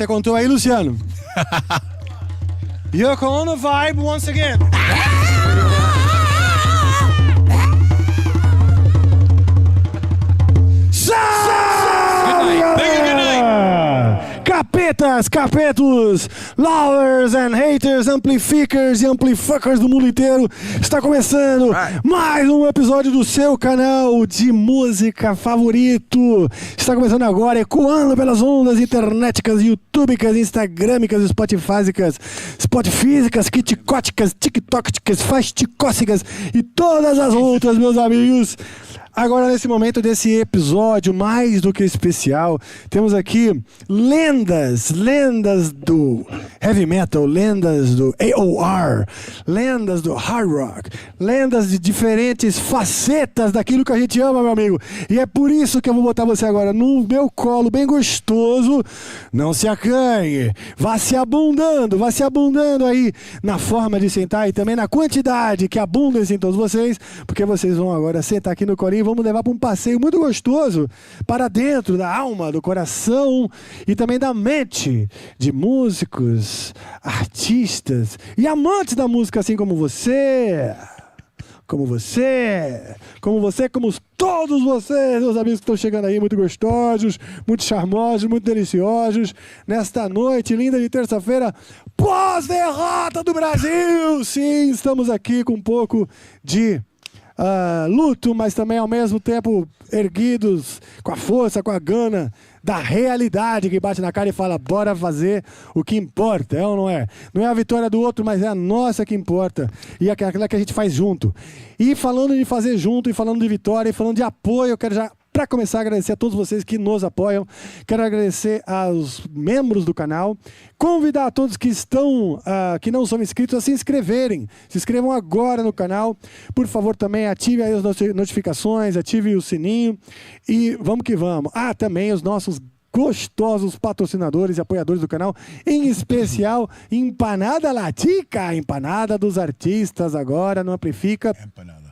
Você contou aí, Luciano? You're on the vibe once again. Capetas, capetos, lovers and haters, amplificers e amplifuckers do mundo inteiro. Está começando mais um episódio do seu canal de música favorito. Está começando agora, ecoando pelas ondas internéticas, youtubicas, instagramicas, spotifásicas, spotifísicas, kiticóticas, tiktóticas, fasticócicas e todas as outras, meus amigos. Agora, nesse momento desse episódio mais do que especial, temos aqui lendas do Heavy Metal, lendas do AOR, lendas do Hard Rock, lendas de diferentes facetas daquilo que a gente ama, meu amigo. E é por isso que eu vou botar você agora no meu colo, bem gostoso. Não se acanhe, vá se abundando aí na forma de sentar e também na quantidade que abunda em todos vocês, porque vocês vão agora sentar aqui no colinho. Vamos levar para um passeio muito gostoso para dentro da alma, do coração e também da mente de músicos, artistas e amantes da música, assim como você, como todos vocês, meus amigos que estão chegando aí, muito gostosos, muito charmosos, muito deliciosos, nesta noite linda de terça-feira, pós-derrota do Brasil. Sim, estamos aqui com um pouco de luto, mas também ao mesmo tempo erguidos com a força, com a gana da realidade que bate na cara e fala, bora fazer o que importa, é ou não é? Não é a vitória do outro, mas é a nossa que importa e é aquela que a gente faz junto. E falando de fazer junto, e falando de vitória, e falando de apoio, eu quero já, para começar, agradecer a todos vocês que nos apoiam. Quero agradecer aos membros do canal. Convidar a todos que estão, que não são inscritos, a se inscreverem. Se inscrevam agora no canal. Por favor, também ative aí as notificações, ative o sininho. E vamos que vamos. Também os nossos gostosos patrocinadores e apoiadores do canal, em especial Empanada Latica, empanada dos artistas agora no Amplifica. Empanada.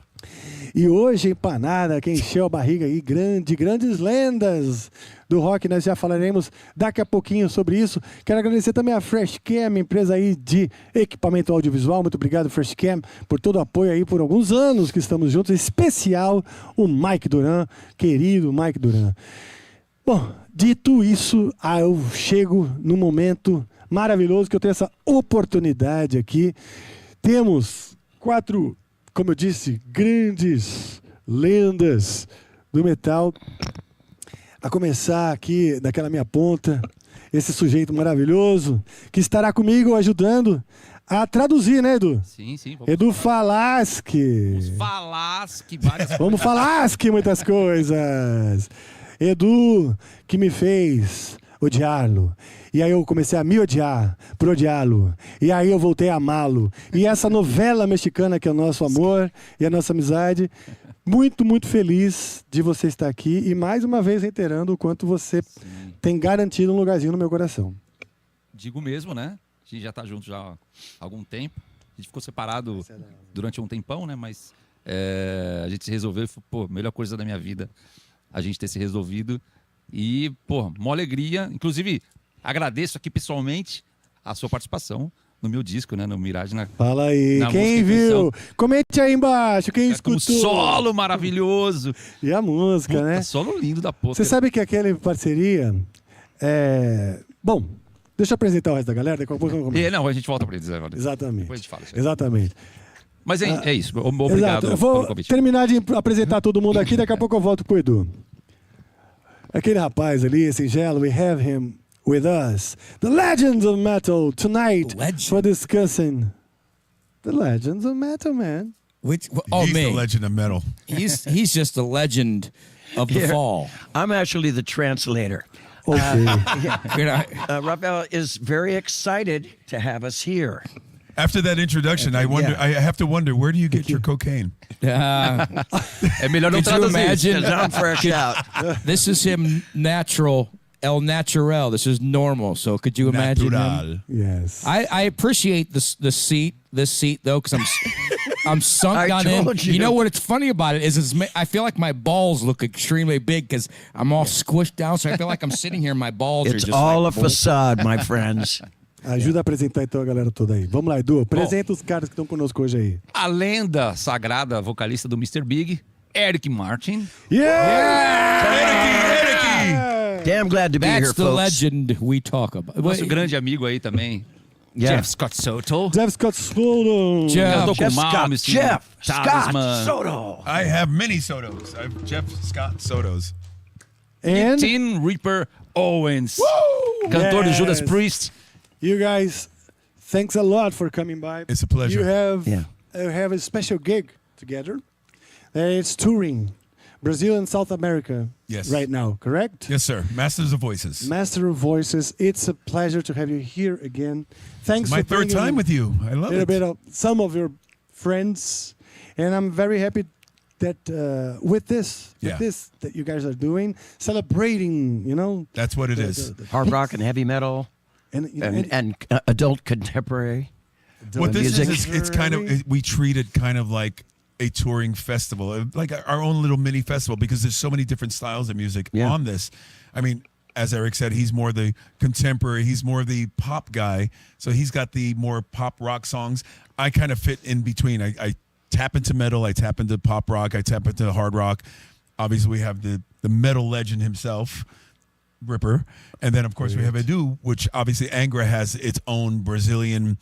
E hoje, empanada, que encheu a barriga aí, grandes lendas do rock, nós já falaremos daqui a pouquinho sobre isso. Quero agradecer também a Freshcam, empresa aí de equipamento audiovisual. Muito obrigado, Freshcam, por todo o apoio aí, por alguns anos que estamos juntos, em especial o Mike Duran, querido Mike Duran. Bom, dito isso, eu chego no momento maravilhoso que eu tenho essa oportunidade aqui. Temos 4... como eu disse, grandes lendas do metal. A começar aqui, daquela minha ponta, esse sujeito maravilhoso que estará comigo ajudando a traduzir, né, Edu? Sim. Edu Falaschi. Vamos Falaschi muitas coisas. Edu, que me fez odiá-lo. E aí eu comecei a me odiar, por odiá-lo. E aí eu voltei a amá-lo. E essa novela mexicana que é o nosso amor e a nossa amizade. Muito, muito feliz de você estar aqui. E mais uma vez reiterando o quanto você tem garantido um lugarzinho no meu coração. Digo mesmo, né? A gente já está junto já há algum tempo. A gente ficou separado durante um tempão, né? Mas a gente se resolveu e falou, melhor coisa da minha vida a gente ter se resolvido. E, uma alegria. Inclusive, agradeço aqui pessoalmente a sua participação no meu disco, né? No Mirage. Fala aí, quem viu? Comente aí embaixo, quem escutou. Um solo maravilhoso. E a música, né? Solo lindo da porra. Você sabe que aquela parceria Bom, deixa eu apresentar o resto da galera, daqui a pouco eu começo. Não, a gente volta para eles. Exatamente. Depois a gente fala isso aí. Exatamente. Mas é isso, obrigado. Eu vou terminar de apresentar todo mundo aqui, daqui a pouco eu volto pro Edu. Aquele rapaz ali, singelo, we have him with us. The Legends of Metal tonight for discussing the Legends of Metal, man. He's the legend of metal. He's just the legend of the fall. I'm actually the translator. Okay. Rafael is very excited to have us here. After that introduction, I have to wonder, where do you get your cocaine? É melhor não traduzir. Imagine? I'm fresh out. This is him natural, el natural. This is normal. So could you imagine him? Yes. I appreciate this seat though, because I'm sunk I down in. told you. You know what? It's funny about it is I feel like my balls look extremely big because I'm all squished down. So I feel like I'm sitting here and my balls are It's just all like a facade, my friends. Ajuda a apresentar então a galera toda aí. Vamos lá, Edu. Apresenta os caras que estão conosco hoje aí. A lenda sagrada vocalista do Mr. Big, Yngwie Malmsteen. Damn glad to be here, That's the folks. legend we talk about. Nosso grande amigo aí também, Yeah. Jeff Scott Soto. Jeff Scott Soto. Jeff. Eu tô com Jeff o Scott, Malmsteen, Jeff Scott Talisman, Soto. I have many Sotos. I have Jeff Scott Sotos. And Tin Reaper Owens, cantor do Judas Yes. Priest. you guys, thanks a lot for coming by. It's a pleasure. You have a special gig together. It's touring Brazil and South America Yes. right now, correct? Yes, sir. Masters of Voices. Master of Voices, it's a pleasure to have you here again. Thanks My for third bringing time with you. I a love little it. bit of some of your friends, and I'm very happy that with this that you guys are doing, celebrating, you know, That's what it is. the Hard rock and heavy metal and, you know, and adult contemporary. What this music. is it's kind of, we treat it kind of like a touring festival, like our own little mini festival, because there's so many different styles of music Yeah. on this. I mean, as Eric said, he's more the contemporary, he's more the pop guy. So he's got the more pop rock songs. I kind of fit in between. I tap into metal, I tap into pop rock, I tap into hard rock. Obviously, we have the metal legend himself, Ripper. And then, of course, we have Edu, which obviously Angra has its own Brazilian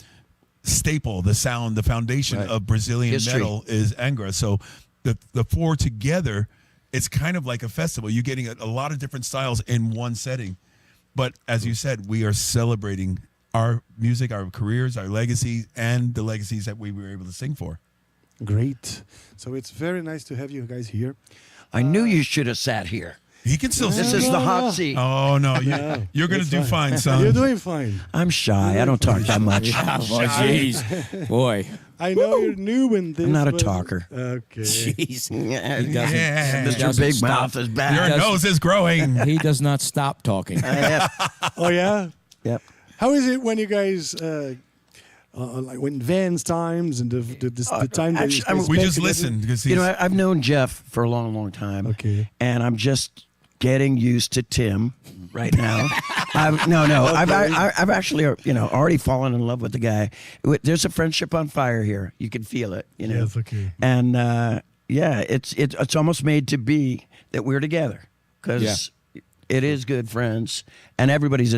staple, the sound, the foundation Right. of Brazilian History. metal is Angra. So the four together, it's kind of like a festival. You're getting a lot of different styles in one setting. But as you said, we are celebrating our music, our careers, our legacies, and the legacies that we were able to sing for. great. So it's very nice to have you guys here. I knew you should have sat here. He can still This sing. is the hot seat. Oh, no. No, You're going to it's do fine, son. You're doing fine. I'm shy. I don't talk that much. Oh, jeez. Boy. I know you're new in this. I'm not a but- talker. Okay. Jeez. Yeah, Yeah. Mr. doesn't Big stop. Mouth is back. Your nose is growing. He does not stop talking. Oh yeah. Yep. How is it when you guys like when Van's times and the time that you actually, I mean, guys We spend just together? listened because You know, I've known Jeff for a long, long time. Okay. And I'm just getting used to Tim right now. I've actually, already fallen in love with the guy. There's a friendship on fire here. You can feel it, you know. Yes, okay. And it's almost made to be that we're together because it is good friends, and everybody's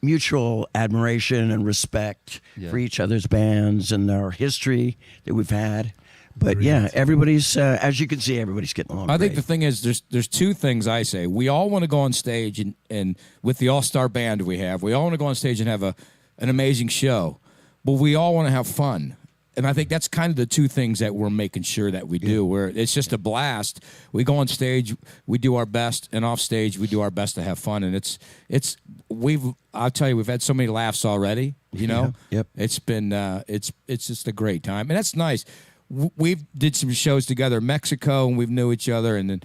mutual admiration and respect for each other's bands and our history that we've had. But everybody's as you can see, everybody's getting along. I think great. the thing is, there's two things I say. We all want to go on stage and with the all-star band we all want to go on stage and have an amazing show, but we all want to have fun. And I think that's kind of the two things that we're making sure that we do. Where it's just a blast. We go on stage, we do our best, and off stage we do our best to have fun. And I'll tell you, we've had so many laughs already. You know, Yep. It's been it's just a great time, and that's nice. We did some shows together in Mexico, and we've knew each other, and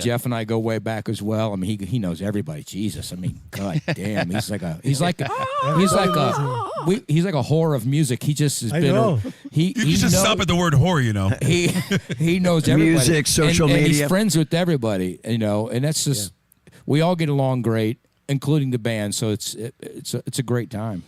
Jeff and I go way back as well. I mean, he knows everybody. Jesus, I mean, God damn, he's like a whore of music. He just has I been. know. He You can just stop at the word whore, you know. he knows everybody. Music, social and media. he's friends with everybody, you know, and that's just we all get along great, including the band. So it's a great time.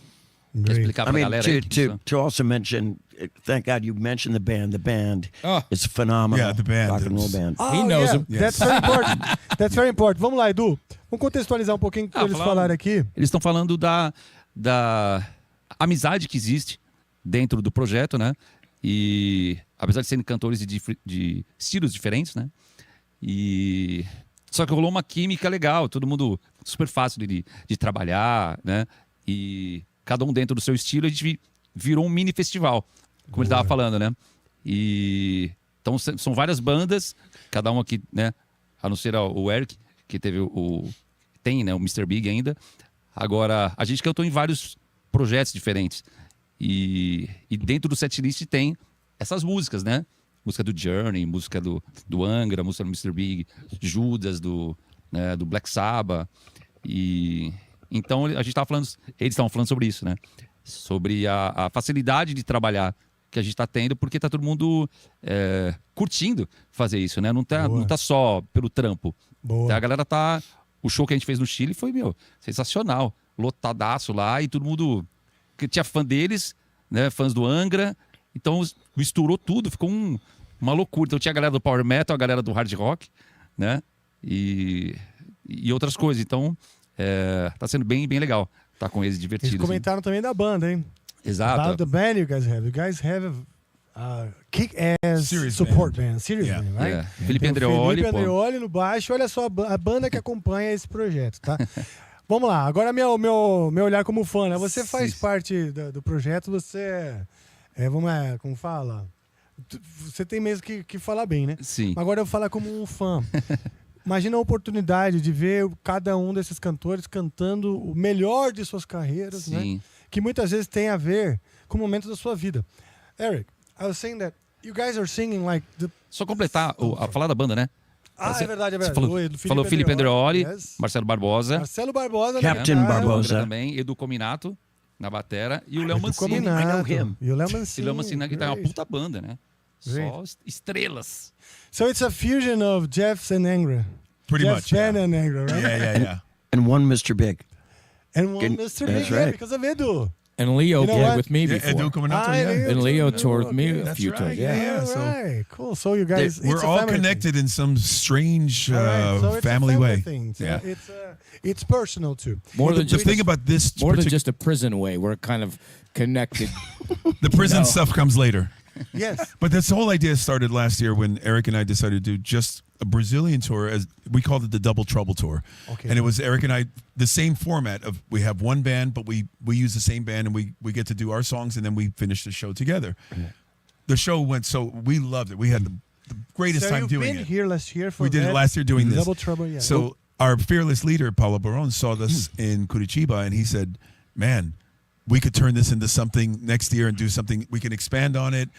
Explicar I pra mean, galera aí que to also mention, thank God you mentioned the band. The band Oh. is phenomenal. Yeah, the band rock and roll is- band. He knows him. That's very important. That's very important. Vamos lá, Edu. Vamos contextualizar um pouquinho o que eles falaram aqui. Eles estão falando da amizade que existe dentro do projeto, né? E apesar de serem cantores de estilos diferentes, né? E só que rolou uma química legal, todo mundo super fácil de trabalhar, né? E cada um dentro do seu estilo, a gente virou um mini festival, como ele estava falando, né? E então são várias bandas, cada uma aqui, né? A não ser o Eric, que teve tem, né? O Mr. Big ainda. Agora, a gente cantou em vários projetos diferentes. E dentro do setlist tem essas músicas, né? Música do Journey, música do Angra, música do Mr. Big, Judas, do Black Sabbath. E então a gente estava falando, eles estavam falando sobre isso, né? Sobre a facilidade de trabalhar que a gente está tendo, porque tá todo mundo curtindo fazer isso, né? Não tá só pelo trampo. Boa. A galera tá... O show que a gente fez no Chile foi, sensacional. Lotadaço lá e todo mundo... que tinha fã deles, né? Fãs do Angra. Então misturou tudo, ficou uma loucura. Então tinha a galera do Power Metal, a galera do Hard Rock, né? E outras coisas. Então tá sendo bem, bem legal. Tá com eles divertidos. Eles comentaram também da banda, hein? Exato. About the band you guys have. You guys have a kick-ass Serious support band. Serious Yeah. band, right? Felipe Tem o Andreoli, Felipe Andreoli no baixo. Olha só a banda que acompanha esse projeto, tá? Vamos lá. Agora meu olhar como fã, né? Você faz parte do projeto, você como fala? Você tem mesmo que falar bem, né? Sim. Agora eu vou falar como um fã. Imagina a oportunidade de ver cada um desses cantores cantando o melhor de suas carreiras, Sim. né? Que muitas vezes tem a ver com o momento da sua vida. Eric, I was saying that you guys are singing like the... Só completar, a falar da banda, né? É verdade. Você falou Felipe Andreoli, yes. Marcelo Barbosa, Marcelo Barbosa, Captain né? Barbosa. também, Edu Cominato na batera e o Léo Edu Mancini. Cominato. I know him. E o Léo E Mancini. o Léo Mancini, que tá uma great. puta banda, né? Só estrelas. So it's a fusion of Jeff's and Angra. Pretty Jeff's much. band and Angra, right? Yeah. And one Mr. Big. And one Good. Mr. That's Big, right. because of Edu. And Leo You know played what? with me Yeah, before. Edu Cominato, Ah, yeah. Leo. And Leo Okay. toured with me a That's few right, times. yeah. All so- right, cool. So you guys, We're it's a all family connected in some strange thing. All right, so it's family a way. thing. So Yeah. it's personal too. More than The just thing about this more than partic- just a prison way. We're kind of connected. the prison stuff comes later. Yes. But this whole idea started last year when Eric and I decided to do just a Brazilian tour, as we called it the Double Trouble Tour. Okay. And it was Eric and I, the same format of we have one band, but we use the same band and we get to do our songs and then we finish the show together. The show went we loved it. We had the greatest So time you've doing been it. here last year for We did it that last year doing this. Double Trouble, yeah. So our fearless leader, Paulo Barón, saw this in Curitiba and he said, man, we could turn this into something next year and do something, we can expand on it.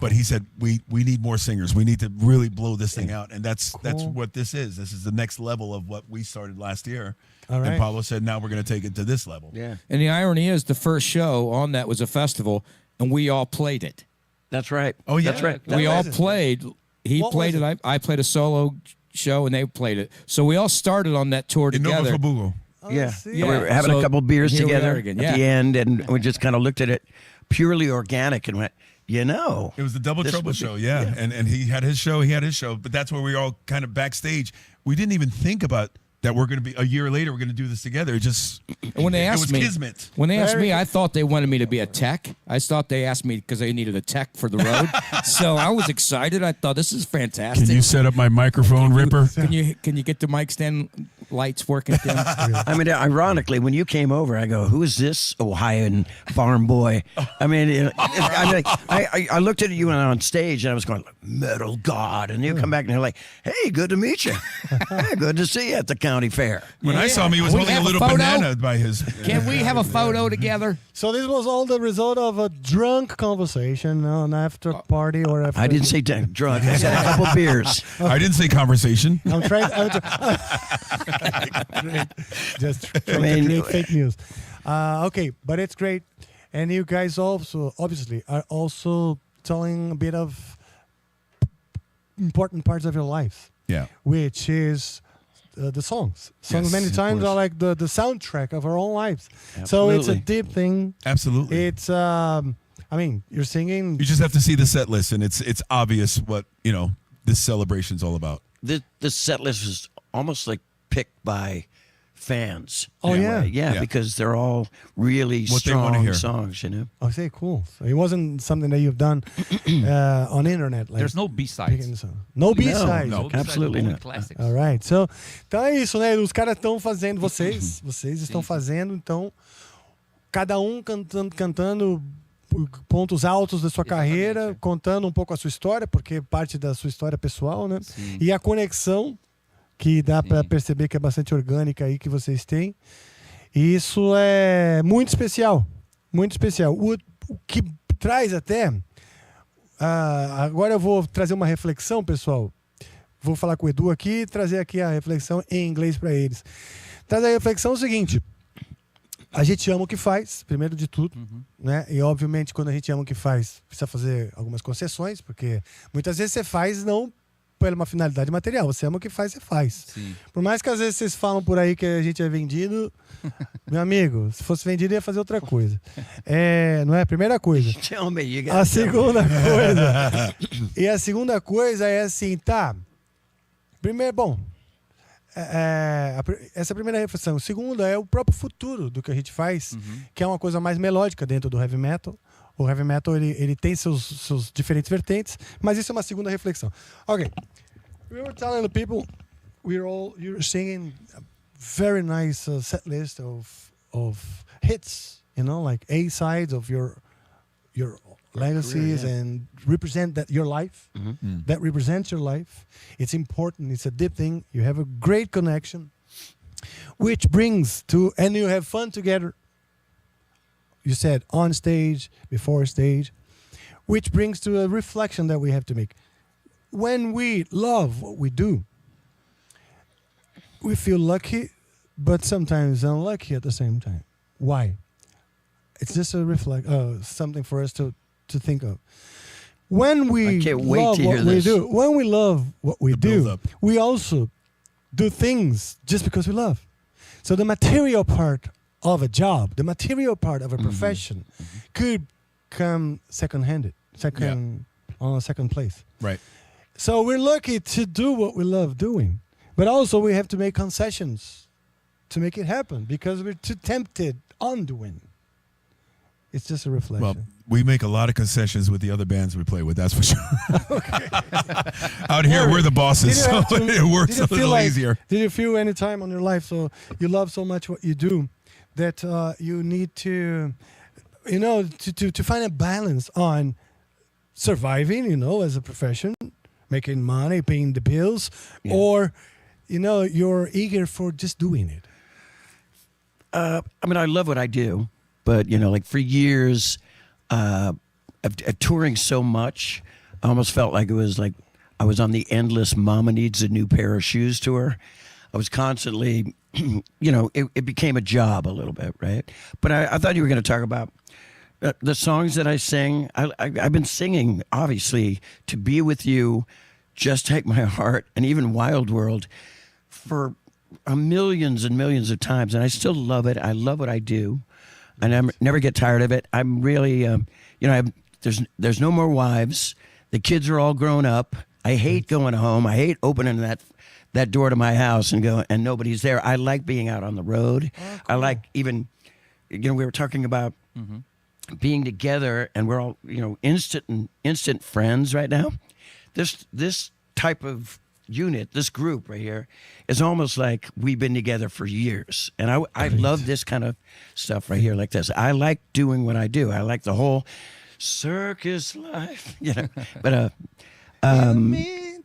But he said, we need more singers. We need to really blow this thing out. And that's what this is. This is the next level of what we started last year. All right. And Paulo said, now we're going to take it to this level. Yeah. And the irony is, the first show on that was a festival, and we all played it. That's right. Oh, yeah. That's right. We all was it? played. He What played was it. I played a solo show, and they played it. So we all started on that tour In Nova together. Fabugo. Yeah. see. We were Yeah. having So, a couple beers here we together are again, at yeah. the end, and we just kind of looked at it purely organic and went, you know. It was the Double This Trouble would be- show, yeah. And he had his show, but that's where we were all kind of backstage. We didn't even think about that we're going to be, a year later, we're going to do this together. It just, And when they it asked was me, kismet. when they asked Very me, I thought they wanted me to be a tech. I thought they asked me because they needed a tech for the road. So I was excited. I thought this is fantastic. Can you set up my microphone, Ripper? Can you get the mic stand lights working, Tim? I mean, ironically, when you came over, I go, "Who is this Ohioan farm boy?" I mean, I looked at you on stage and I was going, "Metal God," and you come back and you're like, "Hey, good to meet you. Hey, good to see you at the county fair." When I saw him, he was We holding a have a little photo? banana by his. Can we have a photo together? So this was all the result of a drunk conversation on after party or after. I didn't say drunk. I said a couple beers. I didn't say conversation. I'm trying. Great. Just trying to create fake news. Okay, but it's great, and you guys also obviously are also telling a bit of important parts of your life, Yeah. which is the songs. Songs Yes, many of times course. are like the soundtrack of our own lives. So it's a Absolutely. deep thing. Absolutely. It's I mean, you're singing. You just have to see the set list, and it's obvious what this celebration's all about. This set list is almost like picked by fans. Oh, in a yeah. way. Yeah, Yeah. because they're all really What they wanna strong hear. songs. Okay, cool. So it wasn't something that you've done on internet. Like There's no picking B-sides. the song. No B-sides. no. Absolutely Only not. classics. Alright, so, então é isso, né? Os caras estão fazendo, vocês estão fazendo, então, cada um cantando pontos altos da sua carreira, contando um pouco a sua história, porque parte da sua história pessoal, né? Sim. E a conexão, que dá para perceber que é bastante orgânica aí que vocês têm. E isso é muito especial, muito especial. O que traz até... agora eu vou trazer uma reflexão, pessoal. Vou falar com o Edu aqui e trazer aqui a reflexão em inglês para eles. Traz a reflexão o seguinte. A gente ama o que faz, primeiro de tudo, né? E obviamente quando a gente ama o que faz, precisa fazer algumas concessões, porque muitas vezes você faz não por uma finalidade material, você ama o que faz, você faz. Sim. Por mais que às vezes vocês falam por aí que a gente é vendido, meu amigo, se fosse vendido ia fazer outra coisa. Não é? Primeira coisa. Tell me, you got A segunda coisa. E a segunda coisa é assim, tá. Primeiro, bom. Essa é a primeira reflexão. O segundo é o próprio futuro do que a gente faz, que é uma coisa mais melódica dentro do heavy metal. O heavy metal ele tem seus diferentes vertentes, mas isso é uma segunda reflexão. Ok. We were telling the people you're singing a very nice set list of hits, you know, like A sides of your legacies career, yeah. and represent that your life. That represents your life. It's important. It's a deep thing. You have a great connection, which brings to, and you have fun together. You said on stage, before stage, which brings to a reflection that we have to make. When we love what we do, we feel lucky, but sometimes unlucky at the same time. Why? It's just a something for us to think of. When we I can't wait love to hear what we this. do, when we love what we The do, build-up. we also do things just because we love. So the material part of a job, the material part of a profession, could come second on a second place. Right. So we're lucky to do what we love doing, but also we have to make concessions to make it happen because we're too tempted on doing. It's just a reflection. Well, we make a lot of concessions with the other bands we play with, that's for sure. Out here, we're the bosses, so it works a little easier. Did you feel any time on your life so you love so much what you do that you need to, to find a balance on surviving, as a profession, making money, paying the bills, or, you're eager for just doing it? I love what I do, but like for years, of touring so much, I almost felt like it was like I was on the endless "Mama Needs a New Pair of Shoes" tour. I was constantly, it became a job a little bit, right? But I thought you were going to talk about the songs that I sing. I've been singing, obviously, "To Be With You," "Just Take My Heart," and even "Wild World" for millions and millions of times, and I still love it. I love what I do, and I never get tired of it. I'm really, there's no more wives. The kids are all grown up. I hate going home. I hate opening that door to my house and nobody's there. I like being out on the road. Oh, cool. I like even, we were talking about being together, and we're all, instant friends right now. This type of unit, this group right here, is almost like we've been together for years. And I love this kind of stuff right here like this. I like doing what I do. I like the whole circus life, But Here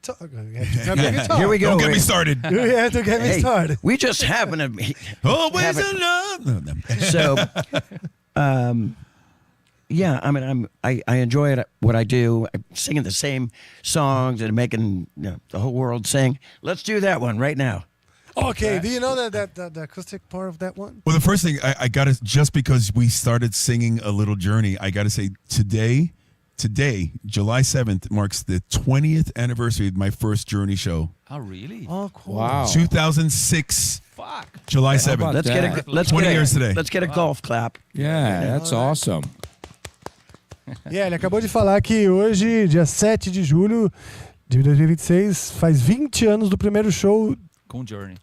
we go. Don't get me started. You have to get me started. We just happen to be Always in love. so. I enjoy it, what I do. I'm singing the same songs and making the whole world sing. Let's do that one right now. Okay, do you know that the acoustic part of that one? Well, the first thing I got to, just because we started singing A Little Journey, I got to say today, July 7th, marks the 20th anniversary of my first Journey show. Oh, really? Oh, cool. Wow. 2006, Fuck. July 7th. Let's get 20 years today. Let's get a golf clap. Yeah, that's awesome. Ele acabou de falar que hoje, dia 7 de julho de 2026, faz 20 anos do primeiro show Com o Journey.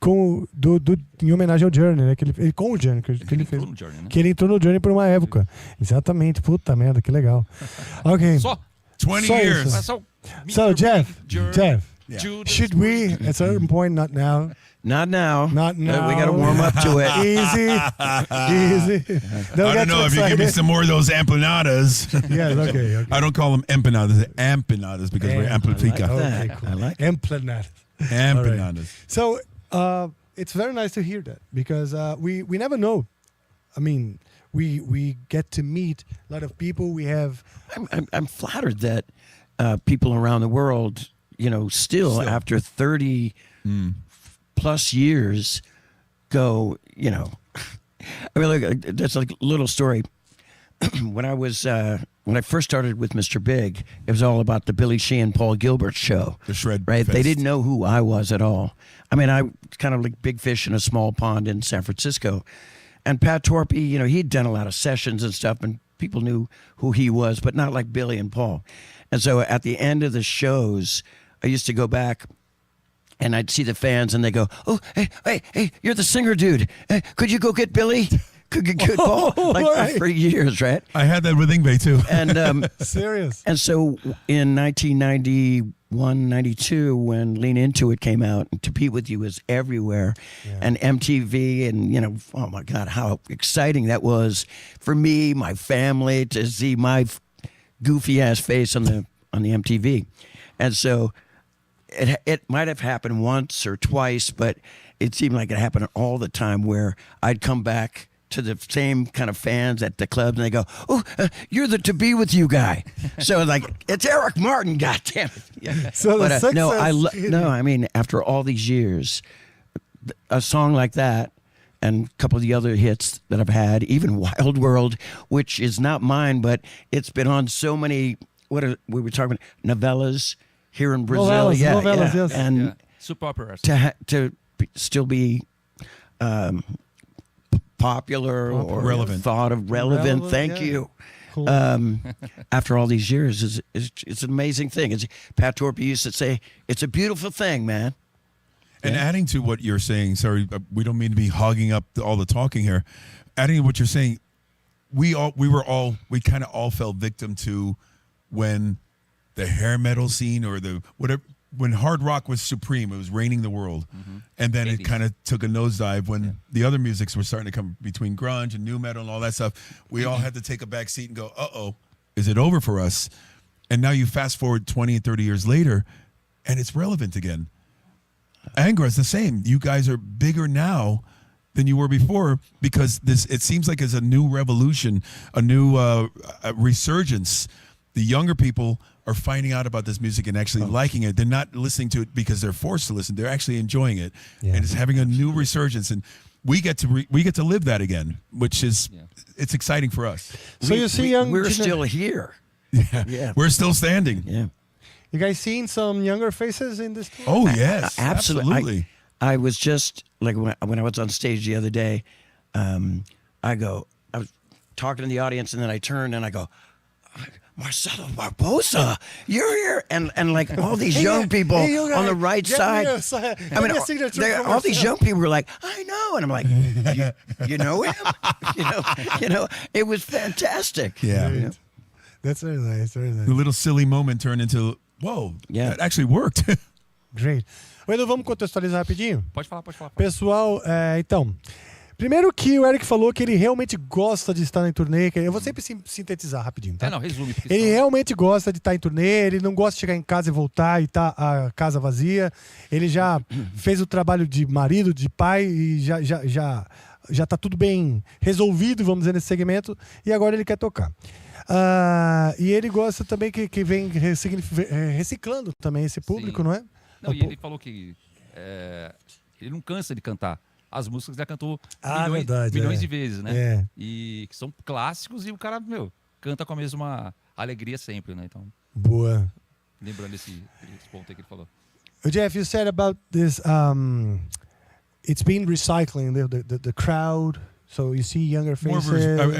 em homenagem ao Journey, né? Com o Journey que ele fez. No Journey, né? Que ele entrou no Journey por uma época. Exatamente. Puta merda, que legal. Ok. Só. 20 Só years. isso. Mas só So, Jeff, Journey, Yeah. Judas should we, Priest. at a certain point, not now, Not now. Not now. We got to warm up to it. Easy. Don't I get don't know too if you give me excited. some more of those empanadas. Yes, okay. I don't call them empanadas, empanadas, because we're Amplifica. Okay, That. cool. I like Empanadas. Empanadas. So it's very nice to hear that because we never know. I mean, we get to meet a lot of people. We have I'm flattered that people around the world, still after 30 plus years, go, I mean, look, that's a little story. When I first started with Mr. Big, it was all about the Billy Sheehan, Paul Gilbert show. The Shred right? Fest. They didn't know who I was at all. I mean, I kind of like big fish in a small pond in San Francisco. And Pat Torpey, you know, he'd done a lot of sessions and stuff, and people knew who he was, but not like Billy and Paul. And so at the end of the shows, I used to go back and I'd see the fans and they go, "Oh, hey, you're the singer dude. Hey, could you go get Billy? Could get Paul?" Like right. for years, right? I had that with Yngwie too. And Serious. and so in 1991, 92, when Lean Into It came out, and To Be With You was everywhere, and MTV, and, you know, oh my God, how exciting that was for me, my family, to see my goofy ass face on the MTV. And so it might have happened once or twice, but it seemed like it happened all the time, where I'd come back to the same kind of fans at the clubs, and they go, "Oh, you're the To Be With You guy." So like, it's Eric Martin, goddamn it. Yeah. So the success. No, I mean, after all these years, a song like that, and a couple of the other hits that I've had, even Wild World, which is not mine, but it's been on so many. We were talking about novellas here in Brazil, novellas, yes. and Super operas. still be popular or Relevant. thought of relevant. Thank yeah. you. Cool. After all these years, it's an amazing thing. Pat Torpey used to say, "It's a beautiful thing, man." And adding to what you're saying, sorry, we don't mean to be hogging up all the talking here. Adding to what you're saying, we kind of all fell victim to when the hair metal scene or the whatever, when hard rock was supreme, it was reigning the world. And then it 80s. kind of took a nosedive when the other musics were starting to come between grunge and new metal and all that stuff. We all had to take a back seat and go, uh-oh, is it over for us? And now you fast forward 20 and 30 years later, and it's relevant again. Angra is the same. You guys are bigger now than you were before, because it seems like it's a new revolution, a new resurgence. The younger people are finding out about this music and actually liking it. They're not listening to it because they're forced to listen. They're actually enjoying it, and it's having a new resurgence. And we get to live that again, which is it's exciting for us. So you see, we're still here. Yeah. We're still standing. Yeah. You guys seen some younger faces in this tour? Oh yes, Absolutely. I was just like when I was on stage the other day, I was talking to the audience, and then I turned and I go, "Marcelo Barbosa, you're here," and like all these young people on the right side. I mean, all these young people were like, "I know," and I'm like, "You know him?" you know, it was fantastic. Yeah. You know? That's very nice, very nice. The little silly moment turned into, whoa, that actually worked. Great. Edu, vamos contextualizar rapidinho? Pode falar. Pessoal, então, primeiro que o Eric falou que ele realmente gosta de estar em turnê. Eu vou sempre sintetizar rapidinho, tá? Não, resume. Porque Ele realmente gosta de estar em turnê, ele não gosta de chegar em casa e voltar e tá a casa vazia. Ele já fez o trabalho de marido, de pai, e já tá tudo bem resolvido, vamos dizer, nesse segmento, e agora ele quer tocar. E ele gosta também que vem reciclando também esse público, não é? Não, e ele falou que ele não cansa de cantar as músicas, já cantou milhões de vezes, né? E que são clássicos, e o cara, canta com a mesma alegria sempre, né? Então, boa. Lembrando esse ponto aí que ele falou. Jeff, you said about this, it's been recycling the crowd. So you see younger faces. More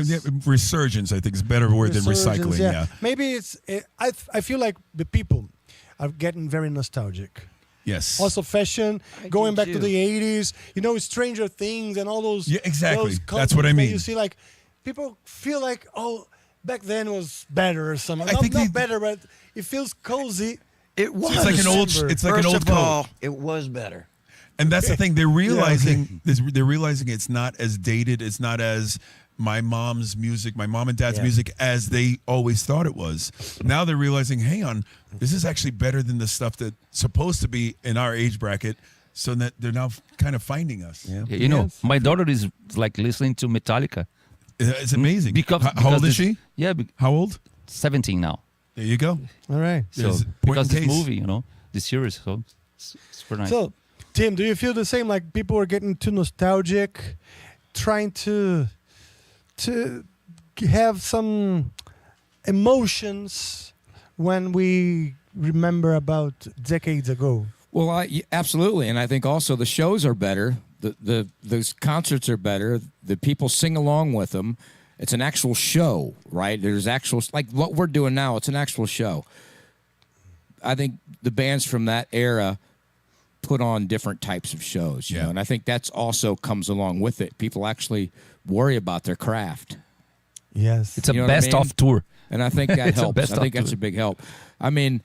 resurgence, I think, is a better word than recycling. Yeah. Maybe I feel like the people are getting very nostalgic. Yes. Also fashion, going back to the 80s, Stranger Things and all those. Yeah, exactly. Those That's what I mean. You see, like, people feel like, oh, back then was better or something. I think not better, but it feels cozy. It was. It's like an old. It's like an old coat. It was better. And that's the thing. They're realizing they're realizing it's not as dated. It's not as my mom's music, my mom and dad's music, as they always thought it was. Now they're realizing, hang on, this is actually better than the stuff that's supposed to be in our age bracket. So that they're now kind of finding us. Yeah. My daughter is like listening to Metallica. It's amazing. Because how old is she? Yeah. How old? 17 now. There you go. All right. So because this movie, this series, so it's super nice. So, Tim, do you feel the same? Like people are getting too nostalgic, trying to have some emotions when we remember about decades ago. Well, absolutely, and I think also the shows are better. The concerts are better. The people sing along with them. It's an actual show, right? There's actual, like what we're doing now. It's an actual show. I think the bands from that era put on different types of shows, you know, and I think that's also comes along with it. People actually worry about their craft. Yes, it's a best-of tour. And I think that helps. I think that's a big help. I mean,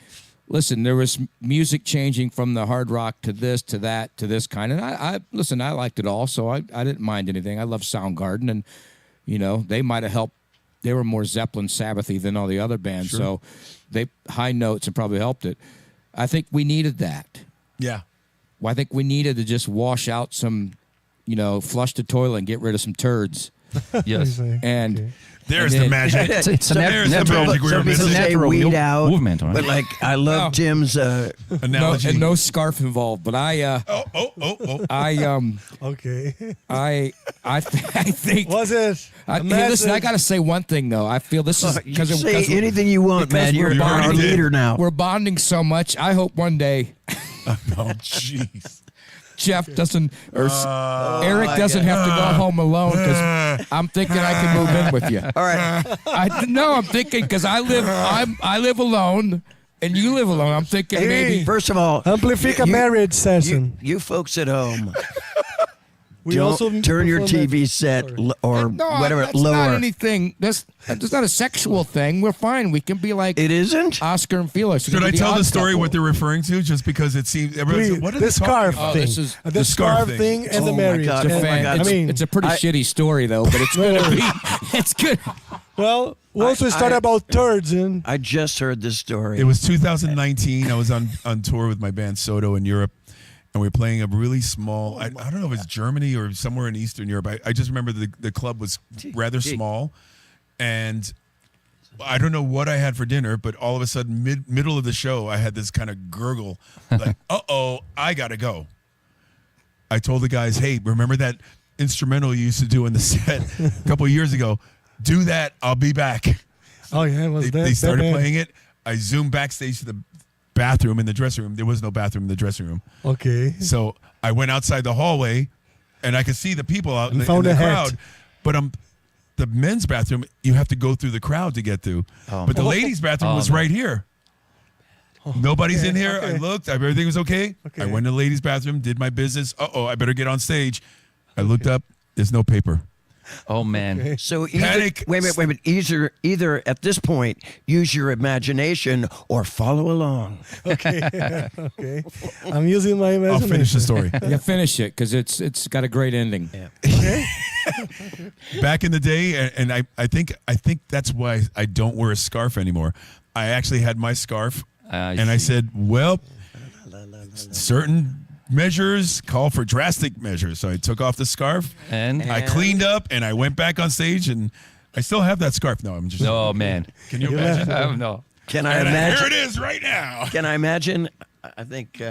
listen, there was music changing from the hard rock to this, to that, to this kind. And I listen, I liked it all, so I didn't mind anything. I love Soundgarden, and, you know, they might have helped. They were more Zeppelin, Sabbathy than all the other bands, so they high notes and probably helped it. I think we needed that. Yeah. Well, I think we needed to just wash out some, you know, flush the toilet and get rid of some turds. Yes. And there's the magic. It's a There's the natural, magic we're it's a missing. natural weed out, movement. Right? but like I love Tim's Analogy. no scarf involved. But I okay. I think Was it? Hey, listen, I got to say one thing though. I feel this is you can say anything you want, because man. You're we're our bonding. leader now. We're bonding so much. I hope one day Oh, jeez. Jeff doesn't or Eric doesn't have to go home alone because I'm thinking I can move in with you. All right. I'm thinking because I live alone and you live alone. I'm thinking maybe. First of all, Amplifica marriage session. you folks at home, We also don't turn your perform TV set or No, whatever that's lower. not anything. That's not a sexual thing. We're fine. We can be like It isn't. Oscar and Felix. We Should can I be tell the odd story couple. what they're referring to? Just because it seems everyone's like, what are the they talking scarf about? thing. this is The scarf thing and the Oh my marriage. God. It's a Oh my fan- God. it's, I mean, it's a pretty shitty story though, but it's gonna be. It's good. Well, once we start about turds in. I just heard this story. It was 2019. I was on tour with my band Soto in Europe, and we were playing a really small, I don't know if it's Germany or somewhere in Eastern Europe. I just remember the club was rather small, and I don't know what I had for dinner, but all of a sudden, middle of the show, I had this kind of gurgle, like, uh-oh, I got to go. I told the guys, hey, remember that instrumental you used to do in the set a couple of years ago? Do that, I'll be back. Oh yeah, it was They started that bad. playing it. I zoomed backstage to the bathroom in the dressing room. There was no bathroom in the dressing room. Okay. So I went outside the hallway, and I could see the people out in the found a hat. crowd. But the men's bathroom, you have to go through the crowd to get to. But the ladies' bathroom was right here. Nobody's in here. okay. I looked. Everything was okay. Okay. I went to the ladies' bathroom, did my business. Uh-oh, I better get on stage. I looked up. There's no paper. Oh man. So Panic. wait a minute. Either at this point use your imagination or follow along. Okay. Okay. I'm using my I'll imagination. finish the story. Yeah, finish it because it's got a great ending. Okay. Back in the day, and I think that's why I don't wear a scarf anymore. I actually had my scarf, and I said, well, certain measures call for drastic measures. So I took off the scarf, And I cleaned up, and I went back on stage, and I still have that scarf. No, I'm just. oh man. Can you imagine? I don't know. Can I And here imagine? it is right now. Can I imagine? I think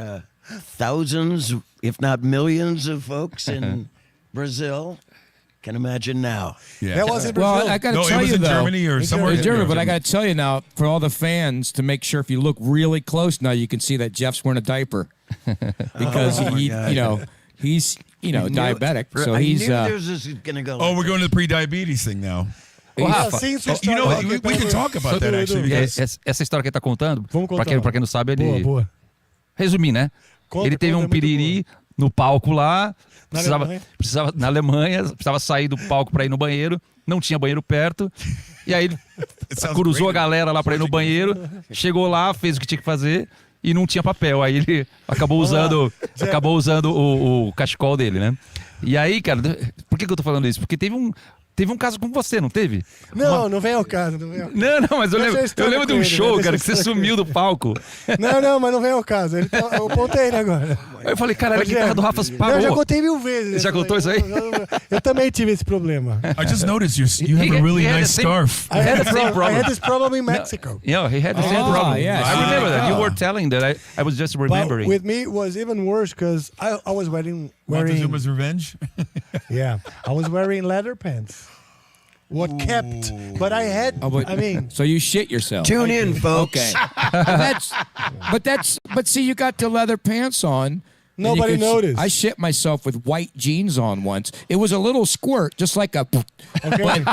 thousands, if not millions, of folks in Brazil can imagine now. Yeah. That was in Brazil. Well, I got to No, it tell was you in though, Germany or somewhere. in Germany, no, but I got to tell you now, for all the fans, to make sure if you look really close now, you can see that Jeff's wearing a diaper because Oh, my he, God. you know, he's diabetic, so I he's. knew this was going to go. Oh, like we're going to the pre-diabetes thing now. Yeah, since we You know, started we talking can talk about that actually. É, Because essa história que ele tá contando, Vamos contar. pra quem não sabe, ele. Boa, boa. Resumir, né? Conta, ele teve conta, é um muito piriri no palco lá, Alemanha? precisava na Alemanha, precisava sair do palco pra ir no banheiro, não tinha banheiro perto, e aí ele It sounds cruzou a great. galera lá pra ir no banheiro, chegou lá, fez o que tinha que fazer e não tinha papel, aí ele acabou usando o cachecol dele, né? E aí, cara, por que eu tô falando isso? Porque teve um caso com você, não teve? Não, não vem ao caso. Não, vem ao... Não, mas eu Deixa a lembro história de com um ele, show, deixa cara, a que você história com sumiu do palco. não, mas não vem ao caso. Eu contei ele agora. Aí eu falei, caralho, a guitarra do Rafa Não, eu parou. já contei 1000 vezes. Você já contou isso aí? Eu também tive esse problema. I just noticed you have a really He had nice the same- scarf. I had, the same problem. I had this problem in Mexico. You know, he had the same Oh, problem. yes. I remember that. You Ah. were telling that. I was just But remembering. with me, it was even worse because I was wearing Montezuma's Revenge. Yeah, I was wearing leather pants. What kept? But I had. I mean, so you shit yourself. Tune in, folks. Okay. But see, you got the leather pants on. Nobody noticed. I shit myself with white jeans on once. It was a little squirt, just like a. But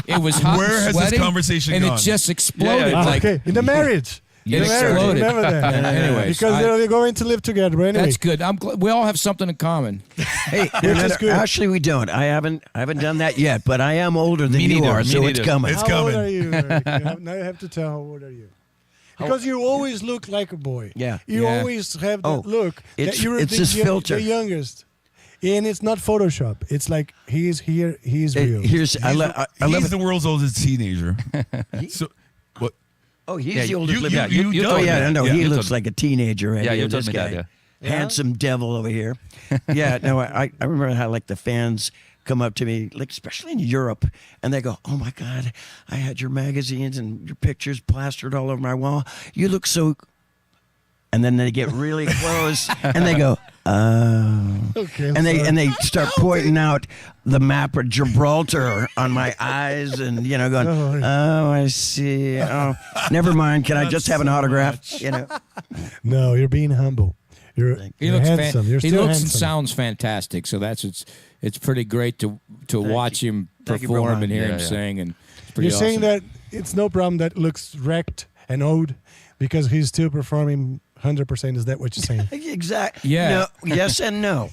it was hot. Where and has sweaty, this conversation and gone? it just exploded. Like, okay, in the marriage. It In the marriage, exploded. remember that. Anyways, because they're going to live together. But anyway, that's good. I'm glad we all have something in common. Hey, actually, we don't. I haven't done that yet, but I am older than you are, so it's coming. It's how coming. old are you? Eric? Now you have to tell how old are you. Because you always look like a boy. Yeah. You Yeah. always have that look. It's- that you're it's his filter. the youngest. And it's not Photoshop. It's like he's here. He's real. He's the world's oldest teenager. So, what? Oh, he's Yeah, the oldest you- living. yeah, you oh told me yeah, that. no, Yeah, he you looks told like a teenager right Yeah, here. you told This me guy. that, Handsome devil over here. Yeah, no, I remember how like the fans come up to me, like especially in Europe, and they go, "Oh my God, I had your magazines and your pictures plastered all over my wall. You look so." And then they get really close, and they go, "Oh." Okay, and they start pointing out the map of Gibraltar on my eyes, and going, "Oh, I see. Oh, never mind. Can I just have an autograph?" No, you're being humble. You're handsome. You're he still looks handsome. and sounds fantastic. So it's pretty great to watch him Thank you, perform Rohan. and hear him Yeah. sing. And it's pretty You're saying awesome. that it's no problem that looks wrecked and old because he's still performing 100%. Is that what you're saying? Exactly. Yeah. No, yes and no.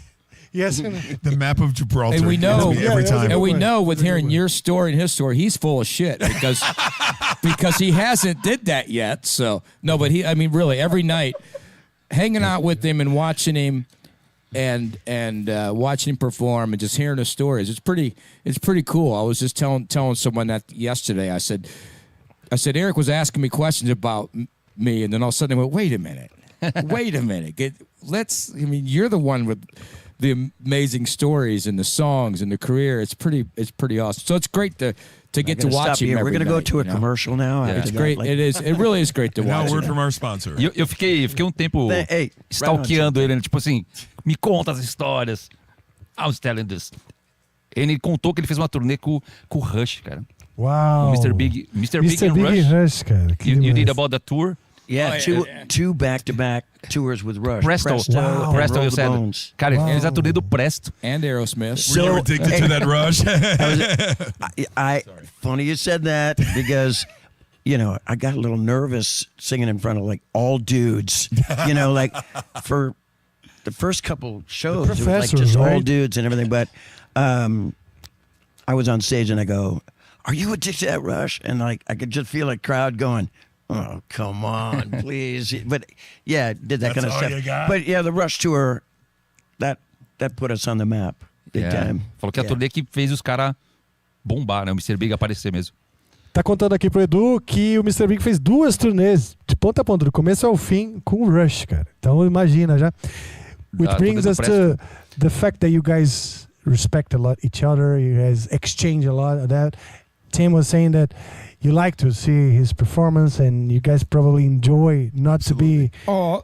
Yes. The map of Gibraltar. And we know- gets me Yeah, every that was a time. good And we one. know with Very hearing good. your story and his story, he's full of shit because he hasn't did that yet. So no, but really every night hanging out with him and watching him and watching him perform and just hearing his stories. It's pretty cool. I was just telling someone that yesterday. I said Eric was asking me questions about me, and then all of a sudden I went, wait a minute. You're the one with the amazing stories and the songs and the career. It's pretty awesome. So it's great to get to watch him. We're going to go to a commercial now. Yeah. after It's that, great. like- It really is great to Now, watch. a word him. from our sponsor. E eu fiquei tempo Hey, stalkeando ele, tipo assim, me conta as histórias. I was telling this. Ele contou que ele fez uma turnê com o Rush, cara. Wow. O Mr. Big and Big Rush. Rush, cara. Que You did demais. about the tour. Yeah, two back-to-back tours with Rush. Presto. and Presto, Roll eu the said. Bones. Cara, ele fez a turnê do Presto. And Aerosmith. Were you addicted to that rush? Funny you said that because, I got a little nervous singing in front of like all dudes. Like for the first couple shows, it was like Professor, just all right? dudes and everything. But I was on stage and I go, "Are you addicted to that Rush?" And like I could just feel a crowd going, "Oh, come on, please!" But yeah, did that kind of all stuff. you got? But yeah, the Rush tour, that put us on the map big time. Falou que a Yeah. turnê que fez os caras bombar, né? O Mr. Big aparecer mesmo. Tá contando aqui pro Edu que o Mr. Big fez 2 turnês de ponta a ponta, do começo ao fim, com o Rush, cara. Então imagina já. Which Ah, brings tudo us to the fact that you guys respect a lot each other. You guys exchange a lot of that. Tim was saying that you like to see his performance, and you guys probably enjoy not to be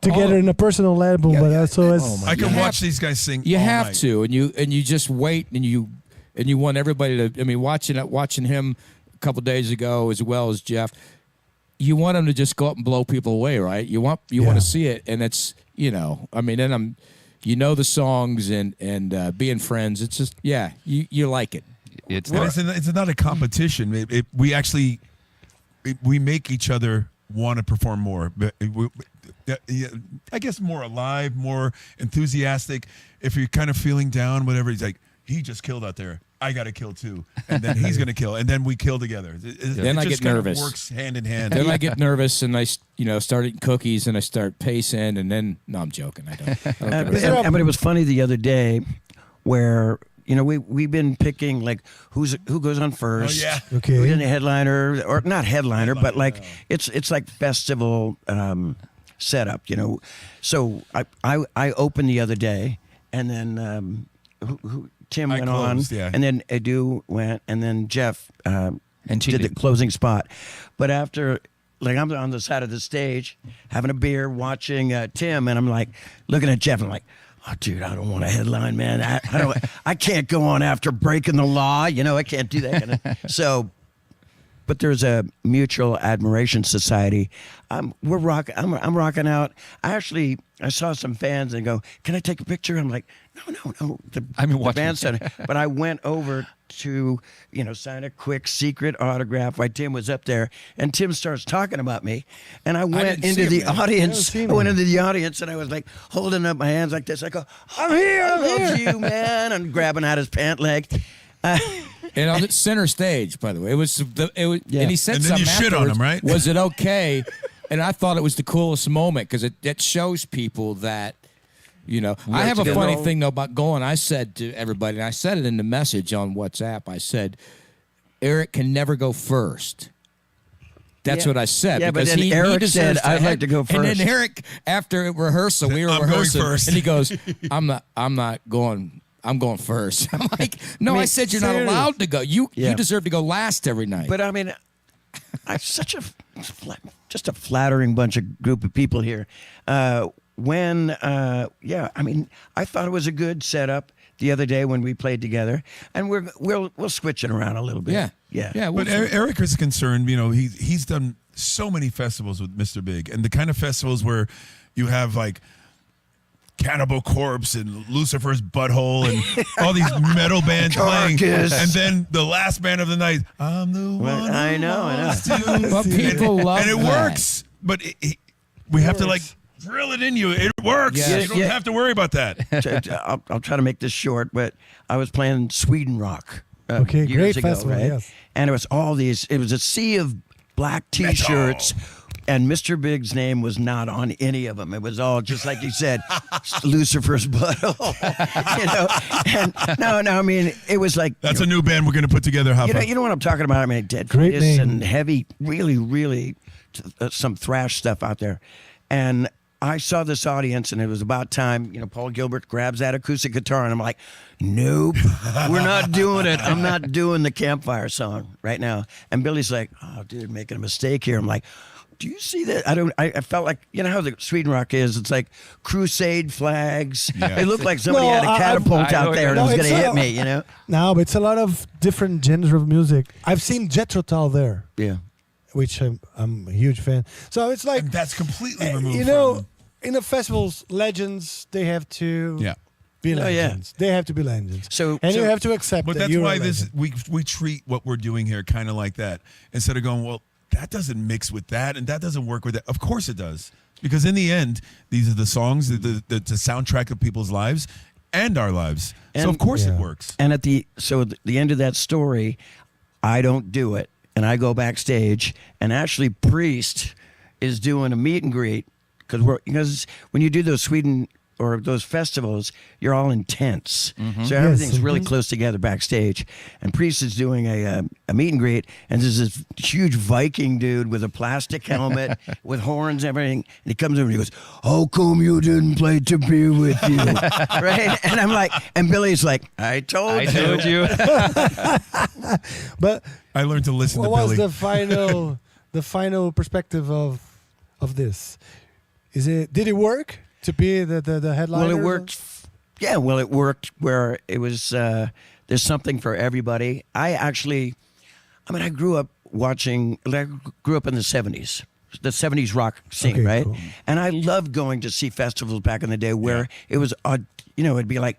together in a personal level, but also as I can You watch these guys sing. You all have night. to, and you just wait, and you want everybody to. I mean, watching him a couple days ago, as well as Jeff, you want him to just go up and blow people away, right? You want to see it, and it's then the songs and being friends. It's just you like it. It's And it's not a competition. We make each other want to perform more. But I guess more alive, more enthusiastic. If you're kind of feeling down, whatever, he's like, he just killed out there. I got to kill too. And then he's going to kill. And then we kill together. Then I just get kind of nervous. works hand in hand. Then I get nervous, and I start eating cookies, and I start pacing, and then no, I'm joking. I don't. But it was funny the other day where we've been picking like who goes on first. Oh, yeah. Okay. Who's in a headliner or not headliner, but like it's like festival setup. So I opened the other day, and then Tim I went closed, on, yeah. and then Edu went, and then Jeff And did the cheating. closing spot. But after, like, I'm on the side of the stage having a beer, watching Tim, and I'm like looking at Jeff. I'm like, oh, dude, I don't want a headline, man. I can't go on after breaking the law. You know, I can't do that kind of. So, but there's a mutual admiration society. I'm rocking out. I saw some fans and go, "Can I take a picture?" I'm like, "No." The band center. But I went over to, sign a quick secret autograph while Tim was up there, and Tim starts talking about me, and I went into the audience. I went into the audience, and I was like holding up my hands like this. I go, "I'm here, I love you, man," and grabbing out his pant leg. And on the center stage, by the way, Yeah. and he said And then something you shit on him, right? Was it okay? And I thought it was the coolest moment because it shows people that, I have a funny thing though about going. I said to everybody, and I said it in the message on WhatsApp. I said, Eric can never go first. That's what I said. Yeah, because but then Eric said, "I'd like to go first." And then Eric, after rehearsal, we were I'm going rehearsing, first. and he goes, "I'm not going. I'm going first." I'm like, "No, I said you're not allowed to go. You deserve to go last every night." But I mean, I'm such just a flattering group of people here. I mean, I thought it was a good setup the other day when we played together, and we'll switch it around a little bit. Yeah. But Eric is concerned. He's done so many festivals with Mr. Big, and the kind of festivals where you have like Cannibal Corpse and Lucifer's Butthole and all these metal bands playing, and then the last band of the night, I'm the one. I know. But people love and it that. works. But we have to like drill it in you. It works. Yeah. You don't have to worry about that. I'll try to make this short, but I was playing Sweden Rock. Okay, years great ago, festival, right? yes. And it was all these. It was a sea of black T-shirts. And Mr. Big's name was not on any of them. It was all just like you said, Lucifer's Butthole. And I mean, it was like That's a new band we're going to put together. you know what I'm talking about. I mean, Dead Great Fetus name. and heavy, really some thrash stuff out there. And I saw this audience, and it was about time. Paul Gilbert grabs that acoustic guitar, and I'm like, "Nope, we're not doing it. I'm not doing the Campfire song right now." And Billy's like, "Oh, dude, making a mistake here." I'm like, "Do you see that?" I felt like, how the Sweden Rock is. It's like crusade flags. Yeah. It looked like somebody No, had a catapult out there and it was going to hit me, No, but it's a lot of different genres of music. I've seen Jethro Tull there, Yeah. which I'm a huge fan. So it's like, And that's completely removed from in the festivals, legends, they have to be Oh, yeah. legends. They have to be legends. So you have to accept But that that's you're why a legend. we treat what we're doing here kind of like that. Instead of going, well, that doesn't mix with that and that doesn't work with that. Of course it does. Because in the end, these are the songs, the soundtrack of people's lives and our lives. So And- of course it Yeah. works. And at the end of that story, I don't do it. And I go backstage, and Ashley Priest is doing a meet and greet because when you do those Sweden or those festivals, you're all intense. So everything's really close together backstage. And Priest is doing a meet and greet, and there's this huge Viking dude with a plastic helmet with horns and everything. And he comes over and he goes, "How come you didn't play To Be With You?" Right? And I'm like, and Billy's like, I told you. But I learned to listen what to was Billy. the final perspective of this? Did it work to be the headliner? Well, it worked. Yeah, well, it worked where it was. There's something for everybody. I grew up watching. I grew up in the '70s, the '70s rock scene, Okay, right? cool. And I loved going to see festivals back in the day where it was, it'd be like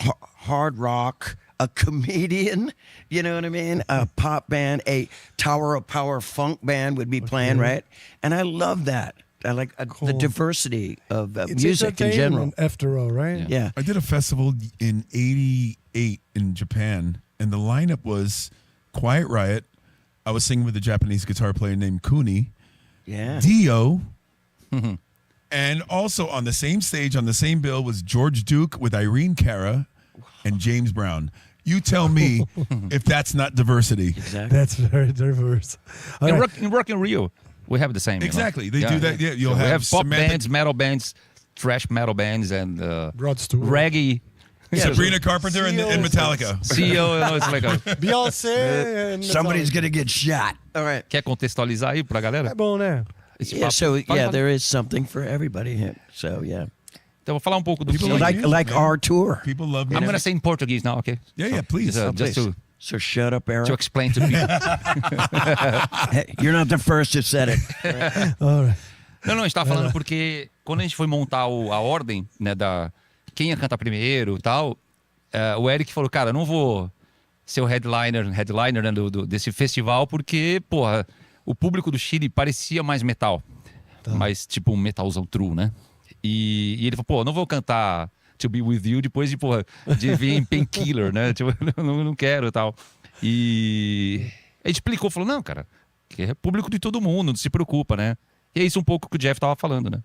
hard rock, a comedian, you know what I mean? A pop band, a Tower of Power funk band would be playing, right? And I love that. I like the diversity of It's music in general. entertainment after all, right? Yeah. I did a festival in '88 in Japan, and the lineup was Quiet Riot. I was singing with a Japanese guitar player named Kuni, Yeah. Dio, and also on the same stage, on the same bill, was George Duke with Irene Cara and James Brown. You tell me if that's not diversity. Exactly. That's very diverse. All right. In Rock in Rio, we have the same. Exactly. They do that. Yeah, you'll we have pop Samantha- bands, metal bands, thrash metal bands, and Rod Stewart. reggae. Sabrina Carpenter and Metallica. CEO, it's like a, Beyoncé and Somebody's going to get shot. All right. quer contextualizar aí pra galera? É bom, né? Esse Yeah, papo- so Fala, yeah, fala. there is something for everybody here. So yeah. Então eu vou falar um pouco do que... Like our tour. People love I'm music. going to say in Portuguese now, okay? Yeah, please. Just to So shut up, Eric. explain to people. Hey, you're not the first who said it. All right. Não, a gente tava falando porque quando a gente foi montar a ordem, né, da quem ia cantar primeiro e tal, o Eric falou, cara, eu não vou ser o headliner né, desse festival porque, porra, o público do Chile parecia mais metal. Mais tipo um metalzão true, né? E ele falou, pô, não vou cantar To Be With You depois de, porra, de vir em Painkiller, né? Tipo, não quero e tal. E a gente explicou, falou, não, cara, que é público de todo mundo, não se preocupa, né? E é isso um pouco que o Jeff tava falando, né?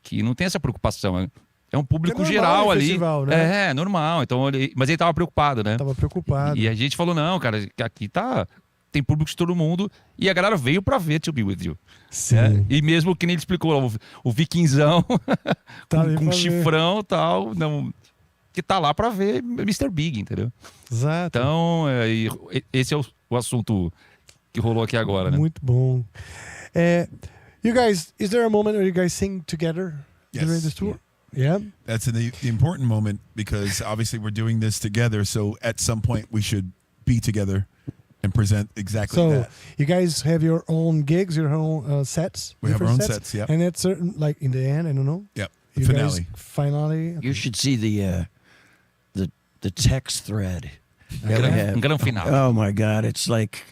Que não tem essa preocupação. É um público geral ali. Festival, né? É, normal. Então, mas ele tava preocupado, né? Tava preocupado. E a gente falou, não, cara, aqui tem público de todo mundo. E a galera veio pra ver To Be With You. Sim. É, e mesmo que nem ele explicou, o vikinzão Tá ali com pra chifrão e tal, não, que tá lá pra ver Mr. Big, entendeu? Exato. Então, esse é o assunto que rolou aqui agora, né? Muito bom. You guys, is there a moment where you guys sing together during this tour? Yeah. That's the important moment because obviously we're doing this together. So at some point we should be together and present exactly So that. you guys have your own gigs, your own sets. We have our different own sets, yeah. And it's certain, like in the end, I don't know. Yep. You Finale. guys, finale. You should see the text thread that we have. Gran final. Oh my God, it's like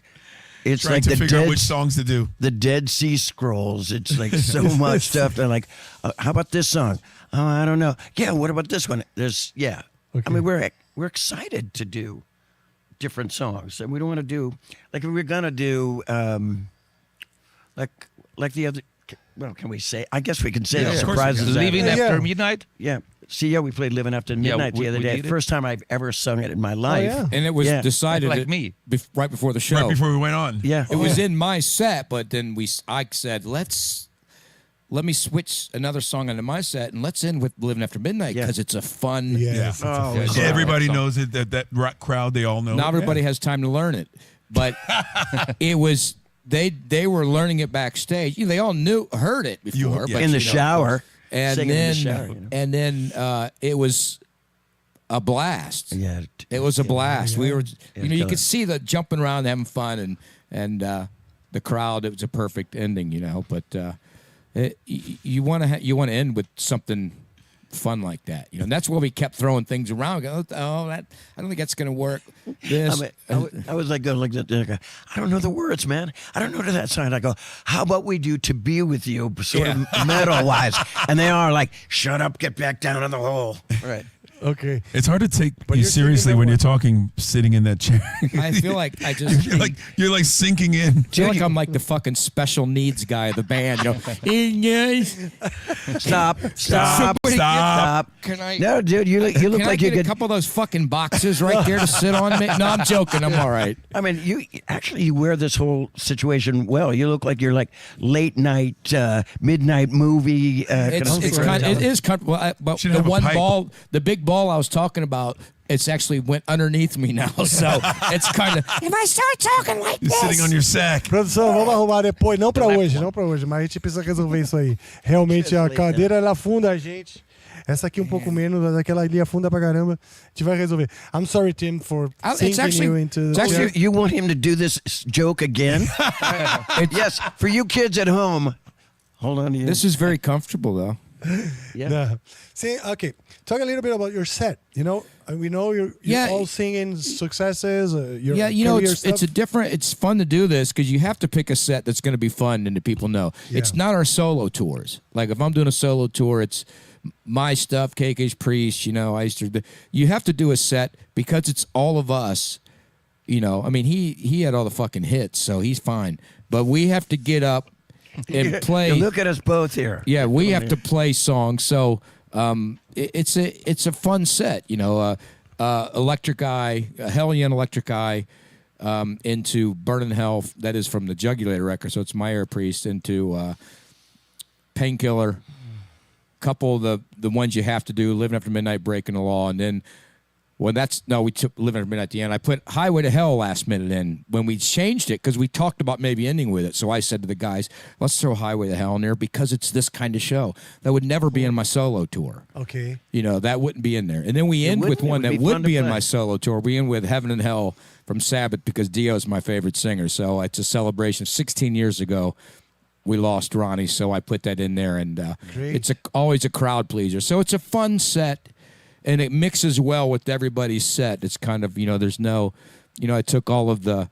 Trying like to the figure out dead which songs to do. the Dead Sea Scrolls. It's like so much stuff. They're like, how about this song? Oh, I don't know. Yeah, what about this one? Okay. I mean, we're excited to do different songs, and we don't want to do like we were gonna do like the other. Well, can we say? I guess we can say Yeah, the of course we surprises. can. Leaving Yeah. after midnight. Yeah. See, yeah, we played Living After Midnight we- the other we day. did it. First time I've ever sung it in my life. yeah. And it was Yeah. decided Like it me. right before the show. Right before we went on. Yeah. It was in my set, but then I said, let me switch another song into my set and let's end with Living After Midnight Yeah. because it's a fun. Yeah. Yes. Oh, Yeah, it's- yeah. Everybody Yeah. knows it. That rock crowd, they all know. Not it. everybody has time to learn it, but it was they were learning it backstage. They all heard it before, yeah. but, in the you know, shower. and singing in then the shower, you know? and then it was a blast. Yeah. It was a blast. We were, Yeah, you killer. could see the jumping around, having fun, and the crowd. It was a perfect ending, But you want to end with something fun like that, And that's why we kept throwing things around. I don't think that's going to work. This, I was like going like that. Like, I don't know the words, man. I don't know to that song. I go, how about we do To Be With You, sort of metal wise? And they are like, shut up, get back down in the hole. Right. Okay. It's hard to take you you're seriously singing when that you're talking sitting in that chair. I feel like I just you're like sinking in. feel like I'm like the fucking special needs guy of the band. Stop. Can I? No, dude, you look Can I like you get a could. couple of those fucking boxes right there to sit on me? No, I'm joking. I'm all right. I mean, you wear this whole situation well. You look like you're like late night, midnight movie. It is comfortable. But Should the have a one pipe. ball, the big ball I was talking about, it's actually went underneath me now. So it's kind of. If I start talking like You're sitting on your sack. Produção, vamos arrumar depois. Não pra hoje, mas a gente precisa resolver isso aí. Realmente a cadeira ela afunda a gente. Essa aqui um pouco menos, mas aquela ali afunda pra caramba. A gente vai resolver. I'm sorry, Tim, for sinking you into the chair. You want him to do this joke again? Yes, for you kids at home. Hold on to you. This is very comfortable though. Yeah. Yeah. See, okay. Talk a little bit about your set. We know you're Yeah. all singing successes. Your Yeah, career it's stuff. it's fun to do this because you have to pick a set that's going to be fun and that people know. Yeah. It's not our solo tours. Like if I'm doing a solo tour, it's my stuff, KK's Priest, I used to. You have to do a set because it's all of us. I mean, he had all the fucking hits, so he's fine. But we have to get up and play. You look at us both here. Yeah, we have to play songs. So it's a fun set, Electric Eye, a Hellion Electric Eye, into Burning Hell. That is from the Jugulator record. So it's MAIOR Priest into Painkiller. Couple of the ones you have to do, Living After Midnight, Breaking the Law, and then Well, we took Living Every Minute at the end. I put Highway to Hell last minute in when we changed it because we talked about maybe ending with it. So I said to the guys, let's throw Highway to Hell in there because it's this kind of show. That would never be in my solo tour. Okay. You know, that wouldn't be in there. And then we end with one that would be in my solo tour. We end with Heaven and Hell from Sabbath because Dio is my favorite singer. So it's a celebration. 16 years ago, we lost Ronnie, so I put that in there. And it's always a crowd pleaser. So it's a fun set. And it mixes well with everybody's set. It's kind of, there's no, I took all of the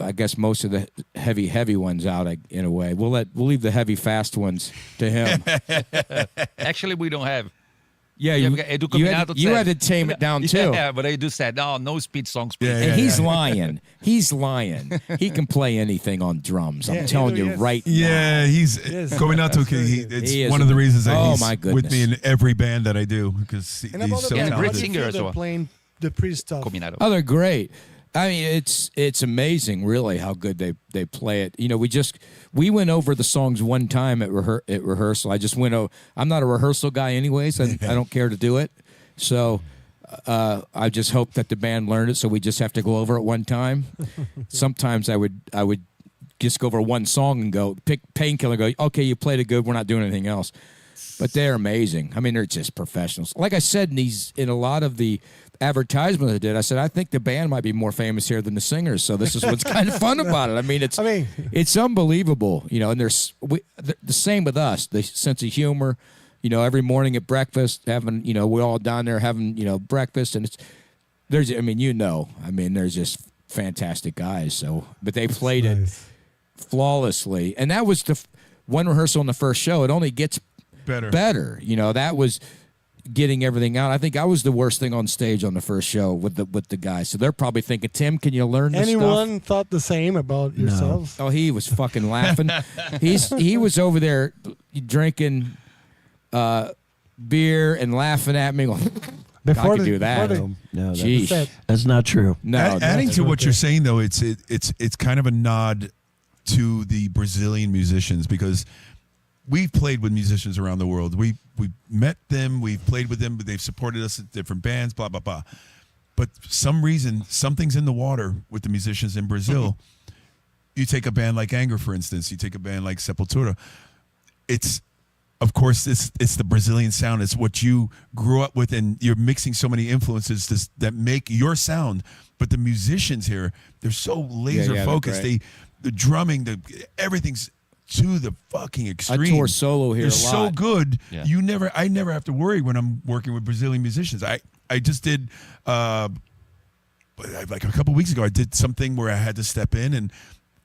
I guess most of the heavy ones out in a way. We'll leave the heavy fast ones to him. Actually, we don't have. Yeah, you had to tame it down too. Yeah, but Edu said, no speed songs. Please. And he's lying. He's lying. He can play anything on drums. I'm telling you right now. Yeah, he's going out to. It's one of the reasons that he's with me in every band that I do because he's so talented. Great singer as well. Playing the Priest stuff. Oh, they're great. I mean, it's amazing, really, how good they play it. We went over the songs one time at rehearsal. I just went over. I'm not a rehearsal guy, anyways. I don't care to do it. So I just hope that the band learned it. So we just have to go over it one time. Sometimes I would just go over one song and go pick Painkiller. Go, okay, you played it good. We're not doing anything else. But they're amazing. I mean, they're just professionals. Like I said, in a lot of the advertisements I did, I said I think the band might be more famous here than the singers. So this is what's kind of fun about it. I mean, it's unbelievable, And the same with us. The sense of humor, every morning at breakfast, having, we're all down there having, breakfast, and there's just fantastic guys. So, but they played it flawlessly, and that was the one rehearsal in the first show. It only gets better. That was getting everything out. I think I was the worst thing on stage on the first show with the guys. So they're probably thinking, Tim, can you learn this Anyone stuff? thought the same about yourselves? Oh, he was fucking laughing. He was over there drinking beer and laughing at me. I could do that. No, that's not true. No, adding to what you're saying, though, it's kind of a nod to the Brazilian musicians because we've played with musicians around the world. We met them, we've played with them, but they've supported us at different bands, blah, blah, blah. But for some reason, something's in the water with the musicians in Brazil. You take a band like Angra, for instance. You take a band like Sepultura. Of course, it's the Brazilian sound. It's what you grew up with, and you're mixing so many influences that make your sound. But the musicians here, they're so laser focused. The drumming, everything's to the fucking extreme. I tour solo here. They're so good. Yeah. I never have to worry when I'm working with Brazilian musicians. I just did like a couple weeks ago. I did something where I had to step in, and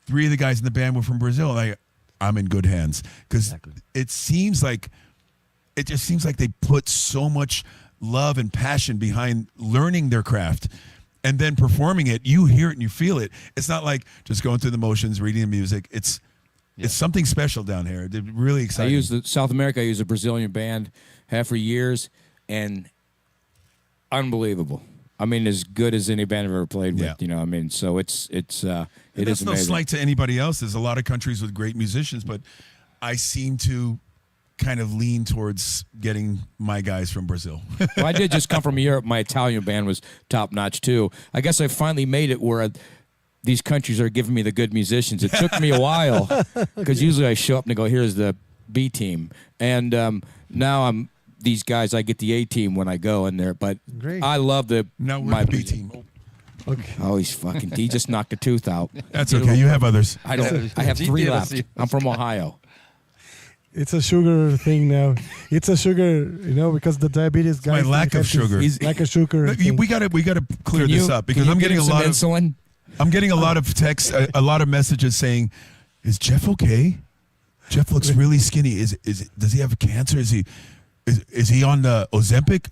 3 of the guys in the band were from Brazil. And I'm in good hands because it just seems like they put so much love and passion behind learning their craft. And then performing it, you hear it and you feel it. It's not like just going through the motions, reading the music. It's something special down here. They're really exciting. South America. I used a Brazilian band for years, and unbelievable. I mean, as good as any band I've ever played with. So it is amazing. No slight to anybody else. There's a lot of countries with great musicians, but I seem to kind of lean towards getting my guys from Brazil. Well, I did just come from Europe. My Italian band was top notch too. I guess I finally made it where these countries are giving me the good musicians. It took me a while because usually I show up and I go, here's the B team. And now these guys, I get the A team when I go in there. But great. I love my B team. Okay. Oh, he just knocked a tooth out. That's okay. You have others. I don't. I have 3 left. I'm from Ohio. It's a sugar thing now. It's a sugar, because the diabetes guys. My lack of sugar. Lack of sugar. We gotta clear this up because I'm getting a lot of insulin. I'm getting a lot of texts, a lot of messages saying, "Is Jeff okay? Jeff looks really skinny. Does he have cancer? Is he on the Ozempic?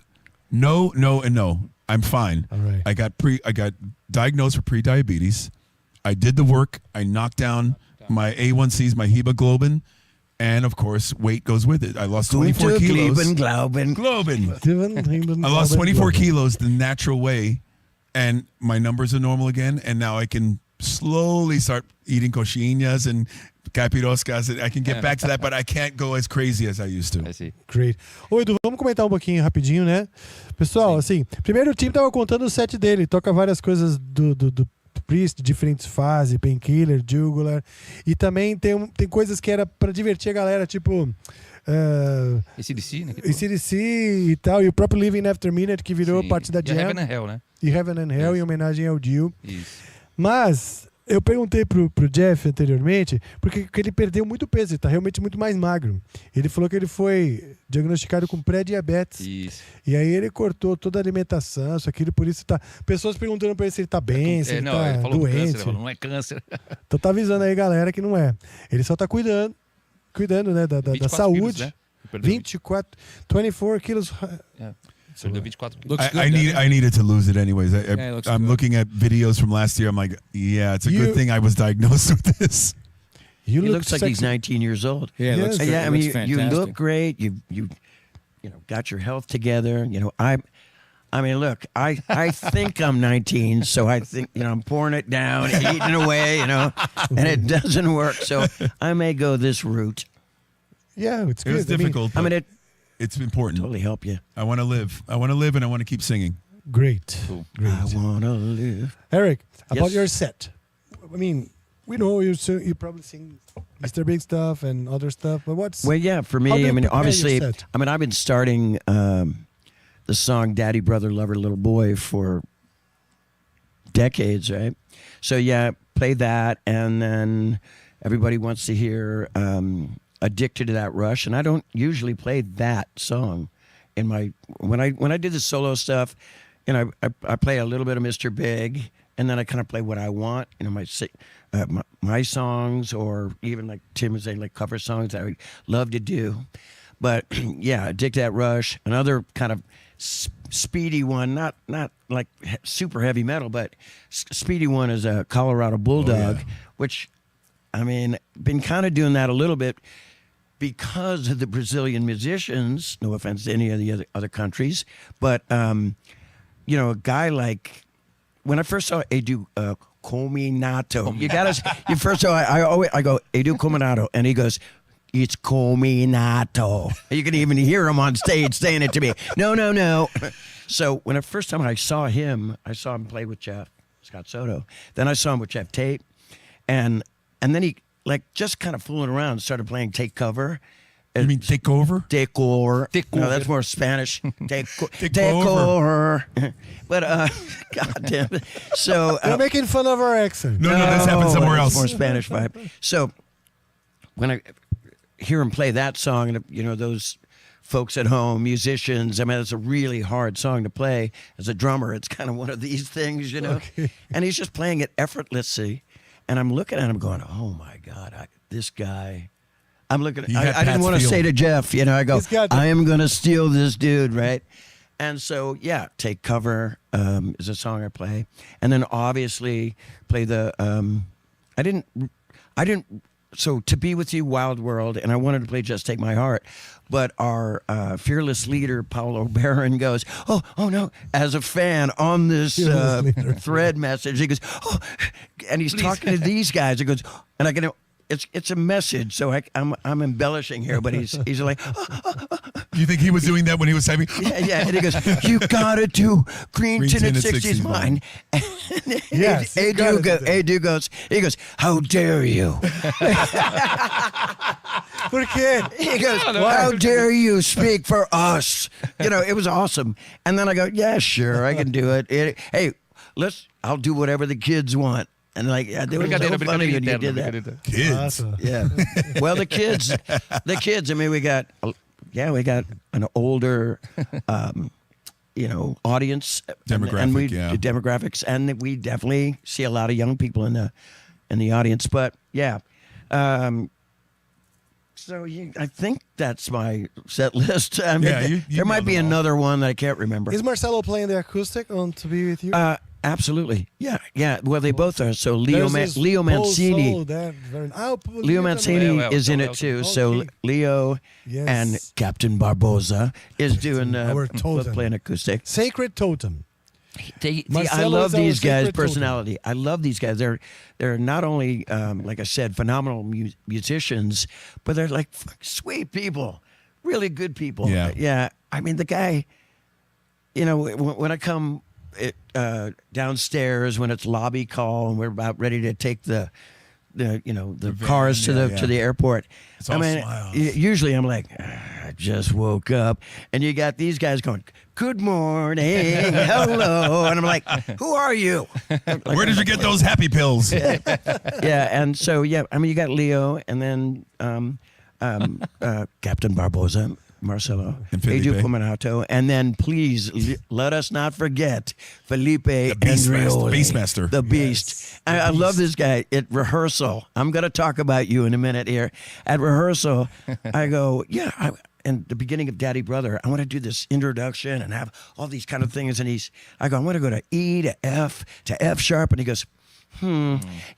No, and no. I'm fine. All right. I got diagnosed for pre-diabetes. I did the work. I knocked down my A1Cs, my hemoglobin. And, of course, weight goes with it. I lost 24 kilos. Globin. I lost 24 kilos the natural way, and my numbers are normal again. And now I can slowly start eating coxinhas and caipiroscas. I can get back to that, but I can't go as crazy as I used to. I see. Great. Ô, Edu, vamos comentar um pouquinho rapidinho, né? Pessoal, assim, primeiro o time tava contando o set dele, toca várias coisas do Priest, de diferentes fases, Painkiller, Jugular, e também tem coisas que era pra divertir a galera, tipo... AC/DC, né? AC/DC e tal, e o próprio Living After Minute, que virou parte da E Jam. Heaven and Hell, né? E Heaven and Hell, em homenagem ao Dio. Isso. Mas eu perguntei pro Jeff anteriormente, porque ele perdeu muito peso, ele tá realmente muito mais magro. Ele falou que ele foi diagnosticado com pré-diabetes. Isso. E aí ele cortou toda a alimentação, isso, aquilo, por isso tá... Pessoas perguntando pra ele se ele tá bem, se ele não, tá ele falou doente. câncer, ele falou, não é câncer. Então tá avisando aí, galera, que não é. Ele só tá cuidando, né, da 24 saúde. quilos, né? 24 quilos. Perdeu 24 quilos. Looks good. I needed to lose it anyways. it looks I'm good. looking at videos from last year. I'm like, yeah, it's a good thing I was diagnosed with this. You He look looks like sexy. he's 19 years old. Yeah, it Yes. looks good. Yeah, I It mean, looks you fantastic. look great. You got your health together. I mean, look, I think I'm 19, so I think, I'm pouring it down, eating away, and it doesn't work. So I may go this route. Yeah, it's It good. was difficult. I mean, but it it's important. totally help you. I want to live. I want to live, and I want to keep singing. Great. Cool. Great. I wanna live. Eric, about Yes. your set. I mean, we know you probably sing Mr. Big stuff and other stuff, but what's... Well, yeah, for How do me, you I mean, prepare your obviously, set? I mean, I've been starting the song "Daddy, Brother, Lover, Little Boy" for decades, right? So yeah, play that, and then everybody wants to hear "Addicted to That Rush," and I don't usually play that song in my when I did the solo stuff. I play a little bit of Mr. Big, and then I kind of play what I want. My songs, or even like Tim was saying, like cover songs that I would love to do. But yeah, "Addicted to That Rush," another kind of speedy one, not like super heavy metal, but speedy one is a Colorado Bulldog, which, I mean, been kind of doing that a little bit because of the Brazilian musicians. No offense to any of the other countries, but a guy like, when I first saw Edu Cominato, you first saw I go Edu Cominato, and he goes, "It's Cominato." You can even hear him on stage saying it to me. No. So when the first time I saw him play with Scott Soto. Then I saw him with Jeff Tate, and then he, like, just kind of fooling around, started playing Take Cover. You mean take over? Take over. Take No, over. that's more Spanish. Take over. over. But God damn it. So You're making fun of our accent. No, this happened somewhere it's else. More Spanish vibe. So when I hear him play that song, and those folks at home, musicians, I mean, it's a really hard song to play. As a drummer, it's kind of one of these things, Okay. And he's just playing it effortlessly, and I'm looking at him going, "Oh my God, this guy." I'm looking. He had I didn't Pat's want to feel. say to Jeff, I go, He's got the- "I am going to steal this dude," right? And so, yeah, Take Cover is a song I play, and then obviously play the. I didn't. So To Be With You, Wild World, and I wanted to play Just Take My Heart, but our fearless leader Paulo Barron goes, oh no, as a fan on this thread message, he goes, "Oh," and he's talking to these guys. He goes, and I go, it's a message, so I'm embellishing here, but he's like, You think he was doing that when he was typing? yeah, and he goes, "You gotta do Green Tinted 60s mine." Yes, you gotta do that. Edu goes, "How dare you?" Por quê? He goes, "How dare you speak for us?" It was awesome. And then I go, "Yeah, sure, I can do it. Hey, I'll do whatever the kids want." And like, yeah, they were so funny when you did that. Kids. Awesome. Yeah. Well, the kids. I mean, we got an older, audience Demographic, and we yeah. demographics, and we definitely see a lot of young people in the audience. But yeah, so I think that's my set list. I mean, Yeah, you there might nailed be them all. another one that I can't remember. Is Marcelo playing the acoustic on To Be With You? Absolutely, yeah. Well, they both are. So Leo There's this Leo whole Mancini. solo there, Leo Mancini Well, is in well, it too. okay. So Leo Yes. and Captain Barboza is doing our both totem. playing acoustic. Sacred Totem. I Marcelo love is our these guys' sacred personality. I love these guys. They're not only like I said, phenomenal musicians, but they're like sweet people, really good people. Yeah. I mean, the guy. You know, when I come downstairs when it's lobby call and we're about ready to take the cars to the airport. It's all smiles. Usually I'm like, I just woke up, and you got these guys going, "Good morning, hello," and I'm like, "Who are you? Where did you get those happy pills?" Yeah, and so I mean, you got Leo, and then Captain Barboza. Marcelo, and Felipe. Edu Falaschi, and then please let us not forget Felipe Beastmaster. The Beast. Yes, I love this guy. At rehearsal, I'm going to talk about you in a minute here. At rehearsal, I go, in the beginning of Daddy Brother, I want to do this introduction and have all these kind of things. And I go, I want to go to E to F to F sharp. And he goes,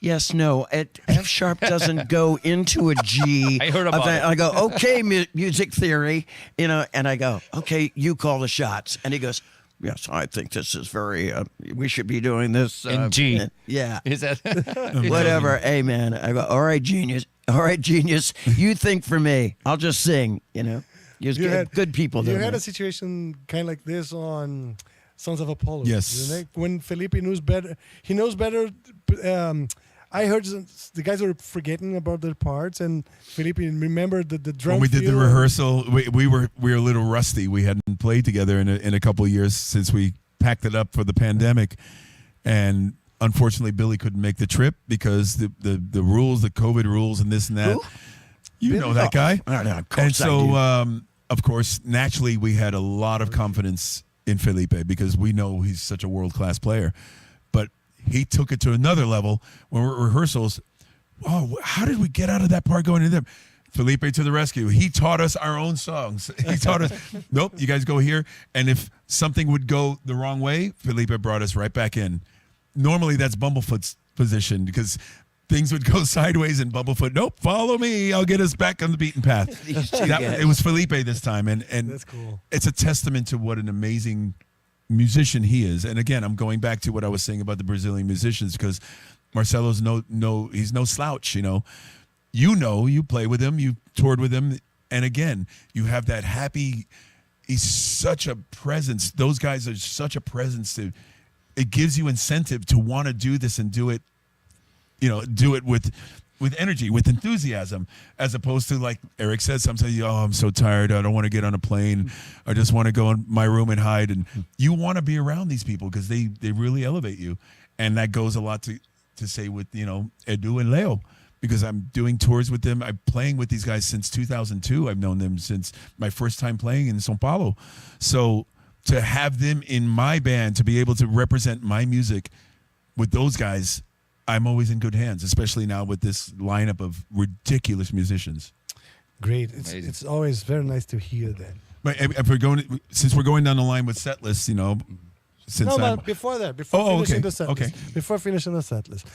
yes, no. F sharp doesn't go into a G. I heard about it. I go, okay, music theory, and I go, okay, you call the shots. And he goes, yes, I think this is very, we should be doing this. In G. Yeah. Is that Whatever. Hey, man. I go, all right, genius. You think for me. I'll just sing, You're good people. You had a situation kind of like this on Sons of Apollo. Yes. When Felipe knows better, he knows better. I heard the guys were forgetting about their parts, and Felipe remembered the drum. When we did the feel. rehearsal, we were a little rusty. We hadn't played together in a couple of years since we packed it up for the pandemic, and unfortunately, Billy couldn't make the trip because the rules, the COVID rules, and this and that. Who? You know that guy. I know, of course And so, I do. of course, naturally, we had a lot of confidence in Felipe because we know he's such a world-class player. But he took it to another level when we're at rehearsals. Oh, how did we get out of that part going into them? Felipe to the rescue. He taught us our own songs. He taught us, nope, you guys go here. And if something would go the wrong way, Felipe brought us right back in. Normally, that's Bumblefoot's position because things would go sideways and Bumblefoot, nope, follow me. I'll get us back on the beaten path. It was Felipe this time. And That's cool. It's a testament to what an amazing musician he is. And again, I'm going back to what I was saying about the Brazilian musicians because Marcelo's he's no slouch, you play with him, you toured with him. And again, you have that happy, he's such a presence. Those guys are such a presence it gives you incentive to want to do this and do it with energy, with enthusiasm, as opposed to, like Eric said, sometimes, I'm so tired, I don't want to get on a plane, I just want to go in my room and hide. And you want to be around these people because they really elevate you. And that goes a lot to say with, Edu and Leo, because I'm doing tours with them. I'm playing with these guys since 2002. I've known them since my first time playing in São Paulo. So to have them in my band, to be able to represent my music with those guys, I'm always in good hands, especially now with this lineup of ridiculous musicians. Great. It's always very nice to hear that. But since we're going down the line with set lists, but before that, finishing the set list. Before finishing the set list.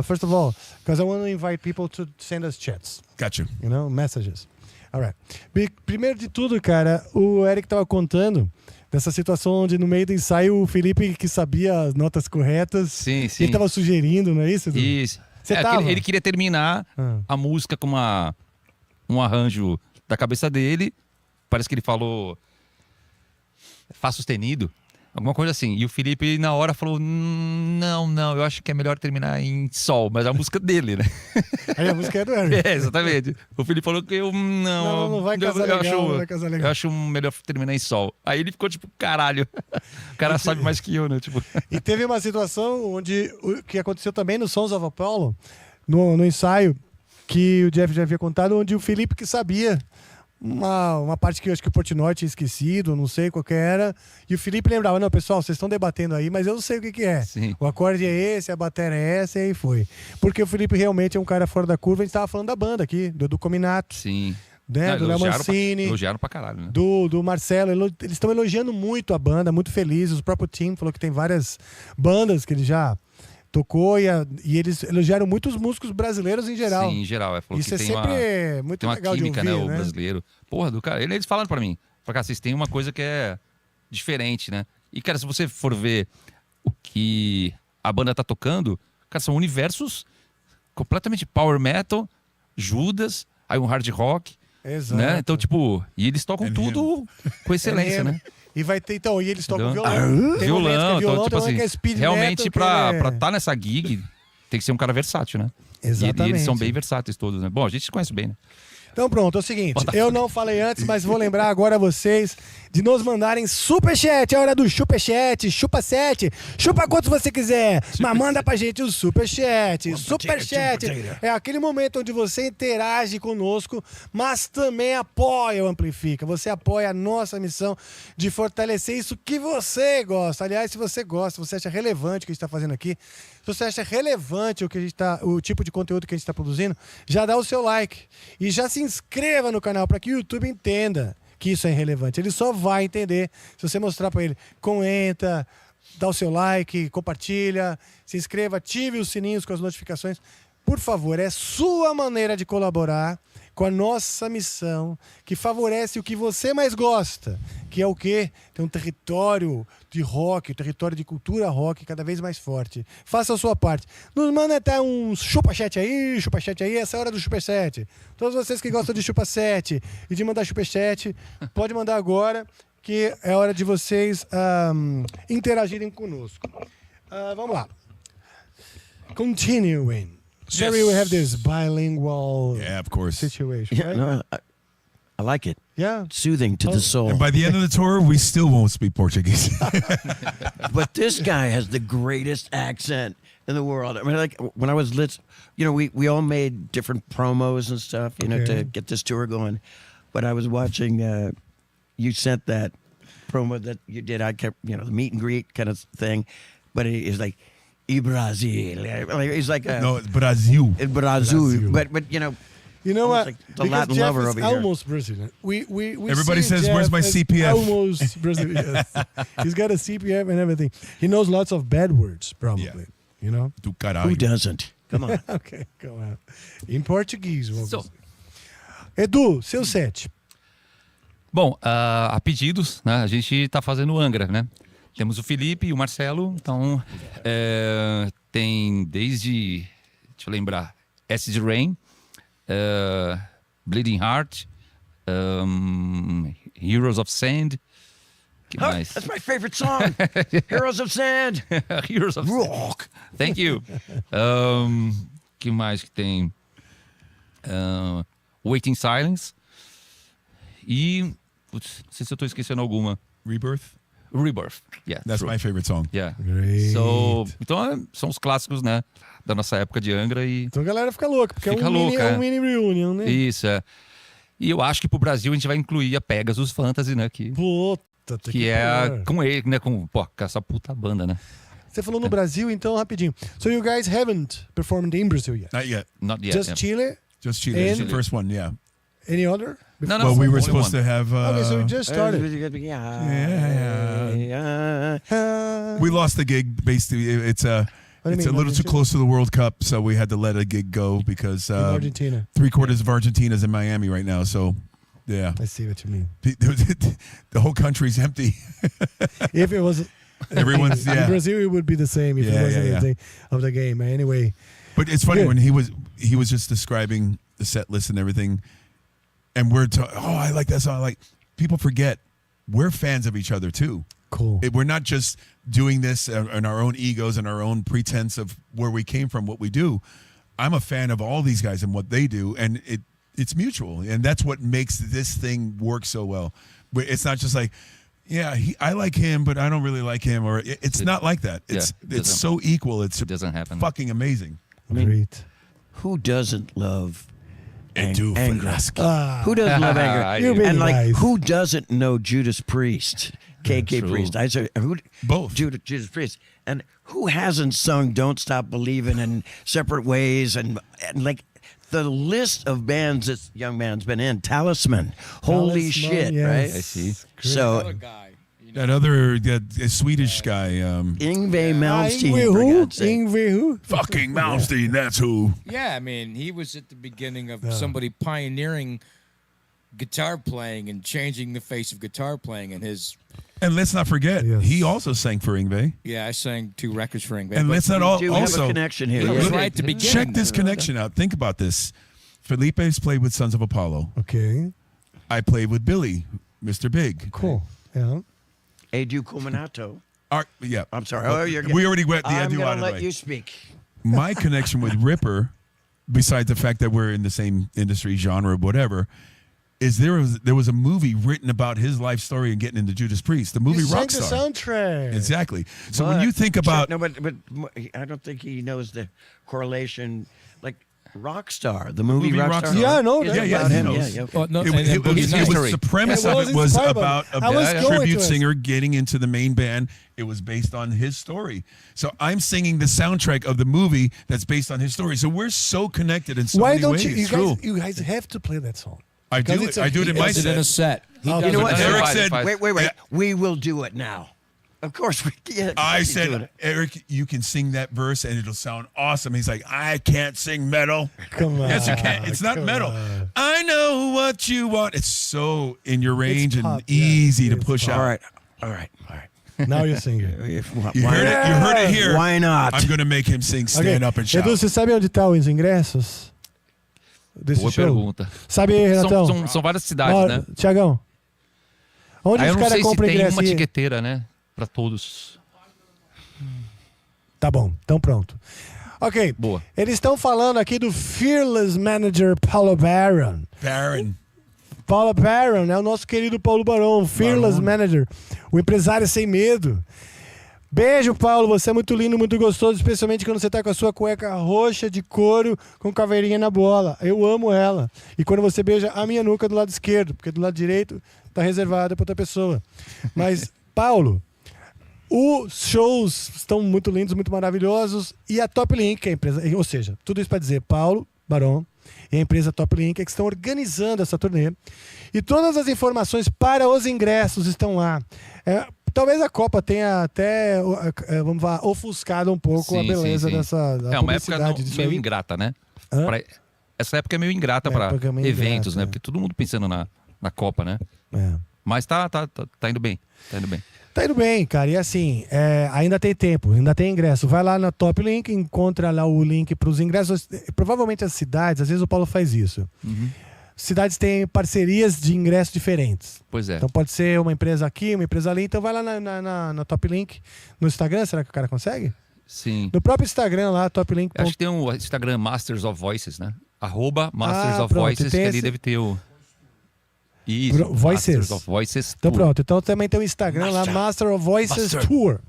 First of all, because I want to invite people to send us chats. Got you. Messages. All right. Primeiro de tudo, cara, o Eric tava contando dessa situação onde no meio do ensaio o Felipe, que sabia as notas corretas, Sim. ele tava sugerindo, não é isso, Edu? Isso. Você tava? Ele queria terminar a música com um arranjo da cabeça dele. Parece que ele falou Fá sustenido, alguma coisa assim. E o Felipe na hora falou, não, eu acho que é melhor terminar em Sol. Mas a música dele, né? Aí a música é do Eric. Exatamente. O Felipe falou que não vai casar legal, não vai casar legal. Eu acho melhor terminar em Sol. Aí ele ficou tipo, caralho, o cara sabe mais que eu, né? Tipo... E teve uma situação onde, que aconteceu também no Sons of Apollo, no ensaio, que o Jeff já havia contado, onde o Felipe que sabia uma parte que eu acho que o Portnoy tinha esquecido, não sei qual que era, e o Felipe lembrava, não, pessoal, vocês estão debatendo aí, mas eu não sei o que é. Sim. O acorde é esse, a bateria é essa, e aí foi. Porque o Felipe realmente é um cara fora da curva, a gente estava falando da banda aqui, do Cominato. Sim. Né? Do Léo Mancini. Elogiaram pra caralho, né? Do Marcelo. Eles estão elogiando muito a banda, muito felizes. O próprio time falou que tem várias bandas que ele já tocou e eles elogiaram muito os músicos brasileiros em geral. Sim, em geral. Falou isso que é tem sempre muito tem uma legal química, de ouvir, né? O né? brasileiro. Porra, do cara. Eles falaram pra mim. Falaram, cara, vocês têm uma coisa que é diferente, né? E, cara, se você for ver o que a banda tá tocando, cara, são universos completamente power metal, Judas, aí um hard rock, Exato. né? Então, tipo, e eles tocam tudo com excelência, né? E vai ter, então, e eles tocam Entendeu? violão. Tem momentos que é Violão, então, tipo tem assim, que é speed realmente metal, pra que é- estar nessa gig, tem que ser um cara versátil, né? Exatamente. E eles são bem versáteis todos, né? Bom, a gente se conhece bem, né? Então pronto, é o seguinte, eu não falei antes, mas vou lembrar agora a vocês de nos mandarem superchat. É hora do superchat, chupa 7, chupa quantos você quiser, mas manda pra gente o superchat. Superchat é aquele momento onde você interage conosco, mas também apoia o Amplifica. Você apoia a nossa missão de fortalecer isso que você gosta. Aliás, se você gosta, você acha relevante o que a gente está fazendo aqui, se você acha relevante o tipo de conteúdo que a gente está produzindo, já dá o seu like e já se inscreva no canal para que o YouTube entenda que isso é irrelevante. Ele só vai entender se você mostrar para ele. Comenta, dá o seu like, compartilha, se inscreva, ative os sininhos com as notificações. Por favor, é sua maneira de colaborar com a nossa missão, que favorece o que você mais gosta, que é o quê? Tem um território de rock, um território de cultura rock cada vez mais forte. Faça a sua parte. Nos manda até um chupa-chat aí, essa é a hora do chupa-chat. Todos vocês que gostam de chupa-chat e de mandar chupa-chat, pode mandar agora, que é hora de vocês interagirem conosco. Vamos lá. Continuing. Sorry, we have this bilingual Yeah, of course. situation, Yeah, right? no, I like it. Yeah. Soothing to the soul. And by the end of the tour, we still won't speak Portuguese. But this guy has the greatest accent in the world. I mean, like when I was we all made different promos and stuff, Okay. to get this tour going. But I was watching, you sent that promo that you did. I kept, the meet and greet kind of thing. But he's like, "E Brasil." Like, he's like, No, Brazil. Brazil. But You know almost what? like the Because Latin Jeff lover is over here. almost Brazilian. We Everybody see says, Jeff "Where's my as CPF?" Almost Brazilian. Yes. He's got a CPF and everything. He knows lots of bad words, probably. Yeah. You know? Do caralho. Who doesn't? Come on. Okay, go on. In Portuguese, So, obviously. Edu, seu set. bom, a pedidos, né? A gente tá fazendo Angra, né? Temos o Felipe e o Marcelo, então tem desde, deixa eu lembrar, Acid Rain, Bleeding Heart, Heroes of Sand, que Huh? mais? That's my favorite song. Heroes of Sand. Heroes of Rock. Thank you. Que mais que tem? Waiting Silence. E, putz, não sei se eu tô esquecendo alguma. Rebirth. Rebirth. Yeah, That's true. my favorite song. Yeah. Great. Então, são os clássicos, né? Da nossa época de Angra e... Então a galera fica louca, porque Fica é louca, um mini reunion, né? Isso, é. E eu acho que pro Brasil a gente vai incluir a Pegasus Fantasy, né? Puta, tem Que é pôr. com ele, né? Com essa puta banda, né? Você falou no Brasil, então, rapidinho. So you guys haven't performed in Brazil yet? Not yet. Not yet. Just yeah. Chile? Just Chile. It's the And- first one, yeah. Any other? No, no, Well, we were only supposed one. to have... Okay, so we just started. We lost the gig. Basically, it's a What do you it's a mean, little too Argentina? close to the World Cup, so we had to let a gig go because In Argentina. 3/4 of Argentina's in Miami right now. So, yeah, I see what you mean. the whole country's empty. If it was Everyone's in yeah. Brazil, it would be the same if Yeah, it wasn't yeah, the thing of the game. Anyway, But it's funny Good. when he was just describing the set list and everything, and we're I like that song. Like people forget we're fans of each other too. cool. We're not just doing this in our own egos and our own pretense of where we came from, what we do. I'm a fan of all these guys and what they do, and it's mutual, and that's what makes this thing work so well. But it's not just like, yeah, I like him, but I don't really like him, or it's not like that. It's yeah, it's so equal. It's It doesn't happen. fucking amazing. Great. Who doesn't love Edu Angra? Falaschi. Who doesn't love Angra? I You do. big And like, guys. who doesn't know Judas Priest? KK true. Priest. I say who? Both. Judas Priest. And who hasn't sung "Don't Stop Believing" in separate ways? And like the list of bands this young man's been in. Talisman. Holy Talisman, shit! yes. Right. I see. Great. So guy. That other Swedish guy, Yngwie Malmsteen. Yngwie for who? God's sake. Yngwie who? fucking Malmsteen. That's who. Yeah, I mean, he was at the beginning of somebody pioneering guitar playing and changing the face of guitar playing, and his And let's not forget, Yes. he also sang for Yngwie. Yeah, I sang 2 records for Yngwie. And but let's not We do have also a connection here. it was Yeah. right at the beginning. check this connection out. Think about this. Felipe's played with Sons of Apollo. Okay, I played with Billy, Mr. Big. cool. Yeah. Edu Cominato. Yeah. I'm sorry. Oh, you're We already went the I'm Edu going out to of the let way. you speak. My connection with Ripper, besides the fact that we're in the same industry, genre, whatever, is there was a movie written about his life story and getting into Judas Priest, the movie You sang the Rockstar. soundtrack. Exactly. So But- when you think about No, but I don't think he knows the correlation. Like Rockstar, the movie Movie Rockstar. Rockstar. Yeah, I know that. It's Yeah, about he him. knows. Yeah, okay. Well, no, it, and it Boogie was Nights. the premise It of was it was inspired by- about I was a going tribute to it. singer getting into the main band. It was based on his story. So I'm singing the soundtrack of the movie that's based on his story. So we're so connected in so Why many don't ways. you guys have to play that song. I do Because it. it's a I do it in my Does it in a set. set. He Oh, does You know it what? in a Eric set. said- Wait. Yeah. We will do it now. Of course we. Yeah, I we do said, it. Eric, you can sing that verse and it'll sound awesome. He's like, I can't sing metal. Come on. Yes, you can. It's not come metal. on. I know what you want. It's so in your range and pop, yeah. easy to It's push pop. out. All right. Now you're singing. You heard it. You heard it here. Why not? I'm going to make him sing Stand Up and Shout. Edu, você sabe onde estão os ingressos desse Boa show? pergunta. Sabe aí, Renatão? São várias cidades, né? Tiagão, onde Aí eu os não caras sei se compram tem ingresso? uma aí? tiqueteira, né? Pra todos. Tá bom, então pronto. Ok, Boa. eles estão falando aqui do Fearless Manager Paulo Barron. Baron. Paulo Barron é o nosso querido Paulo Barão, Fearless Manager, o empresário sem medo. Beijo, Paulo, você é muito lindo, muito gostoso, especialmente quando você tá com a sua cueca roxa de couro com caveirinha na bola. Eu amo ela. E quando você beija a minha nuca do lado esquerdo, porque do lado direito tá reservada para outra pessoa. Mas, Paulo, os shows estão muito lindos, muito maravilhosos. E a Top Link, que é a empresa, ou seja, tudo isso para dizer, Paulo Barão e a empresa Top Link é que estão organizando essa turnê. E todas as informações para os ingressos estão lá. Talvez a Copa tenha até, vamos falar, ofuscado um pouco Sim, a beleza sim, sim. dessa da É uma época publicidade disso meio aí. ingrata, né? Hã? Essa época é meio ingrata É, para época meio eventos, ingrata, né? é. Porque todo mundo pensando na Copa, né? É. Mas tá indo bem. Tá indo bem. Tá indo bem, cara. E assim, ainda tem tempo, ainda tem ingresso. Vai lá na Top Link, encontra lá o link para os ingressos. Provavelmente as cidades, às vezes o Paulo faz isso. Cidades têm parcerias de ingressos diferentes. Pois é. Então pode ser uma empresa aqui, uma empresa ali. Então vai lá na Top Link, no Instagram, será que o cara consegue? Sim. No próprio Instagram lá, Top Link. Acho que tem um Instagram Masters of Voices, né? @Masters of pronto, Voices, tem que ali esse- deve ter o... Isso, Voices. Masters of Voices Então Tour. pronto, então também tem o Instagram lá, Master of Voices Master. Tour.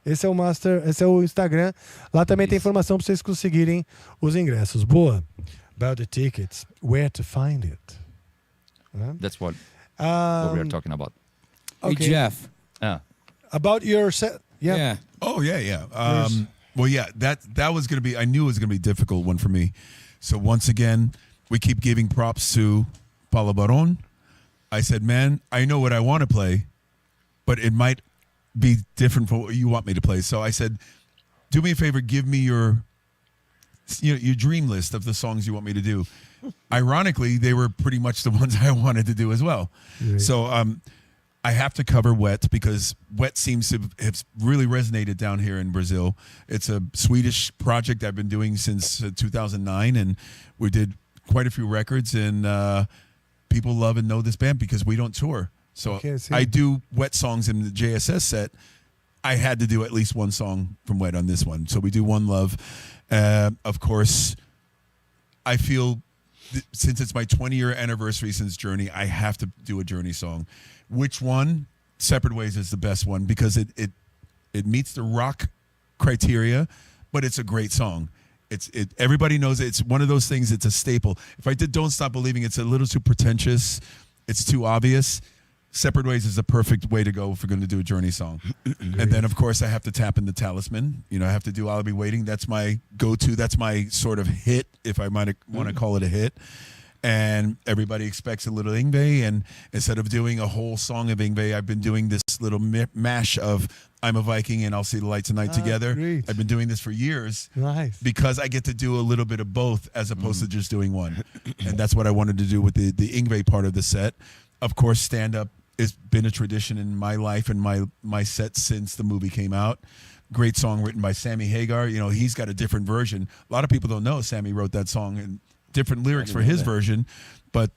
Esse é o Instagram. Lá também tem informação para vocês conseguirem os ingressos. Boa. About the tickets, where to find it. That's what we are Um, talking about. Hey, okay. Jeff. About your set. Yeah. Yeah. Oh yeah. Well, yeah. That was gonna be. I knew it was gonna be a difficult one for me. So once again, we keep giving props to Paulo Barón. I said, man, I know what I want to play, but it might be different from what you want me to play. So I said, do me a favor, give me your dream list of the songs you want me to do. Ironically, they were pretty much the ones I wanted to do as well. Right. So I have to cover Wet because Wet seems to have really resonated down here in Brazil. It's a Swedish project I've been doing since 2009, and we did quite a few records, and people love and know this band because we don't tour. So Okay, I see. I do Wet songs in the JSS set. I had to do at least one song from Wet on this one. So we do One Love. Of course, I feel since it's my 20-year anniversary since Journey, I have to do a Journey song. Which one? Separate Ways is the best one because it meets the rock criteria, but it's a great song. Everybody knows it. It's one of those things. It's a staple. If I did Don't Stop Believing, it's a little too pretentious. It's too obvious. Separate Ways is the perfect way to go if we're going to do a Journey song. And then, of course, I have to tap into Talisman. I have to do I'll Be Waiting. That's my go-to. That's my sort of hit, if I might want to call it a hit. And everybody expects a little Yngwie. And instead of doing a whole song of Yngwie, I've been doing this little mash of I'm a Viking and I'll See the Light Tonight together. Great. I've been doing this for years. Nice. Because I get to do a little bit of both as opposed to just doing one. And that's what I wanted to do with the Yngwie part of the set. Of course, Stand Up it's been a tradition in my life and my set since the movie came out. Great song written by Sammy Hagar. You know, he's got a different version. A lot of people don't know Sammy wrote that song and different lyrics for his version, but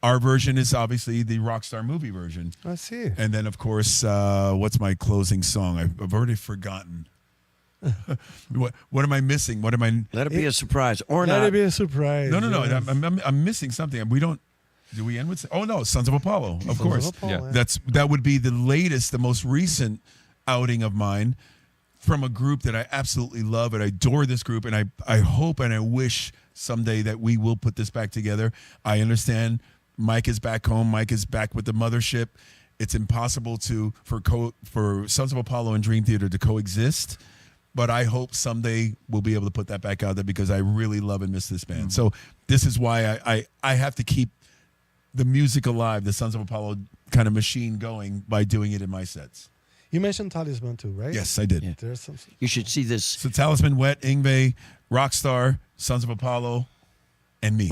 our version is obviously the Rockstar movie version. I see. And then, of course, what's my closing song? I've already forgotten. What am I missing? What am I? Let it be a surprise or Let not. it be a surprise. No. yes. I'm missing something. We don't. Do we end with? Oh no, Sons of Apollo. Of course. Apollo, Yeah. That would be the latest, the most recent outing of mine from a group that I absolutely love and I adore this group, and I hope and I wish someday that we will put this back together. I understand Mike is back home. Mike is back with the mothership. It's impossible for Sons of Apollo and Dream Theater to coexist, but I hope someday we'll be able to put that back out there because I really love and miss this band. So this is why I have to keep the music alive, the Sons of Apollo kind of machine going by doing it in my sets. You mentioned Talisman too, right? Yes, I did. Yeah. There's some. You should see this. So Talisman, Wet, Yngwie, Rockstar, Sons of Apollo, and me.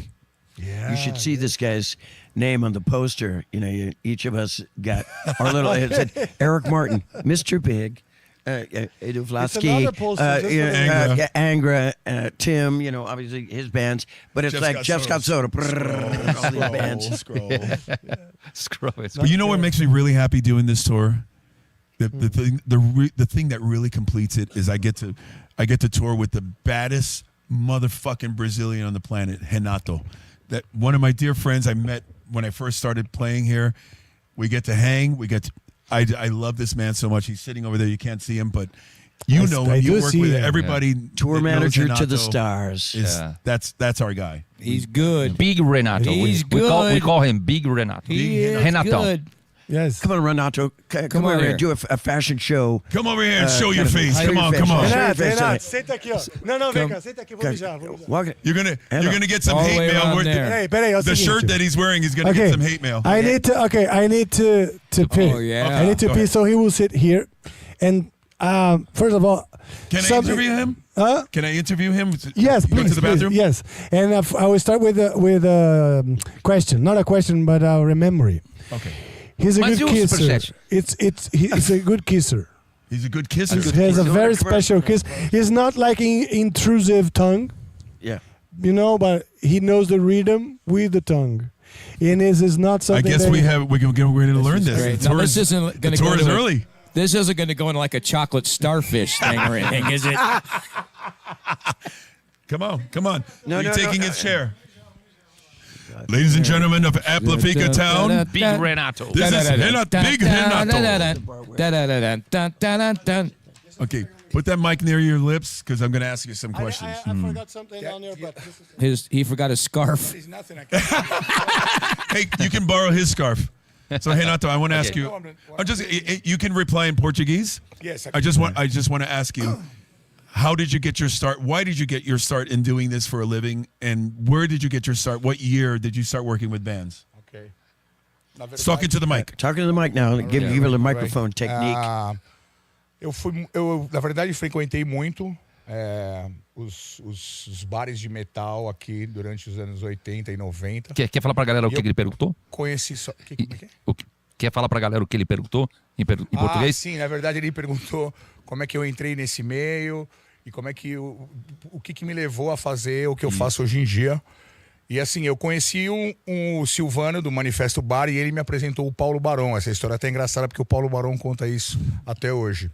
Yeah. You should see this guy's name on the poster. You know, each of us got our little. It said Eric Martin, Mr. Big, Edu Falaschi, another poster, just for Angra, Tim. You know, obviously his bands, but it's like Jeff Scott Soto. All these bands. Scroll. Screw it. But you know what makes me really happy doing this tour? The thing that really completes it is I get to tour with the baddest motherfucking Brazilian on the planet, Renato. That one of my dear friends I met when I first started playing here. We get to hang. I love this man so much. He's sitting over there. You can't see him, but you know him. You work with everybody. Tour that knows manager to Renato the stars. That's our guy. He's good. Big Renato. He's we good. call him Big Renato. He is Renato. good. Yes. Come on, Renato. Come over over here here. and do a fashion show. Come over here and show your kind of- face. show Come your on, face. come on. Show your Renato, face. Renato, senta aqui, ó. Não, vem cá, senta aqui, vou mijar. Walk it. You're gonna get some All the hate way mail. around there. Peraí, é o The seguinte. shirt that he's wearing is gonna get some hate mail. I need to pee. Oh, yeah. I need to Go pee, ahead. so he will sit here. And first of all, Can I something- interview him? Huh? Can I interview him? Yes, You please. Go to the bathroom. Please, yes, and I will start with a question, not a question, but a memory. Okay. He's a Mas good e o kisser. superchat? He's a good kisser. He's a good kisser. He has a kisser. very special kiss. He's not like intrusive tongue, Yeah. you know, but he knows the rhythm with the tongue. And this is not I something. guess that we're gonna get ready to learn this. Great. The Now, tour this is- isn't the going to tour go is to early. This isn't going to go into like a chocolate starfish thing or anything, is it? Come on. No, You're no, taking no, his chair. Ladies and gentlemen of Amplifica Town, Big Renato. this is Big Renato. Okay, put that mic near your lips because I'm going to ask you some questions. I forgot something down here, but He forgot his scarf. there's nothing I can. Hey, you can borrow his scarf. So Renato, I want to ask Okay. you. You can reply in Portuguese. Yes, I just want to ask you, how did you get your start? Why did you get your start in doing this for a living? And where did you get your start? What year did you start working with bands? Ok. Talking to the mic. Talking to the mic now. Give her the microphone technique. Eu na verdade, frequentei muito os bares de metal aqui durante os anos 80 e 90. Quer falar pra galera o que ele perguntou? Conheci só... Como é que é? Quer falar pra galera o que ele perguntou em português? Sim, na verdade ele perguntou como é que eu entrei nesse meio e como é que o que me levou a fazer o que eu faço hoje em dia. E assim, eu conheci o Silvano do Manifesto Bar e ele me apresentou o Paulo Barão. Essa história é até engraçada porque o Paulo Barão conta isso até hoje.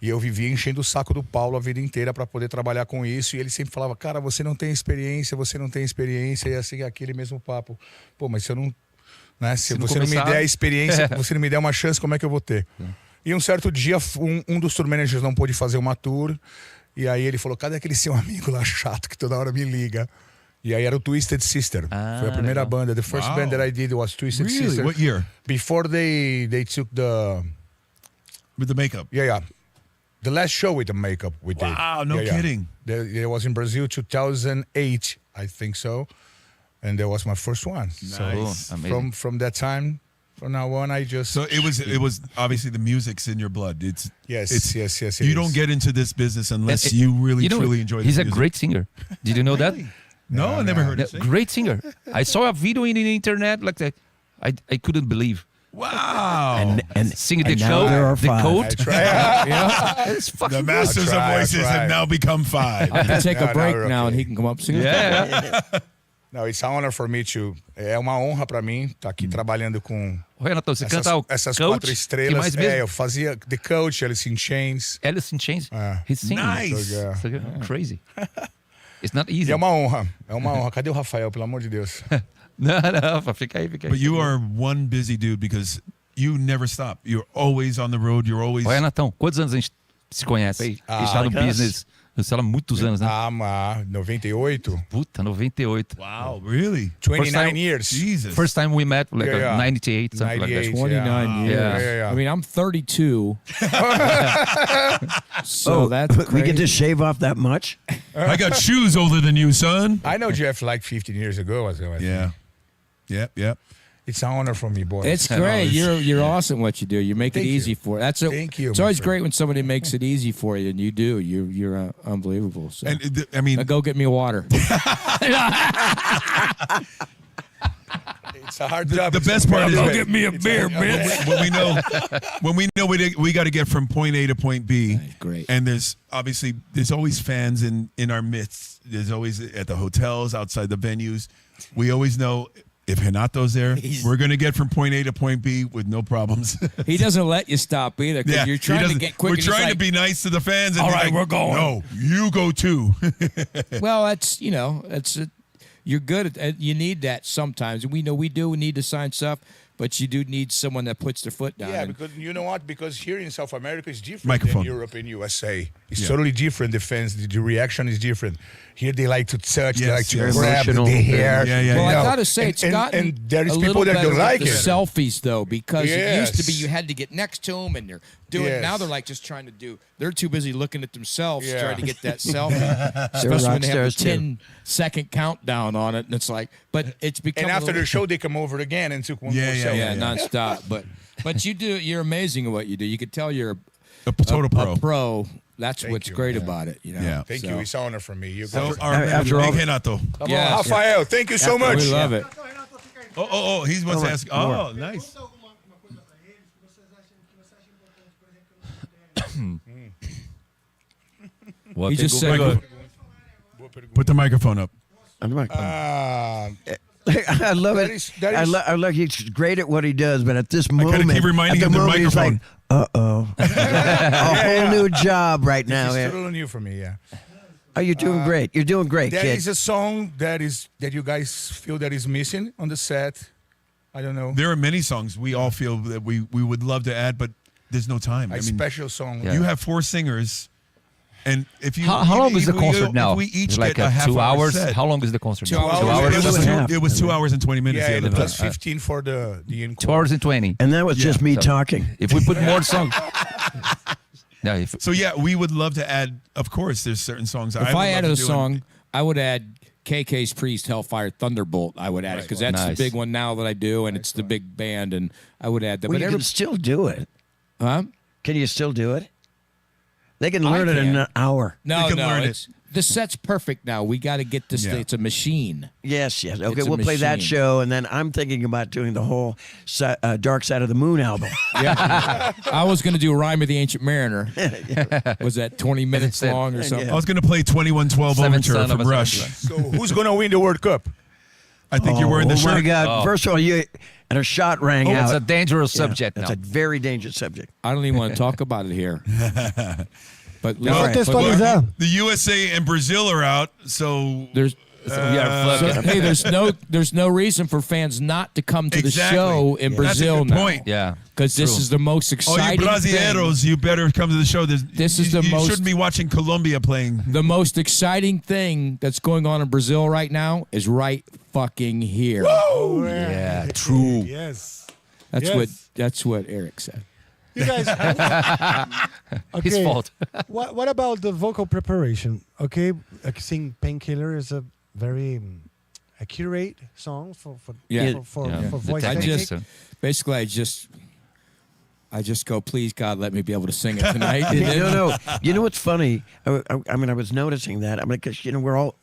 E eu vivia enchendo o saco do Paulo a vida inteira para poder trabalhar com isso. E ele sempre falava, cara, você não tem experiência. E assim, aquele mesmo papo. Pô, mas se eu não... Né, se você não me der a experiência, você não me der uma chance, como é que eu vou ter? E um certo dia, um dos tour managers não pôde fazer uma tour. E aí ele falou, cadê aquele seu amigo lá chato que toda hora me liga? E aí era o Twisted Sister. Foi a primeira banda. The first band that I did was Twisted Really? Sister. What year? Before they took the... With the makeup. Yeah. The last show with the makeup we did. Wow, no kidding. It was in Brazil, 2008, I think so. And that was my first one. Nice. So Amazing. from that time, from now on, I just... So it was obviously the music's in your blood. Yes. You don't get into this business unless you really truly enjoy the He's music. a great singer. Did you know that? No, I never heard it. Great singer. I saw a video in the internet like that. I couldn't believe. Wow. And Singing the and now there are code. The five. code. Try. It's fucking The masters of I voices tried. have now become 5. I can take No, a break no, now, okay. and he can come up sing. Yeah. No, it's an honor for me to. É uma honra pra mim estar aqui trabalhando com Ô, Renatão, você essas, canta o essas Coach? 4 Que estrelas. mais mesmo? Eu fazia The Coach, Alice in Chains. Alice in Chains. É. He's singing. Nice. It's like, crazy. It's not easy. E é uma honra. É uma honra. Cadê o Rafael, pelo amor de Deus? Não, fica aí, fica aí. But you are one busy dude because you never stop. You're always on the road. You're always. Ô, Renatão, quantos anos a gente se conhece? A gente tá no like us. business, sei lá, muitos anos, né? Ah, 98. Puta, 98. Wow, really? 29 years. Jesus. First time we met, like Yeah, yeah. 98, something like 98. that. 29 Yeah. years. Yeah. I mean, I'm 32. So that's we get to crazy. shave off that much? I got shoes older than you, son. I know Jeff like 15 years ago. I think. Yeah. Yep. It's an honor for me, boy. It's great. You're awesome what you do. You make it Thank you. easy for. That's a, Thank you, It's my always friend. great when somebody makes it easy for you, and you do. You're unbelievable. So And I mean, now go get me a water. It's a hard job. the It's best a part is job. that- me a beer, bitch. when we know we got to get from point A to point B. Great. And there's always fans in our midst. There's always at the hotels, outside the venues. We always know if Renato's there, we're going to get from point A to point B with no problems. He doesn't let you stop either because you're he trying to doesn't- get quick. We're and he's trying to like, be nice to the fans. And All he's right, like, we're going. No, you go too. Well, that's you're good at you need that sometimes. We know we do need to sign stuff, but you do need someone that puts their foot down. Yeah, and- because you know what? Because here in South America it's different Microphone. than Europe and USA. It's Yeah. totally different. The fans, the reaction is different. Here they like to touch, they Yes, like to yes. grab the Emotional. hair. Yeah. Well, you I know. gotta say, it's gotten and there is a people little that better don't like with the it. selfies though, because it used to be Yes. you had to get next to them and they're doing. Yes. Now they're like just trying to do. They're too busy looking at themselves Yeah. trying to get that selfie, especially when they have rock the stars, too. 10-second countdown on it, and it's like, but it's become And a after little- the show, they come over again and took one Yeah, more yeah, selfie. yeah, nonstop. But you do. You're amazing at what you do. You could tell you're A total pro. a pro. That's Thank what's you. great Yeah. about it. You know. Yeah. Thank So- you. It's an honor for me. You So guys. our After all- Big Renato. Come on, Yes. Rafael. Thank you so much. We love it. Oh, he wants to ask. Oh, nice. He just said, Put the microphone up. Ah, I love That it. is- that is- I love he's great at what he does, but at this moment, gotta keep reminding at him the moment, he's like, microphone. a whole new job right now. it's Here. totally new for me. Yeah. Oh, you're doing great. You're doing great, There kid. is a song that you guys feel that is missing on the set. I don't know. There are many songs we all feel that we would love to add, but there's no time. A special song. Yeah. You have 4 singers, and if you How long is the if we- concert if now? we each It's like get a half 2 hour hours. set. How long is the concert? 2 now? hours. 2 hours. It was It was 2 hours and 20 minutes. Yeah, the and other plus time. 15 for the 2 encore. hours and 20. And that was just me So- talking. If we put more songs. Yeah, if, So yeah, we would love to add. Of course, there's certain songs. if I added a song, I would add KK's Priest, Hellfire, Thunderbolt. I would add it because that's Nice. the big one now that I do, and it's the big band, and I would add that. Well, But you can still do it. huh? Can you still do it? They can learn it in can. an hour. No, can no, learn it. it's the set's perfect now. We got to get this. Yeah. It's a machine. Yes. Okay, It's a we'll play that machine. show, and then I'm thinking about doing the whole Dark Side of the Moon album. I was going to do Rhyme of the Ancient Mariner. Was that 20 minutes long or something? I was going to play 2112 Seventh Overture Son of from a Rush. Son. So who's gonna win the World Cup? I think you're wearing the oh my shirt. God! First of all, you and a shot rang it's out. a dangerous Yeah, subject That's now. a very dangerous subject. I don't even want to talk about it here. But Vou listen, contextualizar. The USA and Brazil are out, so there's we are so, fucking. hey, there's no reason for fans not to come to Exactly. the show in That's a Brazil good now. point. Yeah. Because this True. is the most all you exciting thing. Brasileiros, you better come to the show. This is the you most- shouldn't be watching Colombia playing. The most exciting thing that's going on in Brazil right now is right fucking here. Yeah, true. Yes. That's what Eric said. You guys. Okay. His fault. What about the vocal preparation? Okay, like sing Painkiller is a very accurate song for Yeah. for Yeah. for The voice I technique. technique. just basically I just go, please, God, let me be able to sing it tonight. And then- No. You know what's funny? I mean, I was noticing that. I mean, because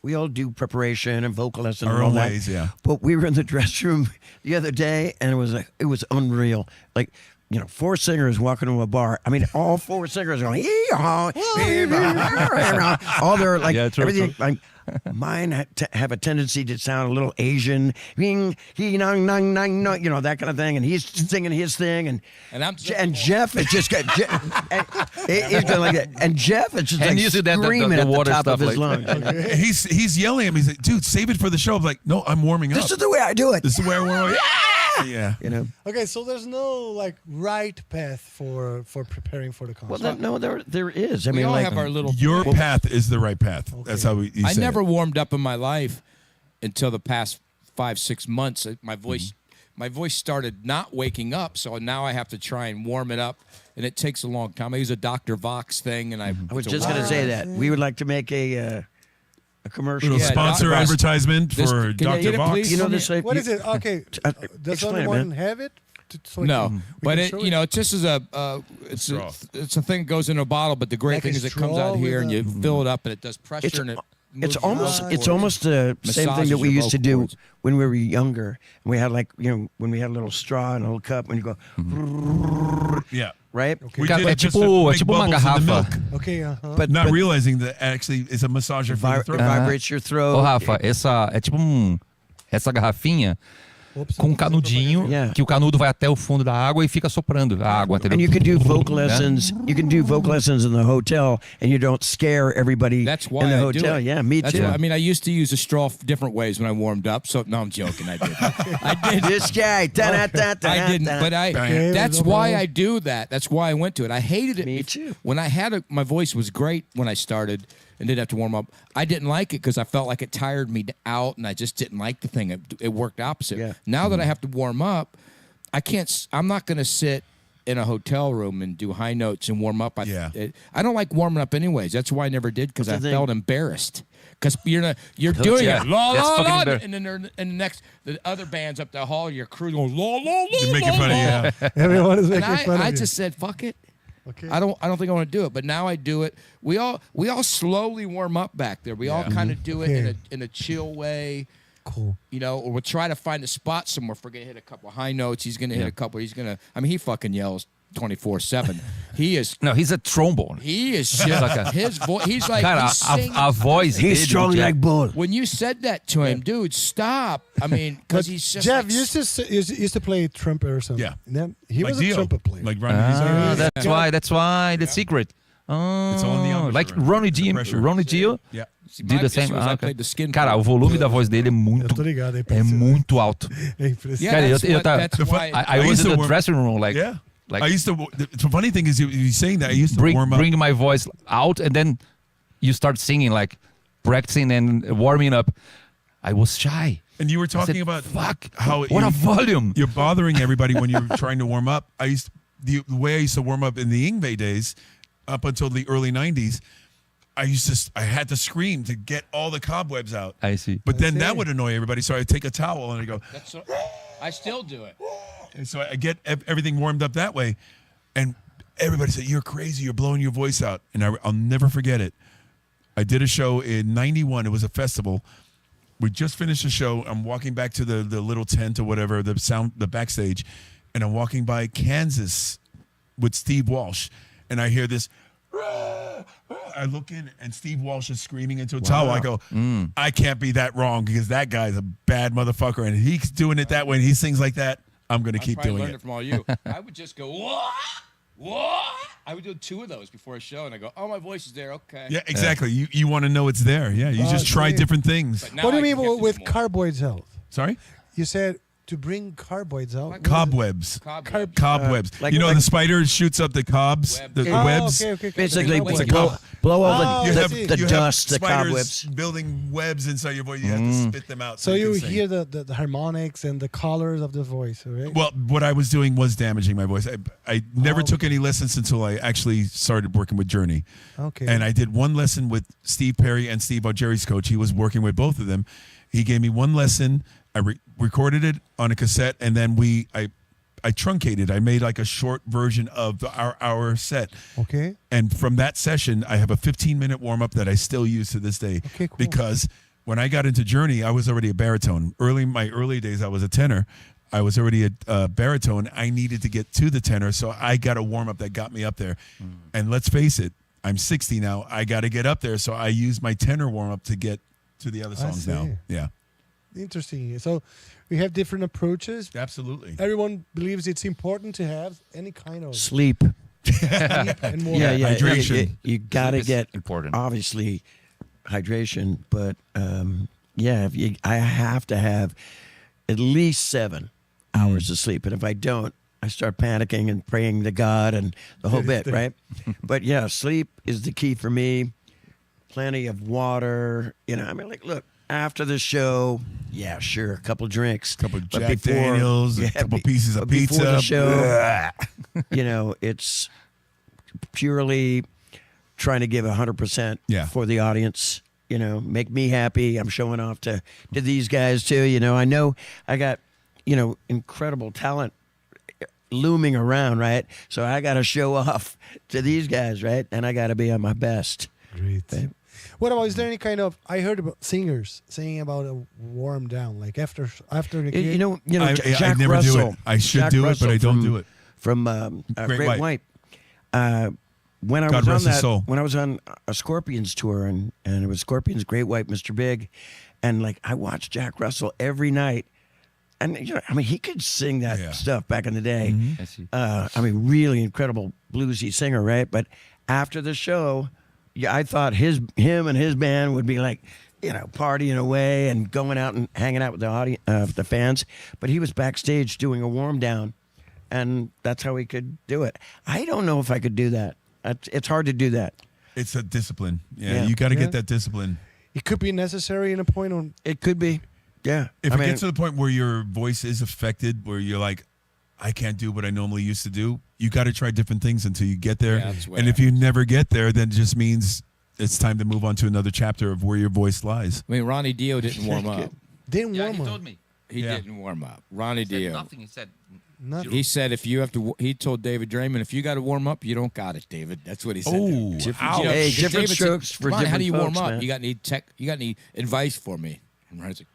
we all do preparation and vocal lesson and Our all own that. ways, yeah. But we were in the dressing room the other day, and it was unreal. Like, 4 singers walking to a bar. I mean, all 4 singers are going, "Hee-haw, hee-haw." All their like Yeah, true, everything. Like, mine have a tendency to sound a little Asian, that kind of thing. And he's singing his thing, and Jeff is just got he's going like that. And Jeff is just And like usually the screaming at the water top of stuff his like- lungs. He's yelling at me. He's like, dude, save it for the show. I'm like, no, I'm warming up. This is the way I do it. This is where we're. Yeah. Okay, so there's no like right path for preparing for the concert. Well, there is. I we mean, all like, have our little. Your path is the right path. That's how you I say never it. warmed up in my life until the past 5-6 months. My voice started not waking up, so now I have to try and warm it up, and it takes a long time. I use a Dr. Vox thing, and I was just going to say that we would like to make a commercial. Little Yeah, sponsor Dr. advertisement This- for can I Dr. get it, Vox. please? You know this? What is it? Okay, does explain it, anyone man. have it? So No, we but can it, show it's just as a Straw. it's a thing that goes in a bottle. But the great Like thing a is it comes straw out here and with you fill it up and it does pressure and it. It's moves your almost vocal the cords. same thing Massages that we your used to vocal do cords. when we were younger. And we had when we had a little straw and a little cup, and you go, Yeah. right? We Cara, did é it just tipo- to é make tipo uma bubbles in the garrafa. milk. Okay, But Not realizing that actually it's a massager for the it throat. vibrates your throat. Ô, Rafa, essa é tipo essa garrafinha com um canudinho, Yeah. que o canudo vai até o fundo da água e fica soprando a água, entendeu? And you can do vocal Né? lessons. You can do vocal lessons in the hotel, and you don't scare everybody That's why in the I hotel. do it. Yeah, me That's too. why- I mean, I used to use a straw different ways when I warmed up. So no, I'm joking. I did. I did. This guy. I didn't, but Okay, that's no why problem. I do that. That's why I went to it. I hated it. Me too. When I had my voice was great when I started and didn't have to warm up. I didn't like it because I felt like it tired me out, and I just didn't like the thing. It worked opposite. Yeah. Now that I have to warm up, I can't. I'm not going to sit in a hotel room and do high notes and warm up. Yeah. I don't like warming up anyways. That's why I never did, because I What's the thing? felt embarrassed. Because you're doing yeah. it, la That's la fucking la, embar- and the other bands up the hall, your crew going la la la. You're making fun of la. you. everyone is And making fun I of you. just said fuck it. Okay. I don't think I want to do it, but now I do it. We all slowly warm up back there. We all kind of do it Okay. in a chill way. Cool. Or we'll try to find a spot somewhere. If we're gonna hit a couple high notes, he's gonna hit a couple. I mean, he fucking yells 24/7. He is. Não, he's a trombone. He is just his voice. He's like Cara, he's singing. a voz He's dele, strong Jeff, like bull. When you said that to him, dude, stop. I mean, because he's just Jeff like, used to play trumpet or something. Yeah. Then he Like was a Dio. trumpet player. Like Ronnie Ah, Dio. that's why the secret. Oh, It's all in the embouchure, like right? Ronnie The Dio, pressure. Ronnie Dio Yeah. see, did my the same. issue is Ah, I okay. played the skin. Cara, o volume da voz dele é muito, Eu tô ligado, é é impressionante. muito alto. É impressionante. Yeah, Cara, that's eu what- tava- that's The fu- why. I I was used in to the warm- dressing room, like, Yeah. like I used to. The funny thing is, you saying that I used to bring warm up. my voice out, and then you start singing, like practicing and warming up. I was shy. And you were I said, talking about fuck, how what a volume. you're bothering everybody when you're trying to warm up. The way I used to warm up in the Yngwie days, up until the early '90s, I had to scream to get all the cobwebs out. I see. But then see. that would annoy everybody, so I'd take a towel and I go, That's what, I still do it. and so I get everything warmed up that way. And everybody said, "You're crazy. You're blowing your voice out." And I'll never forget it. I did a show in '91. It was a festival. We just finished the show. I'm walking back to the little tent or whatever, the backstage, and I'm walking by Kansas with Steve Walsh, and I hear this. I look in, and Steve Walsh is screaming into a towel. I go, I can't be that wrong, because that guy's a bad motherfucker, and he's doing it that way, and he sings like that. I'm going to keep probably doing learned it. it from all you. I would just go, what? I would do 2 of those before a show, and I go, oh, my voice is there. Okay. Yeah, exactly. You want to know it's there. Yeah, you just try see. different things. But now What do you I mean have to with do more. carboids out? Sorry? You said to bring carboids out. What is it? Cobwebs. Cobweb. Cobwebs. like- you know, like- the spider shoots up the cobs, Web. the Oh, webs. okay. Basically, It's a blow, cob. blow all Oh, You the, have, the you dust, have the spiders cobwebs. building webs inside your voice. You have to spit them out. So you can sing. hear the harmonics and the colors of the voice, right? Well, what I was doing was damaging my voice. I never Oh. took any lessons until I actually started working with Journey. Okay. And I did one lesson with Steve Perry and Steve, Jerry's coach. He was working with both of them. He gave me one lesson. I recorded it on a cassette, and then I I truncated. I made like a short version of our hour set. Okay. And from that session, I have a 15-minute warm-up that I still use to this day. Okay, cool. Because when I got into Journey, I was already a baritone. My early days, I was a tenor. I was already a baritone. I needed to get to the tenor, so I got a warm-up that got me up there. And let's face it, I'm 60 now. I got to get up there, so I use my tenor warm-up to get to the other songs now. Yeah. Interesting. So we have different approaches. Absolutely. Everyone believes it's important to have any kind of Sleep. sleep and more. Yeah. Hydration. You got to Sleep is get important. obviously hydration, but I have to have at least 7 hours of sleep, and if I don't, I start panicking and praying to God and the whole bit, right? But yeah, sleep is the key for me. Plenty of water, like, look, after the show, yeah, sure, a couple drinks, Couple but Jack Daniels, a couple pieces of before pizza. the show, it's purely trying to give 100% for the audience. Make me happy. I'm showing off to these guys too. I know I got incredible talent looming around, right? So I got to show off to these guys, right? And I got to be at my best. Great. Right? What about, is there any kind of, I heard about singers saying about a warm down, like after the gig? I Jack never Russell. do it. I should Jack do it, Russell but I don't from- do it. From Great White. When I God was on rest his that, soul. when I was on a Scorpions tour, and it was Scorpions, Great White, Mr. Big, and like I watched Jack Russell every night, and he could sing that stuff back in the day. I see. Really incredible bluesy singer, right? But after the show, I thought him and his band would be like, partying away and going out and hanging out with the audience, the fans. But he was backstage doing a warm down, and that's how he could do it. I don't know if I could do that. It's hard to do that. It's a discipline. Yeah, Yeah. you got to Yeah. get that discipline. It could be necessary in a point on. It could be. Yeah. If it gets to the point where your voice is affected, where you're like, I can't do what I normally used to do, you got to try different things until you get there. Yeah, that's what and if you never get there, then it just means it's time to move on to another chapter of where your voice lies. I mean, Ronnie Dio didn't warm up. Didn't Yeah, warm he up. told me. He didn't warm up. Ronnie He said Dio. nothing. He said, Nothing. He said if you have to, he told David Draymond, if you got to warm up, you don't got it, David. That's what he said. Oh, Different, Hey, if different David strokes said, for Ronnie, how do different you warm folks, up? man. You got any advice for me? And Ronnie's like,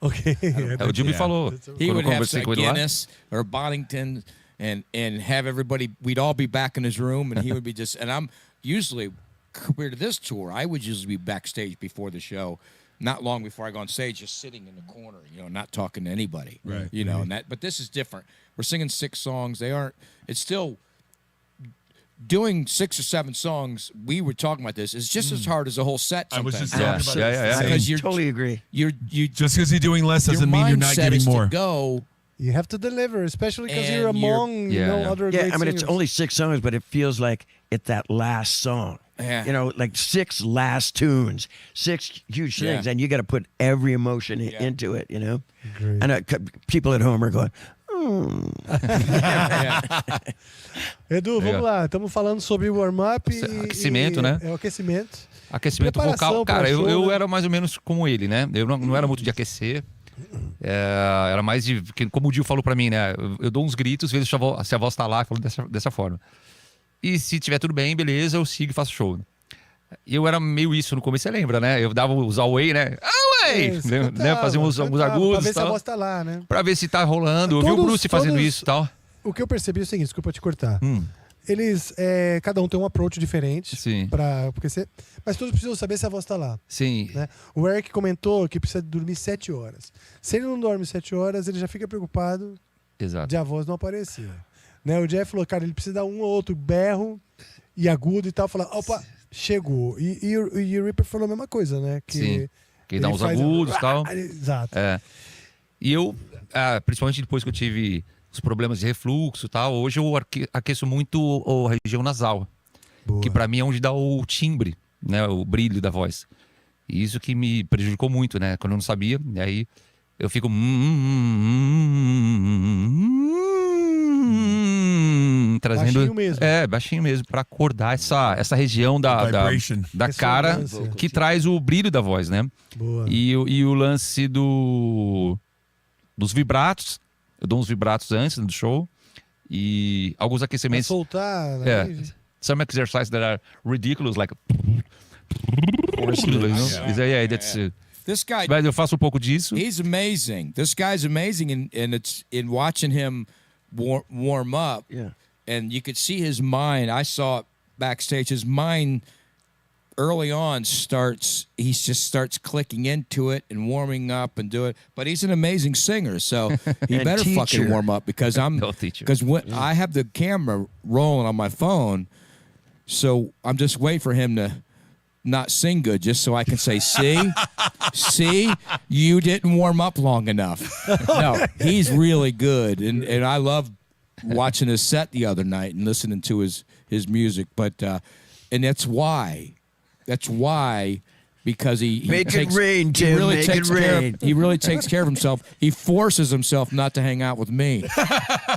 Okay. é o Jimmy falou. he Quando would eu have conversei some com ele lá. Guinness or Boddington and have everybody, we'd all be back in his room and he would be just, and I'm usually, compared to this tour, I would usually be backstage before the show, not long before I go on stage, just sitting in the corner, not talking to anybody. Right. And that, but this is different. We're singing 6 songs. It's still doing 6 or 7 songs. We were talking about this. It's just as hard as a whole set. I was Sometimes. just talking about Yeah. it. Because you're Totally agree. you Just because you're doing less your doesn't mean you're not mindset giving is more. to go. You have to deliver, especially because And you're you're- among Yeah. other Yeah, great I mean, it's singers. only 6 songs, but it feels like it's that last song. Yeah. Like 6 last tunes, 6 huge things, Yeah. and you got to put every emotion Yeah. into it, Great. And people at home are going, Edu, vamos Legal. lá. Estamos falando sobre o warm-up e... Aquecimento, né? É o aquecimento. Aquecimento Preparação vocal. pra Cara, show, eu né? era mais ou menos como ele, né? Eu não era muito de aquecer. Era mais de... Como o Dio falou pra mim, né? Eu dou uns gritos, vejo se a voz tá lá, falando dessa forma. E se tiver tudo bem, beleza, eu sigo e faço show. Né? E eu era meio isso no começo, você lembra, né? Eu dava os away, né? Away! né? Fazia uns cantava, agudos pra ver e se a tal. voz tá lá, né? Pra ver se tá rolando. Eu vi o Todos- Bruce fazendo todos- isso e tal. O que eu percebi é o seguinte, desculpa te cortar. Eles, cada um tem um approach diferente. Sim. Mas todos precisam saber se a voz tá lá. Sim. Né? O Eric comentou que precisa dormir 7 horas. Se ele não dorme 7 horas, ele já fica preocupado Exato. de a voz não aparecer. Né? O Jeff falou, cara, ele precisa dar um ou outro berro e agudo e tal, falar, opa, chegou. E o Ripper falou a mesma coisa, né? Sim. Que ele dá uns faz- agudos e tal. Exato. E eu, principalmente depois que eu tive os problemas de refluxo e tal, hoje eu aqueço muito a região nasal. Boa. Que pra mim é onde dá o timbre, né? O brilho da voz. E isso que me prejudicou muito, né? Quando eu não sabia. E aí eu fico... trazendo... Baixinho mesmo. Baixinho mesmo. Pra acordar essa região da Vibration. cara Ressonância. que traz o brilho da voz, né? Boa. E o lance dos vibratos. Eu dou uns vibratos antes do show. E alguns Pra aquecimentos. soltar. Yeah. Né? Some exercises that are ridiculous, like. That's. This guy, Mas eu faço um pouco disso. he's amazing. This guy's amazing, and it's in watching him warm up. Yeah. And you could see his mind. I saw it backstage. His mind early on he just starts clicking into it and warming up and do it. But he's an amazing singer, so he And better teacher. fucking warm up because No teacher. when I have the camera rolling on my phone, so I'm just waiting for him to not sing good just so I can say, see, you didn't warm up long enough. No, he's really good, and I love watching his set the other night and listening to his music. But and that's why because he Make it takes, rain, he Tim, really make takes it care rain. he really takes care of himself. He forces himself not to hang out with me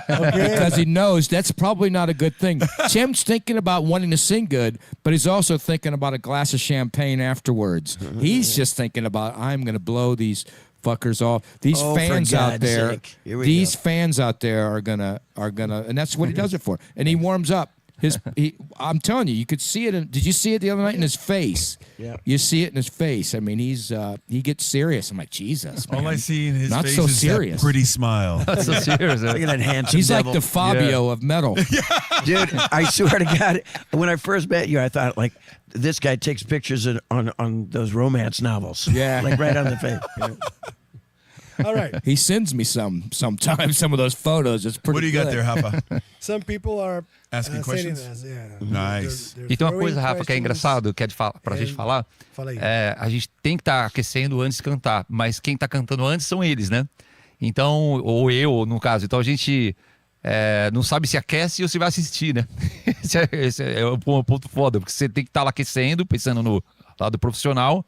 because he knows that's probably not a good thing. Tim's thinking about wanting to sing good, but he's also thinking about a glass of champagne afterwards. He's just thinking about, I'm going to blow these fuckers off. These Oh, for fans out God's there, sake. Here we these go. fans out there are gonna, and that's what he does it for. And he warms up. I'm telling you, you could see it. Did you see it the other night in his face? Yeah. You see it in his face. I mean, he gets serious. I'm like, Jesus, man. All I see in his Not face so is serious. that pretty smile. That's so serious. Look at that handsome He's like devil. the Fabio of metal. Dude, I swear to God, when I first met you, I thought, like, this guy takes pictures on those romance novels. Yeah. Like right on the face. You know? All right. He sends me sometimes some of those photos. It's pretty What do you got good. there, Rafa? Some people are Asking saying questions? this, yeah. Nice. They're E tem uma throwing coisa, Rafa, que é questions. engraçado, que é pra gente falar. Fala aí. A gente tem que estar aquecendo antes de cantar, mas quem tá cantando antes são eles, né? Então, ou eu, no caso. Então a gente não sabe se aquece ou se vai assistir, né? Esse é um ponto foda, porque você tem que estar lá aquecendo, pensando no lado profissional,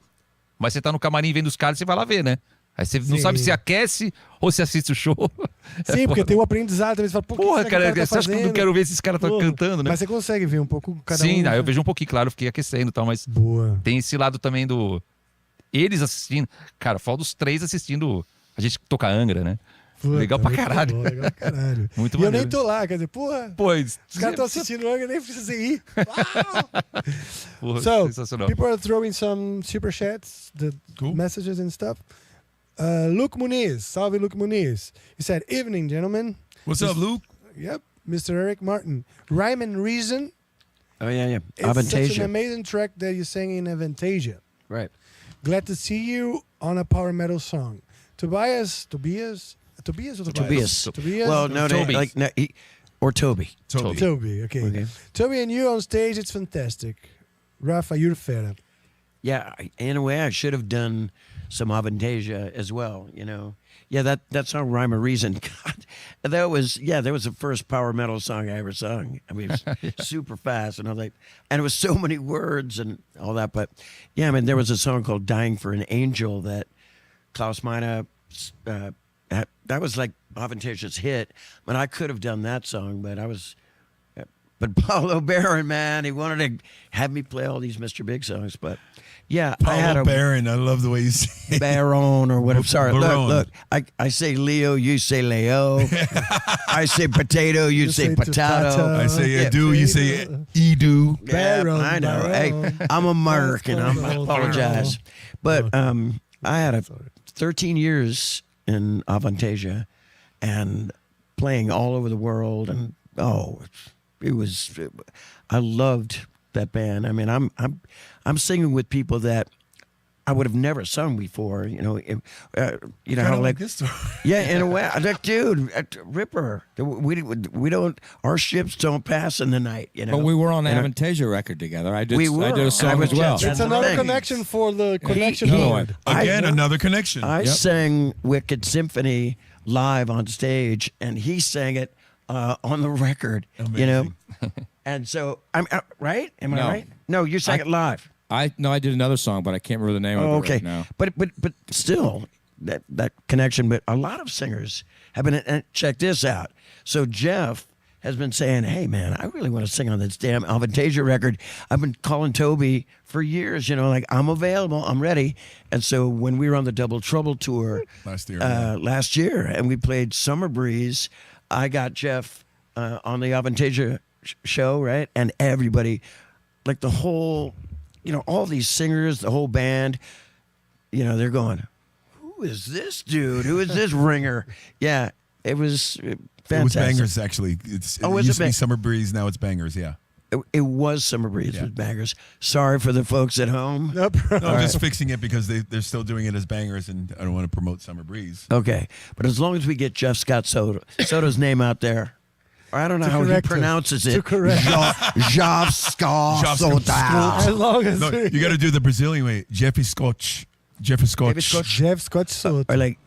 mas você tá no camarim vendo os caras, você vai lá ver, né? Aí você não Sim. sabe se aquece ou se assiste o show. Sim, porque tem um aprendizado também. Você fala, pô, Porra, que será cara, que o tá você acha que eu não fazendo? quero ver esses caras Porra. cantando, né? Mas você consegue ver um pouco cada um. Sim, né? eu vejo um pouquinho, claro, eu fiquei aquecendo e tal, mas Boa. tem esse lado também do. Eles assistindo. Cara, fala dos três assistindo. A gente toca Angra, né? Puta, Legal pra muito caralho. bom, legal pra caralho. Muito E eu maneiro. nem tô lá, quer dizer, porra. Pô, Os caras estão assistindo o eu nem precisei ir. Uau! Porra, So, sensacional. people are throwing some super chats, the Cool. messages and stuff. Luke Muniz, salve Luke Muniz. He said, evening, gentlemen. What's up, Luke? Yep, Mr. Eric Martin. Rhyme and Reason. Oh, yeah, yeah. It's such an Avantasia. amazing track that you sang in Avantasia. Right. Glad to see you on a power metal song. Tobias or Tobias? Tobias. Tobias? Well, no, Toby. like, no, or Toby. Toby. Toby, okay. Okay. Toby and you on stage, it's fantastic. Rafa, you're fera. Yeah, in a way, I should have done some Avantasia as well, you know. Yeah, that song, Rhyme or Reason, God, that was the first power metal song I ever sung. I mean, it was super fast, and I was like, and it was so many words and all that. But yeah, I mean, there was a song called Dying for an Angel that Klaus Meine, that was like Avantasia's hit. I mean, I could have done that song, but but Paulo Barron, man, he wanted to have me play all these Mr. Big songs. But yeah, I had Paulo a Barron. I love the way you say it. Baron or whatever. Sorry, Baron. look. I say Leo, you say Leo. I say potato, you say potato. I say Yeah. Edu, you say Edu. Yeah, Baron, I know. Hey, Baron. I'm American. I Baron. apologize. But I had 13 years in Avantasia and playing all over the world, and I loved that band. I mean, I'm singing with people that I would have never sung before. You know, Kind how of like this story. yeah, in a way, like, dude, Ripper. We don't. Our ships don't pass in the night. You know, But we were on the And, Avantasia record together. I did We were. a I song was as well. just- It's the another thing. connection for the connection he- board. Again, I- another connection. I Yep. sang Wicked Symphony live on stage, and he sang it on the record. You know, and so I'm right. Am I No. right? No, you sang it live. I did another song, but I can't remember the name Oh, of it okay. right now. But still, that connection. But a lot of singers have been. And check this out. So Jeff has been saying, "Hey, man, I really want to sing on this damn Avantasia record." I've been calling Toby for years. You know, like, I'm available, I'm ready. And so when we were on the Double Trouble tour Last year, last year, and we played Summer Breeze, I got Jeff on the Avantasia show, right? And everybody, like the whole, all these singers, the whole band, they're going, who is this dude? Who is this ringer? Yeah, it was fantastic. It was Bangers, actually. It used to be Summer Breeze, now it's Bangers, yeah. It was Summer Breeze with Bangers. Sorry for the folks at home. No problem. No, I'm just fixing it because they're still doing it as Bangers, and I don't want to promote Summer Breeze. Okay, but as long as we get Scott Soto's name out there, or I don't know how he pronounces it. To correct. Scott Soto. As long as No, you got to do the Brazilian way. Jeff Scott Soto. Or like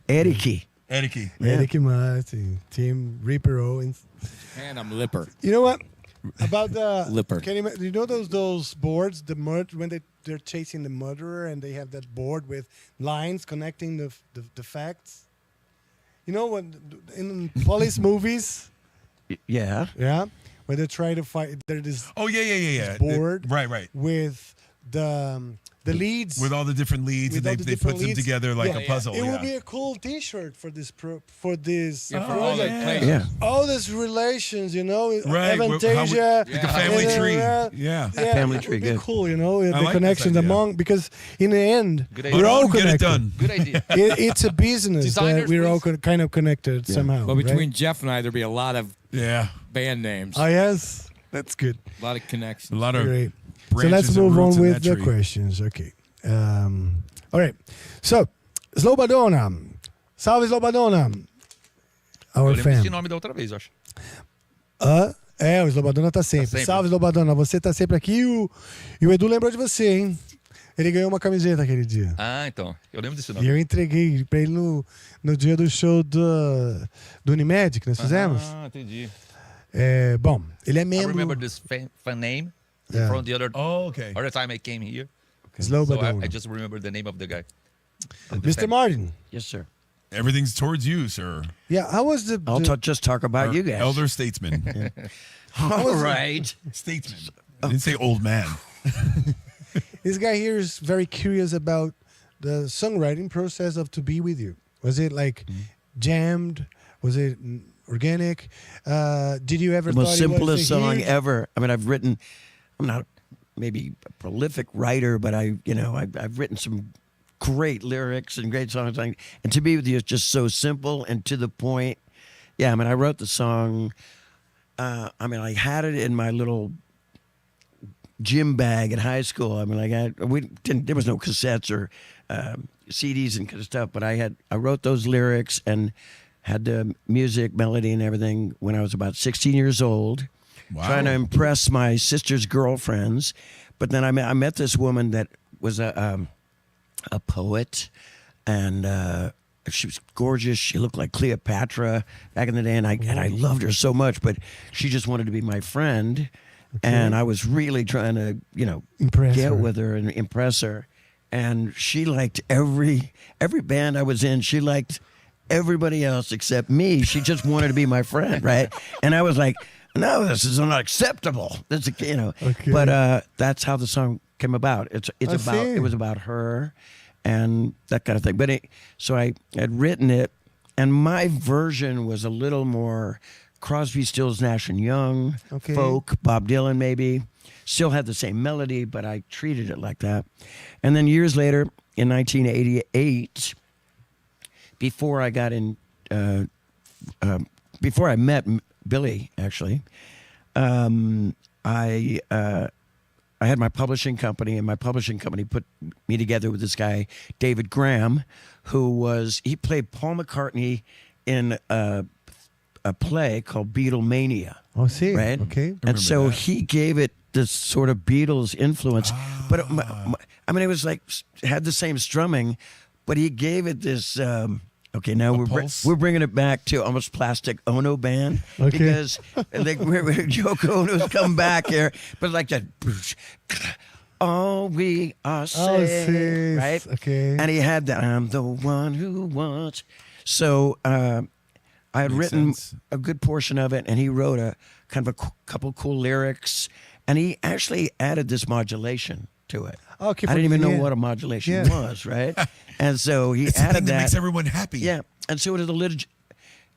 Eriki. Eriki. Eric Martin, Tim Reaper Owens. And I'm Lipper. You know what? About the Lipper. You know those boards, when they're chasing the murderer and they have that board with lines connecting the facts? When in police movies? Yeah. Yeah. When they try to fight, there's this This board right. with the leads. With all the different leads, and they put them together like a puzzle. It would be a cool T-shirt for this project. Yeah. All these relations, Right, Avantasia, like a family tree. Yeah, family it tree, would be good. cool, the like connections this idea. among, because in the end, Good idea. we're all Get it connected. done. Good idea. It's a business that Designers, we're all please. kind of connected somehow. Well, between right? Jeff and I, there'd be a lot of Yeah. band names, Oh yes, that's good. a lot of connections. A lot of Great. So branches let's and move roots on in with that the tree. questions. Okay. All right. So, Slobodona. Salve, Slobodona. Eu Our lembro desse fan. nome da outra vez, eu acho. O Slobodona tá sempre. sempre. Salve, Slobodona. Você tá sempre aqui e o Edu lembrou de você, hein? Ele ganhou uma camiseta aquele dia. Ah, então. Eu lembro desse E nome. eu entreguei pra ele no dia do show do Unimed que nós fizemos. Ah, entendi. Bom, ele é I membro. remember this fan name Yeah. from the Oh, okay. other time I came here. So Slobodona. I just remember the name of the guy. Mr. Martin. Yes, sir. Everything's towards you, sir. Yeah, how was the... I'll just talk about Our you guys. elder statesman. All right. Statesman. I didn't say old man. This guy here is very curious about the songwriting process of To Be With You. Was it like jammed? Was it organic? Did you ever The most thought it was simplest a song hit? ever. I mean, I'm not maybe a prolific writer, but I've written some great lyrics and great songs. And To Be With You is just so simple and to the point. Yeah, I mean, I wrote the song. I had it in my little gym bag at high school. I mean, there was no cassettes or CDs and kind of stuff, but I wrote those lyrics and had the music, melody, and everything when I was about 16 years old. Wow. Trying to impress my sister's girlfriends. But then I met this woman that was a poet, and she was gorgeous. She looked like Cleopatra back in the day, and I loved her so much. But she just wanted to be my friend, and I was really trying to Impress get her. with her and impress her. And she liked every band I was in. She liked everybody else except me. She just wanted to be my friend, right? And I was like, no, this is unacceptable. This, Okay. But that's how the song came about. see. It was about her and that kind of thing. But so I had written it, and my version was a little more Crosby, Stills, Nash and Young, Okay. folk, Bob Dylan maybe. Still had the same melody, but I treated it like that. And then years later, in 1988, before I got in, before I met Billy, actually, I had my publishing company, and my publishing company put me together with this guy, David Graham, he played Paul McCartney in a play called Beatlemania. Oh, see. Right? Okay. And so that. he gave it this sort of Beatles influence. But it was like, had the same strumming, but he gave it this. Okay, now pulse? we're bringing it back to almost Plastic Ono Band, Okay. because Yoko Ono's come back here, but like that. All we are saying, see. right? Okay. And he had that. I'm the one who wants. So I had Makes written sense. a good portion of it, and he wrote a kind of a couple cool lyrics, and he actually added this modulation to it. Okay, I didn't even know yeah. what a modulation Yeah. was, right? And so he It's the thing added that that. makes everyone happy. Yeah, and so it was a little,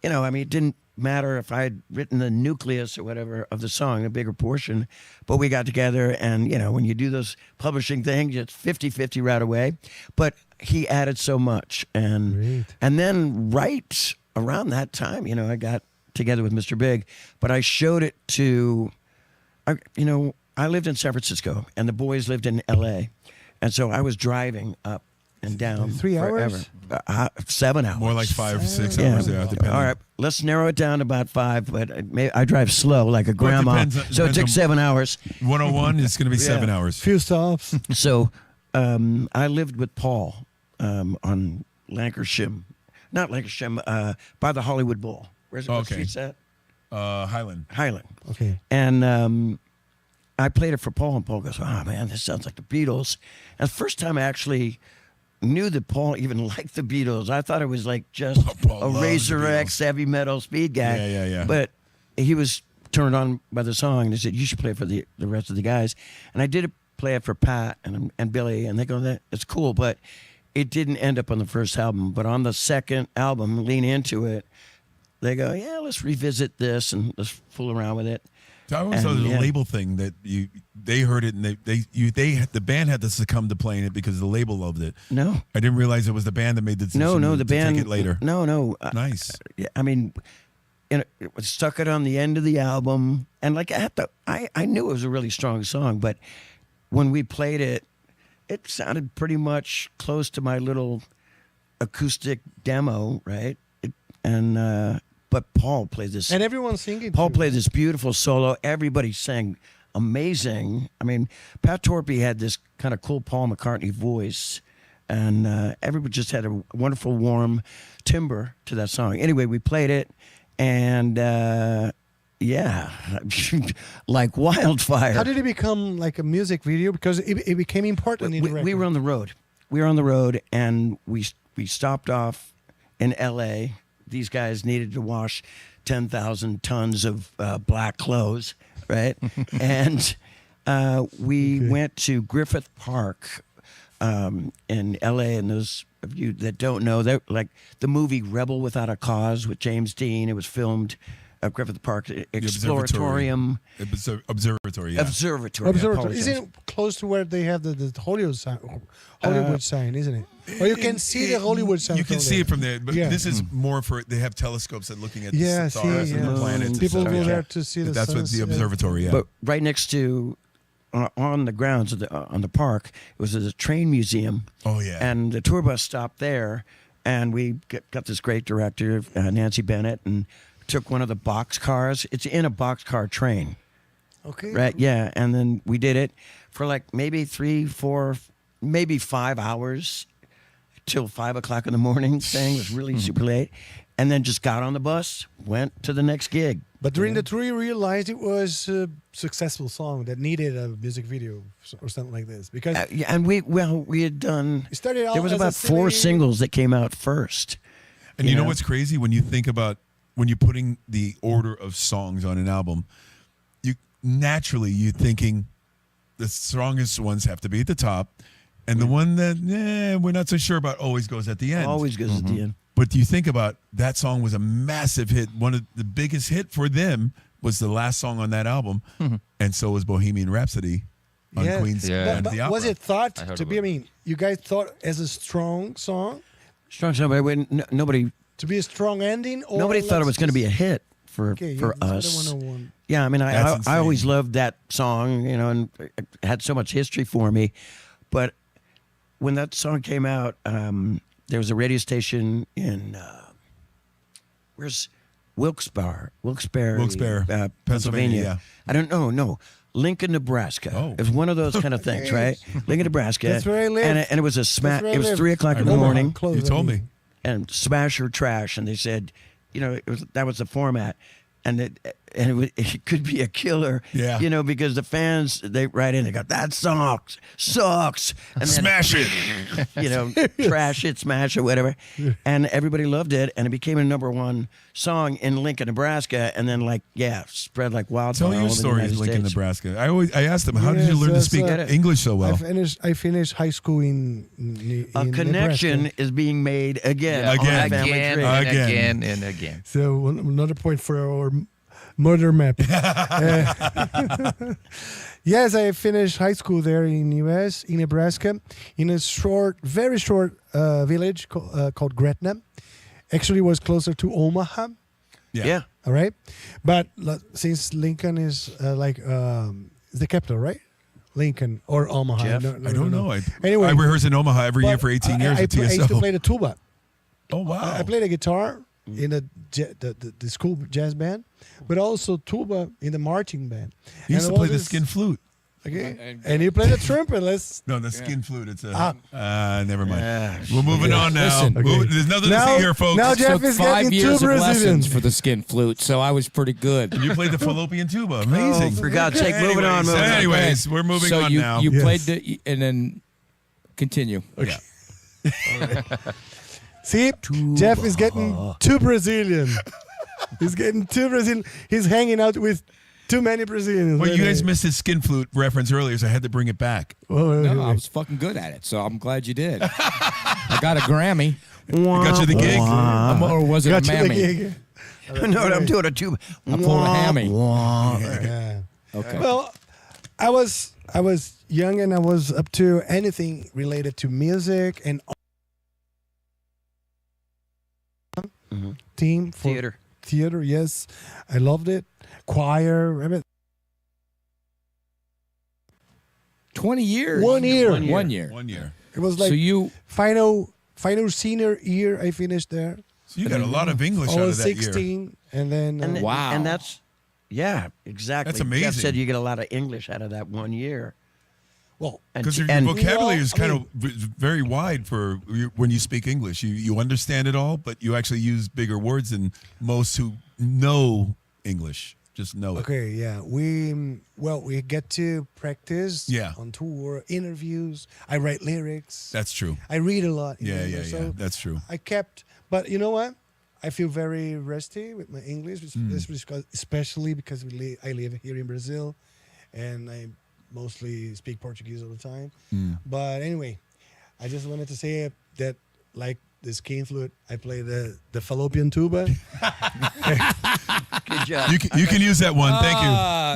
it didn't matter if I had written the nucleus or whatever of the song, a bigger portion, but we got together and, when you do those publishing things, it's 50-50 right away. But he added so much. And then right around that time, I got together with Mr. Big, but I showed it to, I lived in San Francisco and the boys lived in LA. And so I was driving up and down 3 hours? forever. 7 hours. More like 5 to 6 hours there, depending. All right, let's narrow it down to about 5, but I drive slow like a grandma. So it took 7 hours. 101, it's going to be 7 hours. Few stops. So I lived with Paul on Lancashire, not Lancashire, by the Hollywood Bowl. Where's it? What street's that? Highland. Okay. And I played it for Paul, and Paul goes, "Oh man, this sounds like the Beatles." And the first time I actually knew that Paul even liked the Beatles, I thought it was like just Paul a loves Razor the Beatles. X heavy metal speed guy. Yeah. But he was turned on by the song, and he said, "You should play it for the rest of the guys." And I did play it for Pat and Billy, and they go, "That's cool," but it didn't end up on the first album. But on the second album, Lean Into It, they go, "Yeah, let's revisit this and let's fool around with it." So I always thought it was a label thing that they heard it and the band had to succumb to playing it because the label loved it. No. I didn't realize it was the band that made the decision No, the to band. take it later. No. Nice. I mean, it stuck it on the end of the album, and like I knew it was a really strong song, but when we played it, it sounded pretty much close to my little acoustic demo, right? But Paul played this. And everyone's singing. Paul too. played this beautiful solo. Everybody sang amazing. I mean, Pat Torpey had this kind of cool Paul McCartney voice, and everybody just had a wonderful, warm timbre to that song. Anyway, we played it, and like wildfire. How did it become like a music video? Because it became important in the record. We were on the road. And we stopped off in L.A. These guys needed to wash 10,000 tons of black clothes, right? And we went to Griffith Park in L.A. And those of you that don't know, they're like the movie Rebel Without a Cause with James Dean. It was filmed at Griffith Park Exploratorium. Observatory, yeah. Observatory. Isn't it close to where they have the Hollywood sign, isn't it? Or you can see the Hollywood sign. You can from see there. it from there, but this is more for they have telescopes that looking at the stars and the planets. People and go stuff. there to see the That's what the observatory, yeah. But right next to, on the grounds of on the park, it was a train museum. Oh, yeah. And the tour bus stopped there, and we got this great director, Nancy Bennett, and took one of the box cars. It's in a boxcar train. Okay. Right, yeah. And then we did it for like maybe 3, 4, maybe 5 hours till 5 o'clock in the morning. Thing was really super late. And then just got on the bus, went to the next gig. But during the tour, you realized it was a successful song that needed a music video or something like this. Because and we had done. it started out There was as about a 4 silly- singles that came out first. And you know what's crazy? When you think about when you're putting the order of songs on an album, you're thinking the strongest ones have to be at the top, and the one that we're not so sure about always goes at the end. Always goes at the end. But you think about that song was a massive hit. One of the biggest hit for them was the last song on that album, and so was Bohemian Rhapsody on Queen's But the Opera. was it thought I heard to be? about I mean, you guys thought as a strong song Strong song, but nobody to be a strong ending. Or nobody thought it was going to be a hit for Okay, for yeah, us. one. Yeah, I mean, That's I always insane. loved that song, and it had so much history for me. But when that song came out, there was a radio station in where's Wilkes-Barre, Pennsylvania, yeah. I don't know, no, Lincoln, Nebraska. Oh. It was one of those kind of things, right? Lincoln, Nebraska. That's where I live. And it was a That's where I It was live. 3 o'clock in the Omaha, morning. close, You I told mean. me. And smash or trash, and they said, that was the format, and and it could be a killer. Yeah. You know, because the fans, they write in, they go, that song sucks. And then, Smash it. you know, trash it, smash it, whatever. And everybody loved it, and it became a #1 song in Lincoln, Nebraska, and then spread like wildfire. Tell all your over the stories, United Lincoln, States. Nebraska. I asked them, how did you learn to Yes, speak English so well? I finished high school in A connection Nebraska. is being made again. Yeah, on Again. Family again, Tree. and Again. again, and again. So another point for our murder map. Yes, I finished high school there in U.S. in Nebraska, in a very short village called Gretna. Actually, it was closer to Omaha. Yeah. All right, but since Lincoln is the capital, right? Lincoln or Omaha. Jeff? I don't know. Anyway, I rehearse in Omaha every year but for 18 years I at used to TSO. play the tuba. Oh, wow. I played the guitar in the school jazz band, but also tuba in the marching band. You used And to play all the this- skin flute. Okay, and you play the trumpet. No, the skin flute. It's Ah. never mind. We're moving on now. Listen. Okay. There's nothing to Now- see here, folks. now Jeff Took is 5 getting years two of lessons Brazilians. for the skin flute, so I was pretty good. You played the fallopian tuba. Amazing. For God's sake, moving on. Anyways, we're moving so on you, now. You Yes. played the, and then continue. Yeah. See, Jeff is getting too Brazilian. He's getting too Brazilian. He's hanging out with too many Brazilians. Well, you guys missed his skin flute reference earlier, so I had to bring it back. No, I was fucking good at it, so I'm glad you did. I got a Grammy. Got you the gig? Or was it Got a you the mammy? gig. No, I'm doing a tuba. I pulled a hammy. Yeah. Okay. Well, I was young and I was up to anything related to music and team for Theater. Yes, I loved it. Choir. I mean, 20 years. 1 year. 1 year. 1 year. It was like So you, final senior year. I finished there. So you got a lot of English I out of was that year. 16, and then And Wow. And that's, exactly. That's amazing. Jeff said you get a lot of English out of that 1 year. well, And, Because your and vocabulary is I kind mean- of very wide for when you speak English. You understand it all, but you actually use bigger words than most who know English. Just know it. okay, yeah, we get to practice. Yeah. On tour, interviews. I write lyrics. That's true. I read a lot. in Yeah, English, yeah. so That's true. I kept, but you know what? I feel very rusty with my English, especially because I live here in Brazil, and I mostly speak Portuguese all the time. But anyway, I just wanted to say that, like the skin flute, I play the fallopian tuba. good job. You can use that one. Thank you.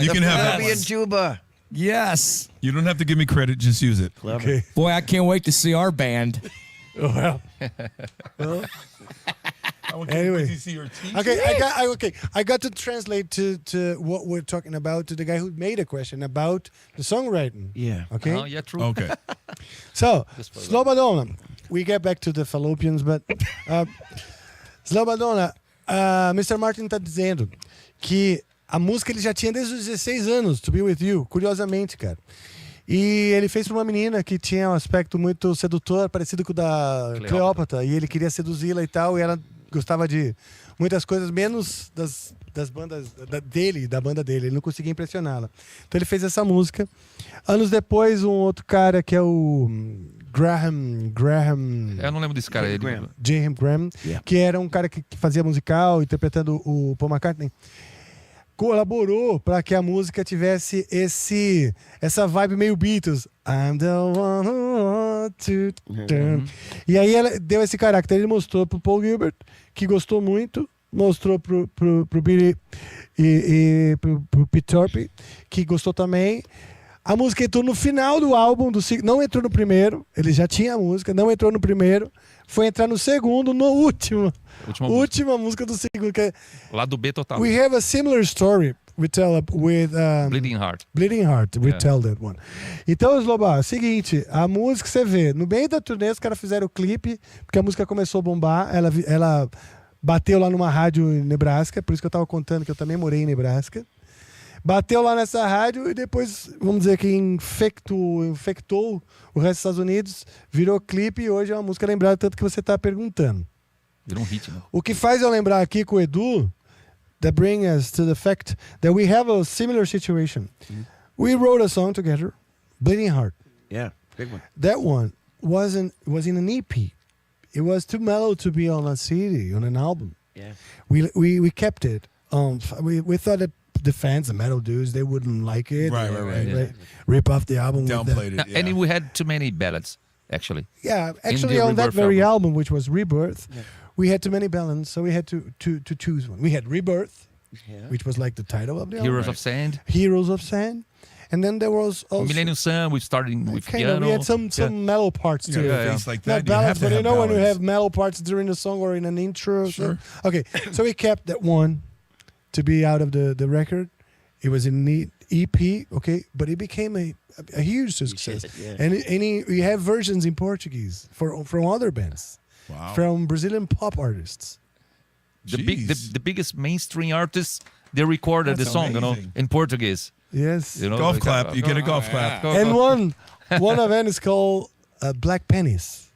You can have that Fallopian one. tuba. yes. You don't have to give me credit. Just use it. Clever. Okay. Boy, I can't wait to see our band. Well. Anyway. I got to translate to what we're talking about to the guy who made a question about the songwriting. Yeah. Okay. Oh, yeah, true. Okay. So, Just for that. Slobodana. We get back to the fallopians, but Slobodana, Mr. Martin tá dizendo que a música ele já tinha desde os 16 anos, To Be With You, curiosamente, cara. E ele fez pra uma menina que tinha um aspecto muito sedutor, parecido com o da Cleópatra, e ele queria seduzi-la e tal, e ela gostava de muitas coisas, menos das bandas da banda dele, ele não conseguia impressioná-la. Então ele fez essa música. Anos depois, um outro cara que é o Graham Eu não lembro desse cara aí. Graham, que era um cara que fazia musical, interpretando o Paul McCartney, colaborou para que a música tivesse essa vibe meio Beatles. I'm the one who wants to turn. E aí ela deu esse caráter. Ele mostrou pro Paul Gilbert, que gostou muito, mostrou pro Billy e pro Pete Torpe, que gostou também. A música entrou no final do álbum, não entrou no primeiro, ele já tinha a música, não entrou no primeiro, foi entrar no segundo, no última música do segundo. Que é, Lá do B total. we have a similar story we tell with Bleeding Heart. Bleeding Heart, we É. tell that one. Então, Sloba, é o seguinte, a música você vê, no meio da turnê os caras fizeram o clipe, porque a música começou a bombar, ela bateu lá numa rádio em Nebraska, por isso que eu tava contando que eu também morei em Nebraska. Bateu lá nessa rádio e depois, vamos dizer que infectou o resto dos Estados Unidos, virou clipe e hoje é uma música lembrada, tanto que você está perguntando. Virou um hit, né? O que faz eu lembrar aqui com o Edu, that bring us to the fact that we have a similar situation. We wrote a song together, Bleeding Heart. Yeah, big one. That one was in an EP. It was too mellow to be on a CD, on an album. Yeah. We kept it. We thought that the fans, the metal dudes, they wouldn't like it. Right. Rip off the album. Downplayed it. Yeah. And we had too many ballads, actually. Yeah, In actually the on that Rebirth very album. album, which was Rebirth, we had too many ballads, so we had to choose one. We had Rebirth, which was like the title of the album. Heroes of Sand. Heroes of Sand. And then there was also Millennium Sun, we started with kind piano. of, we had some mellow parts You too. got a face like Not that. You have ballads, to but you have know when you ballads. have mellow parts during the song or in an intro. Sure. Okay, so we kept that one to be out of the record. It was in the EP, okay, but it became a huge success. Yeah. And we have versions in Portuguese from other bands, Wow. from Brazilian pop artists. The biggest mainstream artists, they recorded That's the song, amazing. in Portuguese. Yes. You know, Golf like, clap. You get a golf clap. And one of them is called Black Pennies.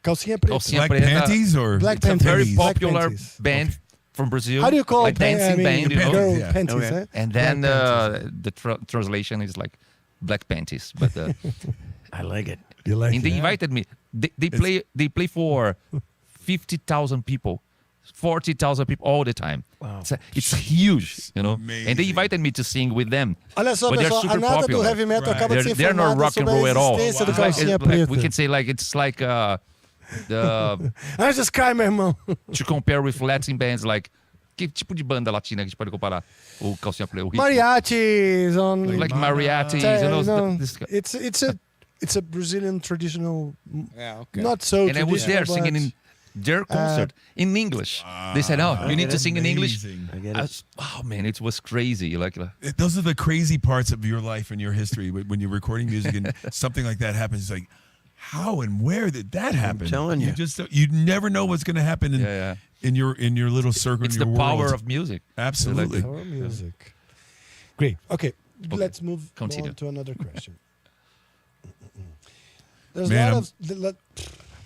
Calcinha Preta. Calcinha Black Preta. panties or Black It's a Panties. very Black popular Panties. band from Brazil. How do you call like dancing band? You know? girl Yeah. panties, Okay. eh? And then Black panties. the translation is like black panties. But I like it. You like and they it? invited me. They play for 50,000 people, 40,000 people all the time. Wow. It's huge, you know. Amazing. And they invited me to sing with them. Olha só, But they're pessoal, a super nada do popular. heavy metal Right. acaba de ser They're not informada rock and sobre roll a at all. existência do It's like, Calcinha it's like, Preta. we can say like it's like the Antes de Sky, meu irmão. to compare with Latin bands, like que tipo de banda latina que a gente pode comparar o Calcinha Preta? O ritmo? Mariachis on... Like mariachis, It's a Brazilian traditional, Yeah, okay. not so And I was there traditional, singing in their concert in English. They said, "Oh, you need to sing in English." Amazing. I get I it. was, oh man, it was crazy. Like Those are the crazy parts of your life and your history when you're recording music and something like that happens. It's like, how and where did that happen? telling you. You never know what's going to happen in your little circle. it's in the your power world. of music. Absolutely. Our music. Great. Okay, let's move Continue. on to another question. There's Man, a lot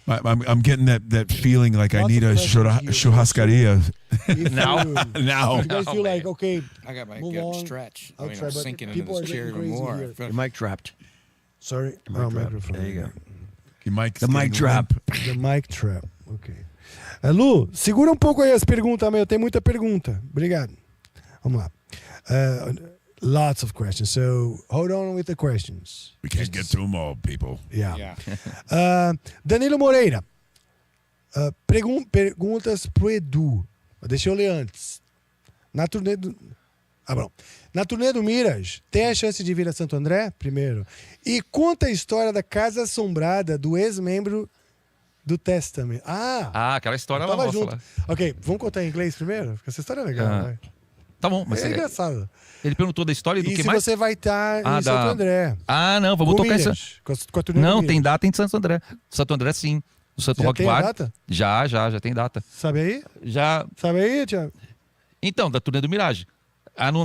of... I'm getting that feeling like I Lots need of a questions here. churrascaria if Now? you, now. if you guys feel man. like, okay, I got my Move gut on. stretch. I'll I mean, try, I'm but sinking people into this are chair getting even crazy more. here. I feel- Your mic dropped. sorry. mic Oh, drop. microphone. There you go. Your mic's The mic getting drop. limp. The mic trap. Ok. Lu, segura um pouco aí as perguntas, meu. Tem muita pergunta. Obrigado. Vamos lá. Lots of questions. So hold on with the questions. We can't get to them all, people. Yeah. Yeah. Danilo Moreira. Perguntas pro Edu. Deixa eu ler antes. Na turnê do... bom. Na turnê do Miras, tem a chance de vir a Santo André? Primeiro. E conta a história da Casa Assombrada do ex-membro do Testament. Ah, aquela história lá tava nossa junto. lá. Ok, vamos contar em inglês primeiro? Porque essa história é legal, Ah, vai. Tá bom, mas É engraçado. ele perguntou da história e do E que se mais? você vai estar em Ah, Santo da- André? Ah, não, vamos Com tocar Miras, essa. com a turnê do Não, Miras. tem data em Santo André. Santo André sim. O Santo Já Rock tem a Bar. data? Já tem data. Sabe aí? Já. Sabe aí, Tiago? Então, da turnê do Mirage. Ah, não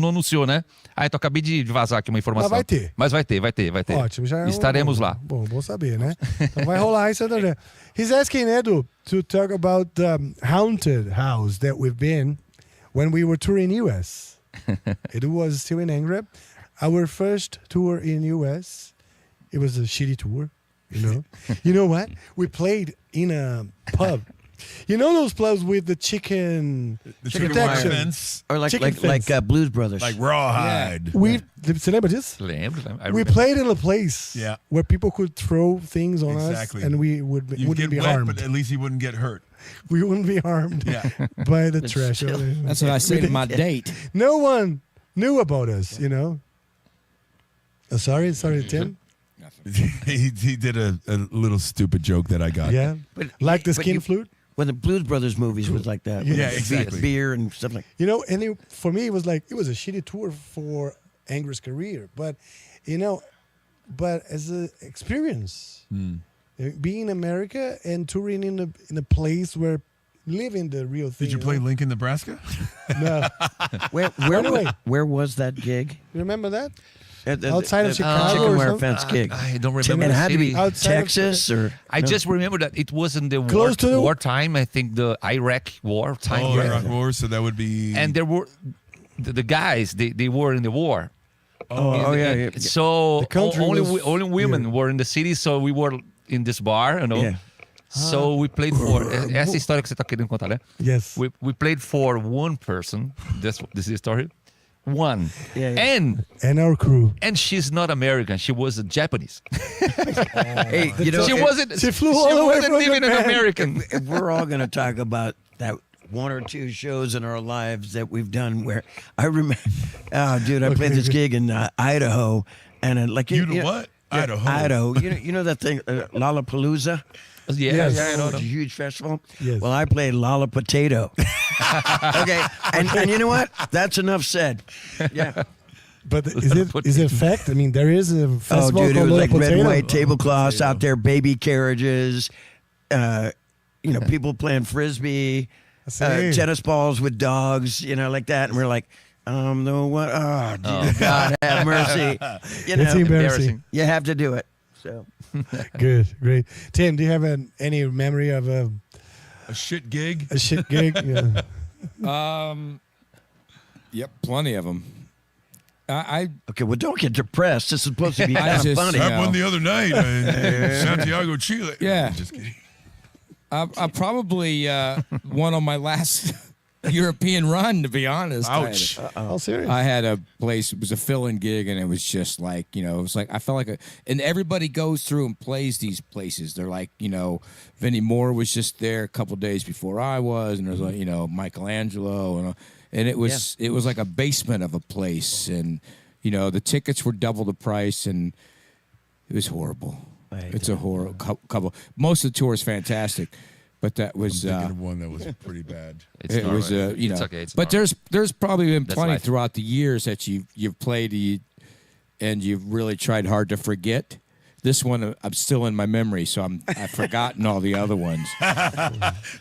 anunciou, né? Ah, então acabei de vazar aqui uma informação. Mas vai ter. Mas vai ter. Ótimo, já é Estaremos lá. Bom saber, né? Então vai rolar em Santo André. He's asking Edu to talk about the haunted house that we've been when we were touring US. Edu was still in Angra. Our first tour in US, it was a shitty tour, you know. You know what? We played in a pub. You know those pubs with the chicken The chicken protection? wire fence, Or like Chicken like fence. Blues Brothers. like rawhide. Você lembra disso? Lembro. I We remember. played in a place Yeah. where people could throw things on Exactly. us and we You'd wouldn't get be wet, harmed. but at least you wouldn't get hurt. We wouldn't be harmed Yeah. by the trash. That's what I say to my date. No one knew about us, you know. Sorry, Tim. he did a little stupid joke that I got. Yeah, But- like the but skin you- flute. When the Blues Brothers movies was like that. Yeah, with exactly. Beer and stuff like You know, and for me, it was a shitty tour for Angra's career, but as an experience, being in America and touring in a place where living the real thing. Did you play Lincoln, Nebraska? No, Where Anyway. where was that gig? you remember that? Outside of Chicago chicken or wire something? fence gig. I don't And remember it the had to be city. Outside of- Texas or I just remember that it was in the Close to the- wartime. I think the Iraq war time. Oh, right? Iraq War, so that would be. And there were the guys. They were in the war. yeah. So The country only was- only women were in the city. So we were in this bar, you know. Yeah. So we played for. Essa história que você tá querendo contar, né? Yes. We played for one person. This is the story. One. Yeah, yeah. And our crew. And she's not American. She was Japanese. Hey, you know, she wasn't. she flew all the way wasn't from even an Japan. American. if we're all going to talk about that one or two shows in our lives that we've done where I remember, oh, dude, I played this gig in Idaho, and like You know what? Yeah, Idaho. Idaho. You know that thing, Lollapalooza? Yeah, Yes. yeah, I know. It's a huge festival. Yes. Well, I played Lollapotato. Okay, and you know what? That's enough said. Yeah. But is it fact? I mean, there is a Oh, festival dude, it called was like Potato. red and white tablecloths out there, baby carriages, people playing frisbee, see. tennis balls with dogs, like that. And we're like, the what? Oh, dude, God have mercy. It's embarrassing. You have to do it. So Good, great. Tim, do you have any memory of a shit gig. a shit gig? Yeah. Yep, plenty of them. I okay, well, don't get depressed. This is supposed to be I kind of just- funny. Yeah. I won the other night in Santiago, Chile. Yeah. Just kidding. I probably won on my last European run, to be honest. Ouch. All serious. I had a place, it was a fill-in gig, and it was just like, it was like, I felt like and everybody goes through and plays these places. They're like, Vinnie Moore was just there a couple days before I was, and there's like, Michelangelo, and it was like a basement of a place, and, the tickets were double the price, and it was horrible. It's a horrible couple. Most of the tour is fantastic, but that was Thinking of one that was pretty bad. It's it was normal. It's okay. It's but normal. there's probably been That's plenty life. throughout the years that you've played and you've really tried hard to forget. This one I'm still in my memory, so I've forgotten all the other ones.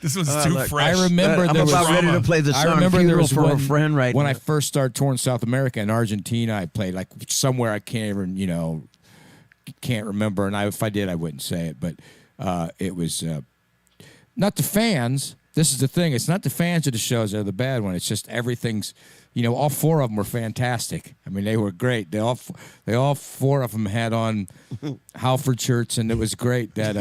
This was too look, fresh. I remember I'm there was about ready to play the I song remember there Funeral was for a one, Friend right when now. I first started touring South America in Argentina. I played like somewhere I can't even can't remember, and if I did, I wouldn't say it. But it was not the fans. This is the thing. It's not the fans of the shows that are the bad one. It's just everything's. All four of them were fantastic. I mean, they were great. They all four of them had on Halford shirts, and it was great. That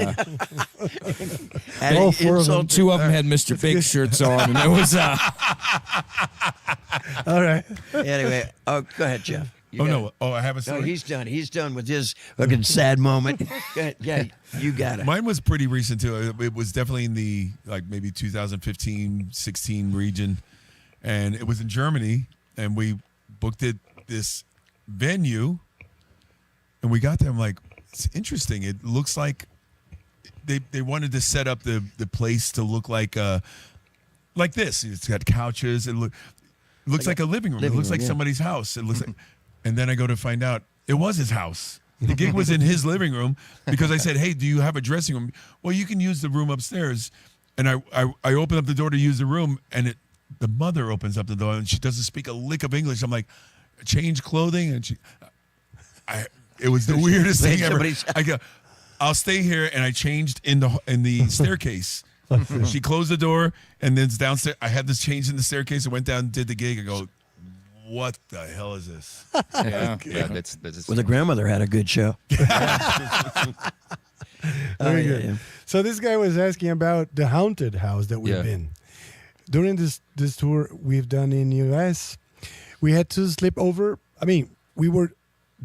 And all four of them. insult- two of them had Mr. Big shirts on, and it was. All right. Anyway, go ahead, Jeff. You Oh, got no. it. Oh, I have a No, story. he's done. He's done with his fucking sad moment. Go ahead. Yeah, you got it. Mine was pretty recent, too. It was definitely in the, maybe 2015, 16 region. And it was in Germany. And we booked this venue. And we got there. I'm like, it's interesting. It looks like they wanted to set up the place to look like this. It's got couches. It looks like a living room. It looks like somebody's house. It looks like, and then I go to find out it was his house. The gig was in his living room because I said, "Hey, do you have a dressing room?" Well, you can use the room upstairs. And I open up the door to use the room, and the mother opens up the door, and she doesn't speak a lick of English. I'm like, change clothing, and it was the weirdest thing ever. I go, I'll stay here, and I changed in the staircase. She closed the door, and then it's downstairs. I had this change in the staircase. I went down and did the gig. I go, what the hell is this? yeah, that's Well, the grandmother had a good show. Very yeah, good. yeah. So this guy was asking about the haunted house that we've Yeah. been. During this tour we've done in US, we had to sleep over. I mean, we were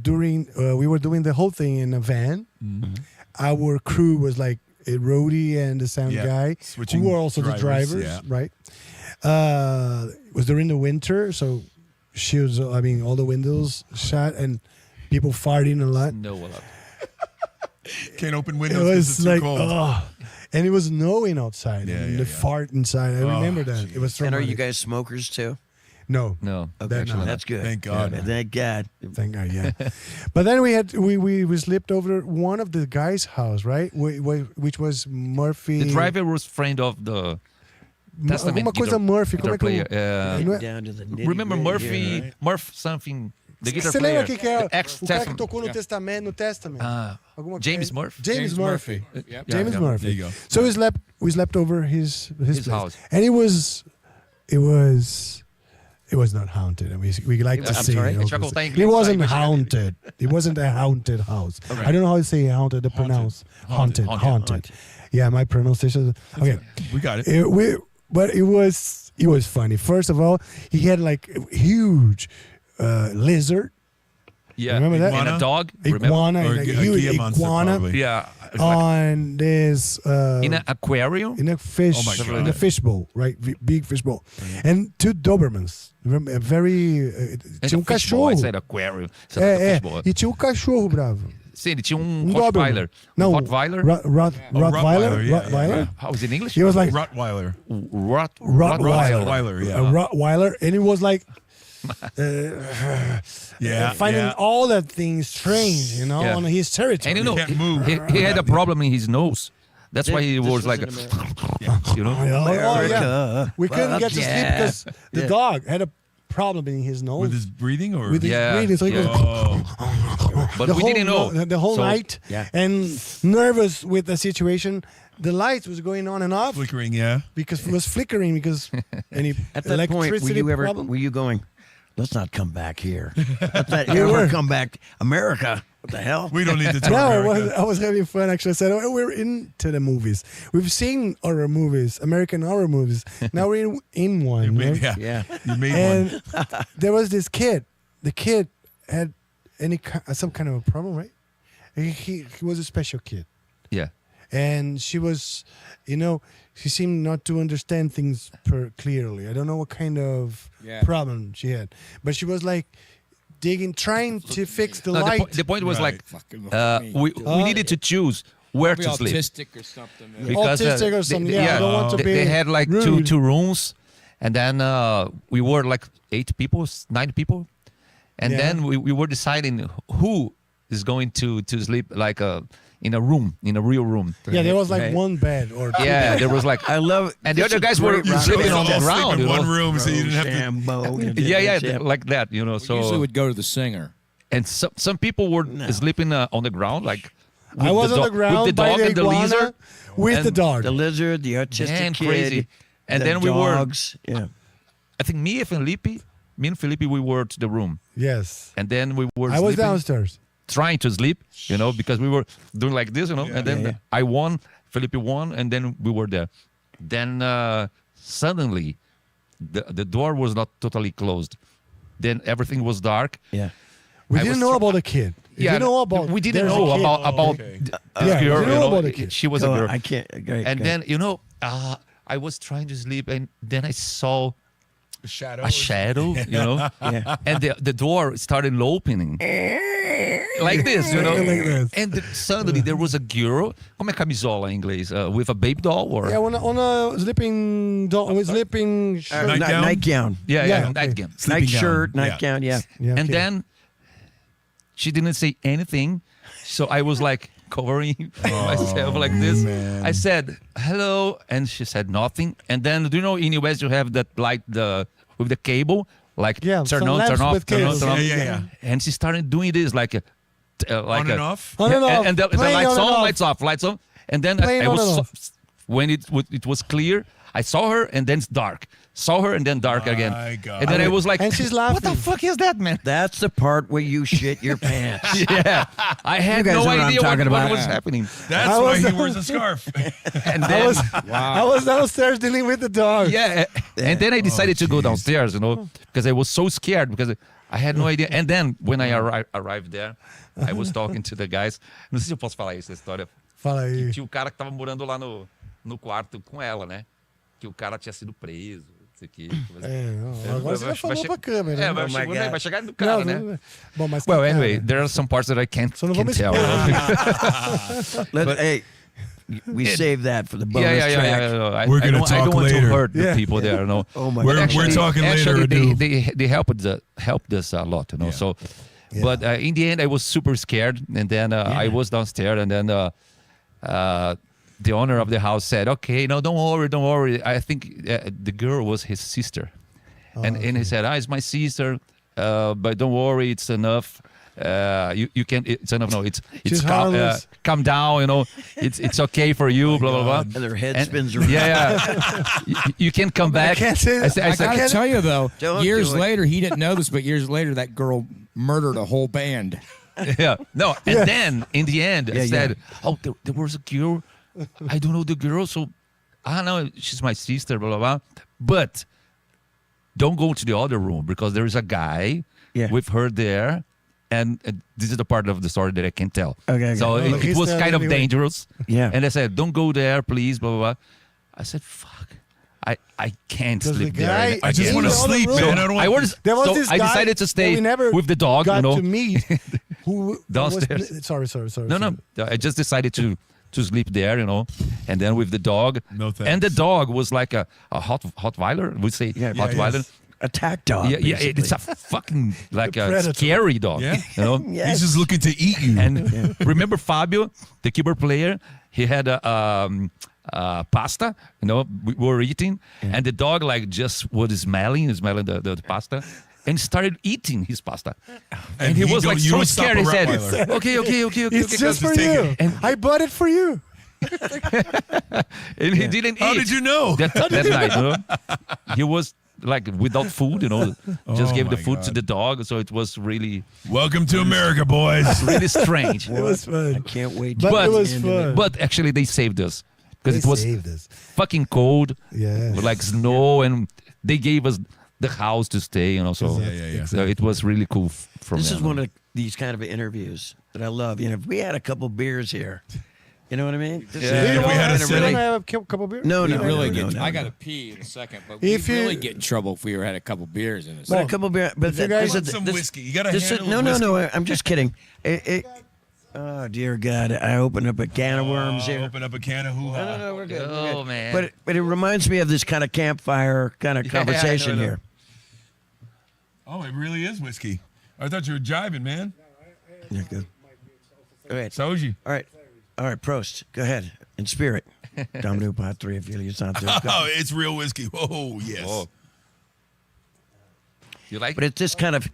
doing the whole thing in a van. Mm-hmm. Our crew was like a roadie and a sound Yeah, guy, switching who were also the drivers, yeah. right? It was during the winter, so all the windows shut and people farting a lot. no allowed. Can't open It windows because was it's like, too cold. and it was snowing outside, Yeah, and yeah, the yeah. fart inside. I remember that. It was And are you traumatic. guys smokers too? No, No, Okay, actually that's good. Thank God. Yeah, thank God. thank God, yeah. But then we slept over one of the guys' house, right? Which was Murphy. The driver was friend of the Testament Alguma coisa guitar- Murphy. guitar Como é que player. Não é- Down to the Remember nitty-gritty Murphy? here, right? Murph something. The guitar Você lembra player. quem que é? The O cara que ex-Testament. tocou no Testamento, no Testament. Alguma James coisa. Murphy? James Murphy. Yep. James yeah. Murphy. There you go. So we slept over his place. house. And it was not haunted. And we like to I'm say sorry? it. A gente vai obviously. contar em It inglês, wasn't vai chegar nele. haunted. It wasn't a haunted house. I don't know how to say haunted to pronounce. Haunted. Yeah, my pronunciation. Okay. We got it. But it was funny. First of all, he had like a huge lizard, Yeah. Remember that? And a dog. iguana, Or like a a huge Gia monster, iguana probably. Yeah. It's like on this in an aquarium. in a fish Oh my God. in a fish bowl, right? Big fish bowl, and two Dobermans. Remember, very It's tinha a fishbowl. cachorro. I said aquarium. It's a fishbowl. E tinha cachorro bravo. Sim, ele tinha Doberman. Rottweiler. No, Rottweiler? Rottweiler. yeah, Rottweiler. How is it in English? He was like Rottweiler. Rottweiler. Rottweiler, A yeah. Rottweiler, and he was like Yeah. finding yeah. all that things strange, you know, Yeah. on his territory. And you know, can't move. he had a problem in his nose. That's why he was like, you know. Yeah. We couldn't get to sleep because the dog had a problem in his nose With his breathing or? with his Yeah. breathing. So he goes Oh. But we didn't know. the whole So- night, Yeah. and nervous with the situation. The lights was going on and off Flickering, yeah. because it was flickering because any At that point, were electricity you ever? problem. Were you going? Let's not come back here. Let that ever come back, America. What the hell? We don't need to talk No, America. I was having fun actually. I said, oh, we're into the movies. We've seen horror movies, American horror movies. Now we're in one. Right? Yeah. Yeah. You made one. And there was this kid. The kid had some kind of a problem, right? He was a special kid. Yeah. And she was, she seemed not to understand things clearly. I don't know what kind of problem she had. But she was like trying to fix the No, light. the point was Right. like, Fucking look at me. we needed to choose where Be to sleep. autistic or something. man. Because, Autistic or something, yeah, I don't want to be they had like rude. two rooms, and then we were like 9 people, and Yeah. then we were deciding who is going to sleep like in a real room. Yeah, there was like Right. one bed or two. Yeah, there was like, I love. and the this other is guys were great rock sleeping and on the roll. All sleep ground. in You one know? room, so you didn't have to. Shambo. Yeah, like that, you know. Usually So would go to the singer. and some people were sleeping on the ground, like I was on the ground with the by dog the and the iguana lizard. with and the dog. The lizard, the autistic Man, kid, crazy. And the then we were, dogs. Yeah. I think me and Felipe, we were to the room, Yes. and then we were. I was sleeping, downstairs. trying to sleep, because we were doing like this, and then I won, Felipe won, and then we were there. Then suddenly, the door was not totally closed. Then everything was dark. Yeah. We I didn't was know try- about the kid. We didn't know about. We didn't there's a know kid. about Okay. this Yeah, girl. we didn't know about the kid. She was a Go on, girl. I can't. Great, And great. then I was trying to sleep, and then I saw Shadow. a shadow, Yeah. and the door started opening like this, Like this. and suddenly there was a girl, como é camisola em inglês, with a baby doll, or Yeah, on a sleeping doll, with sleeping shirt. Nightgown? Nightgown. yeah, Yeah, okay. nightgown. Sleeping Night gown. shirt, Yeah. nightgown. Yeah. Yeah, And okay. then she didn't say anything, so I was like covering myself like this. man. I said hello, and she said nothing. And then, do you know in US you have that light with the cable, like Yeah, turn some on, lamps turn off, with turn on, cables. turn off. Yeah. And she started doing this like On and off? On and off. and the Playing lights on and on, off. lights off, lights on. And then Playing I on was and when it was clear, I saw her, and then it's dark. Saw her, and then dark again. My God. And then I was like, And she's what the laughing. fuck is that, man? That's the part where you shit your pants. Yeah, I had guys no know what I'm idea talking what about. was happening. That's I why was- he wears a scarf. And then, I was downstairs dealing with the dog. yeah, and then I decided to go downstairs, because I was so scared because I had no idea. And then when I arrived there, I was talking to the guys. Não sei se eu posso falar isso, essa história. Fala aí. Tinha o cara que tava morando lá no quarto com ela, né? Que o cara tinha sido preso, não sei o quê. Agora você já falou pra câmera. É, né? mas chegou, God. vai chegar no cara, né? Não. Bom, mas Well, cara, anyway, there are some parts that I can't Só não vamos tell. Hey, we save that for the bonus Yeah. track. We're gonna I talk don't want later. to hurt the Yeah. people there, Oh my We're- God. we're talking later, Actually, Edu. they helped us a lot, Yeah. So, but in the end, I was super scared, and then I was downstairs, and then the owner of the house said, "Okay, no, don't worry. I think the girl was his sister," and he said, "Ah, it's my sister." but don't worry, it's enough. You can. It's enough. No, it's She's calm, harmless. calm down. You know, it's okay for you. Blah blah blah. And their head spins around. Yeah. You can come back. can't say that. I I said, gotta tell you though, Don't years do it. later, he didn't know this, but years later, that girl murdered a whole band. yeah. No, and then in the end, I Yeah, said, oh, there was a girl. I don't know the girl, so I don't know. She's my sister. Blah blah blah. But don't go to the other room because there is a guy with her there. And this is the part of the story that I can't tell. Okay. So Well, it he's was telling kind of anyway. dangerous. Yeah. And I said, don't go there, please, blah, blah, blah. I said, fuck. I can't Does sleep the guy- there. I just In want to the other sleep, room. man. I don't want. I was, There was so this I guy decided to that stay we never with the dog, got you know. to meet. Who Downstairs. Was, sorry. No. I just decided to sleep there, you know. And then with the dog. No thanks. And the dog was like a Rottweiler. We say Rottweiler. Attack dog. Yeah, basically. it's a fucking like a predator. scary dog. Yeah. You know? Yes. He's just looking to eat you. And remember Fabio, the keyboard player? He had a pasta, you know, we were eating, and the dog like just was smelling the pasta, and started eating his pasta. And he was like you so don't stop scared. a He said, Rottweiler. okay. It's just for take you. it. And- I bought it for you. And he didn't eat. How did you know? That night, you know? He was like without food, you know, just Oh gave the my food to God. the dog. So it was really, Welcome to America, boys. really strange. It was fun. I can't wait. But But- it was fun. But actually they saved us because They it was saved us. fucking cold. Yeah. With like snow, and they gave us the house to stay, you know. So, Yeah. so it was really cool from This them. is one of these kind of interviews that I love. You know, if we had a couple beers here, you know what I mean? This is Yeah. Do you If we had a want sitting- to have a couple beers? No, We no, really no, get. no, I no. gotta pee in a second, but If we you- really get in trouble if we had a couple beers in a But second. a couple beer. But if you guys want some whiskey. You gotta this handle no. whiskey. I'm just kidding. Oh dear God! I opened up a can of worms here. Open up a can of hoo-ha. No, we're good. Oh, we're good. man. But it reminds me of this kind of campfire kind of Yeah, conversation I know. here. Oh, it really is whiskey. I thought you were jiving, man. Yeah, good. All right. Soji. All right. Prost. Go ahead. In spirit. Domino Pot 3 if you're not there. Oh, it's real whiskey. Oh, yes. Oh. You like But it? it's this kind of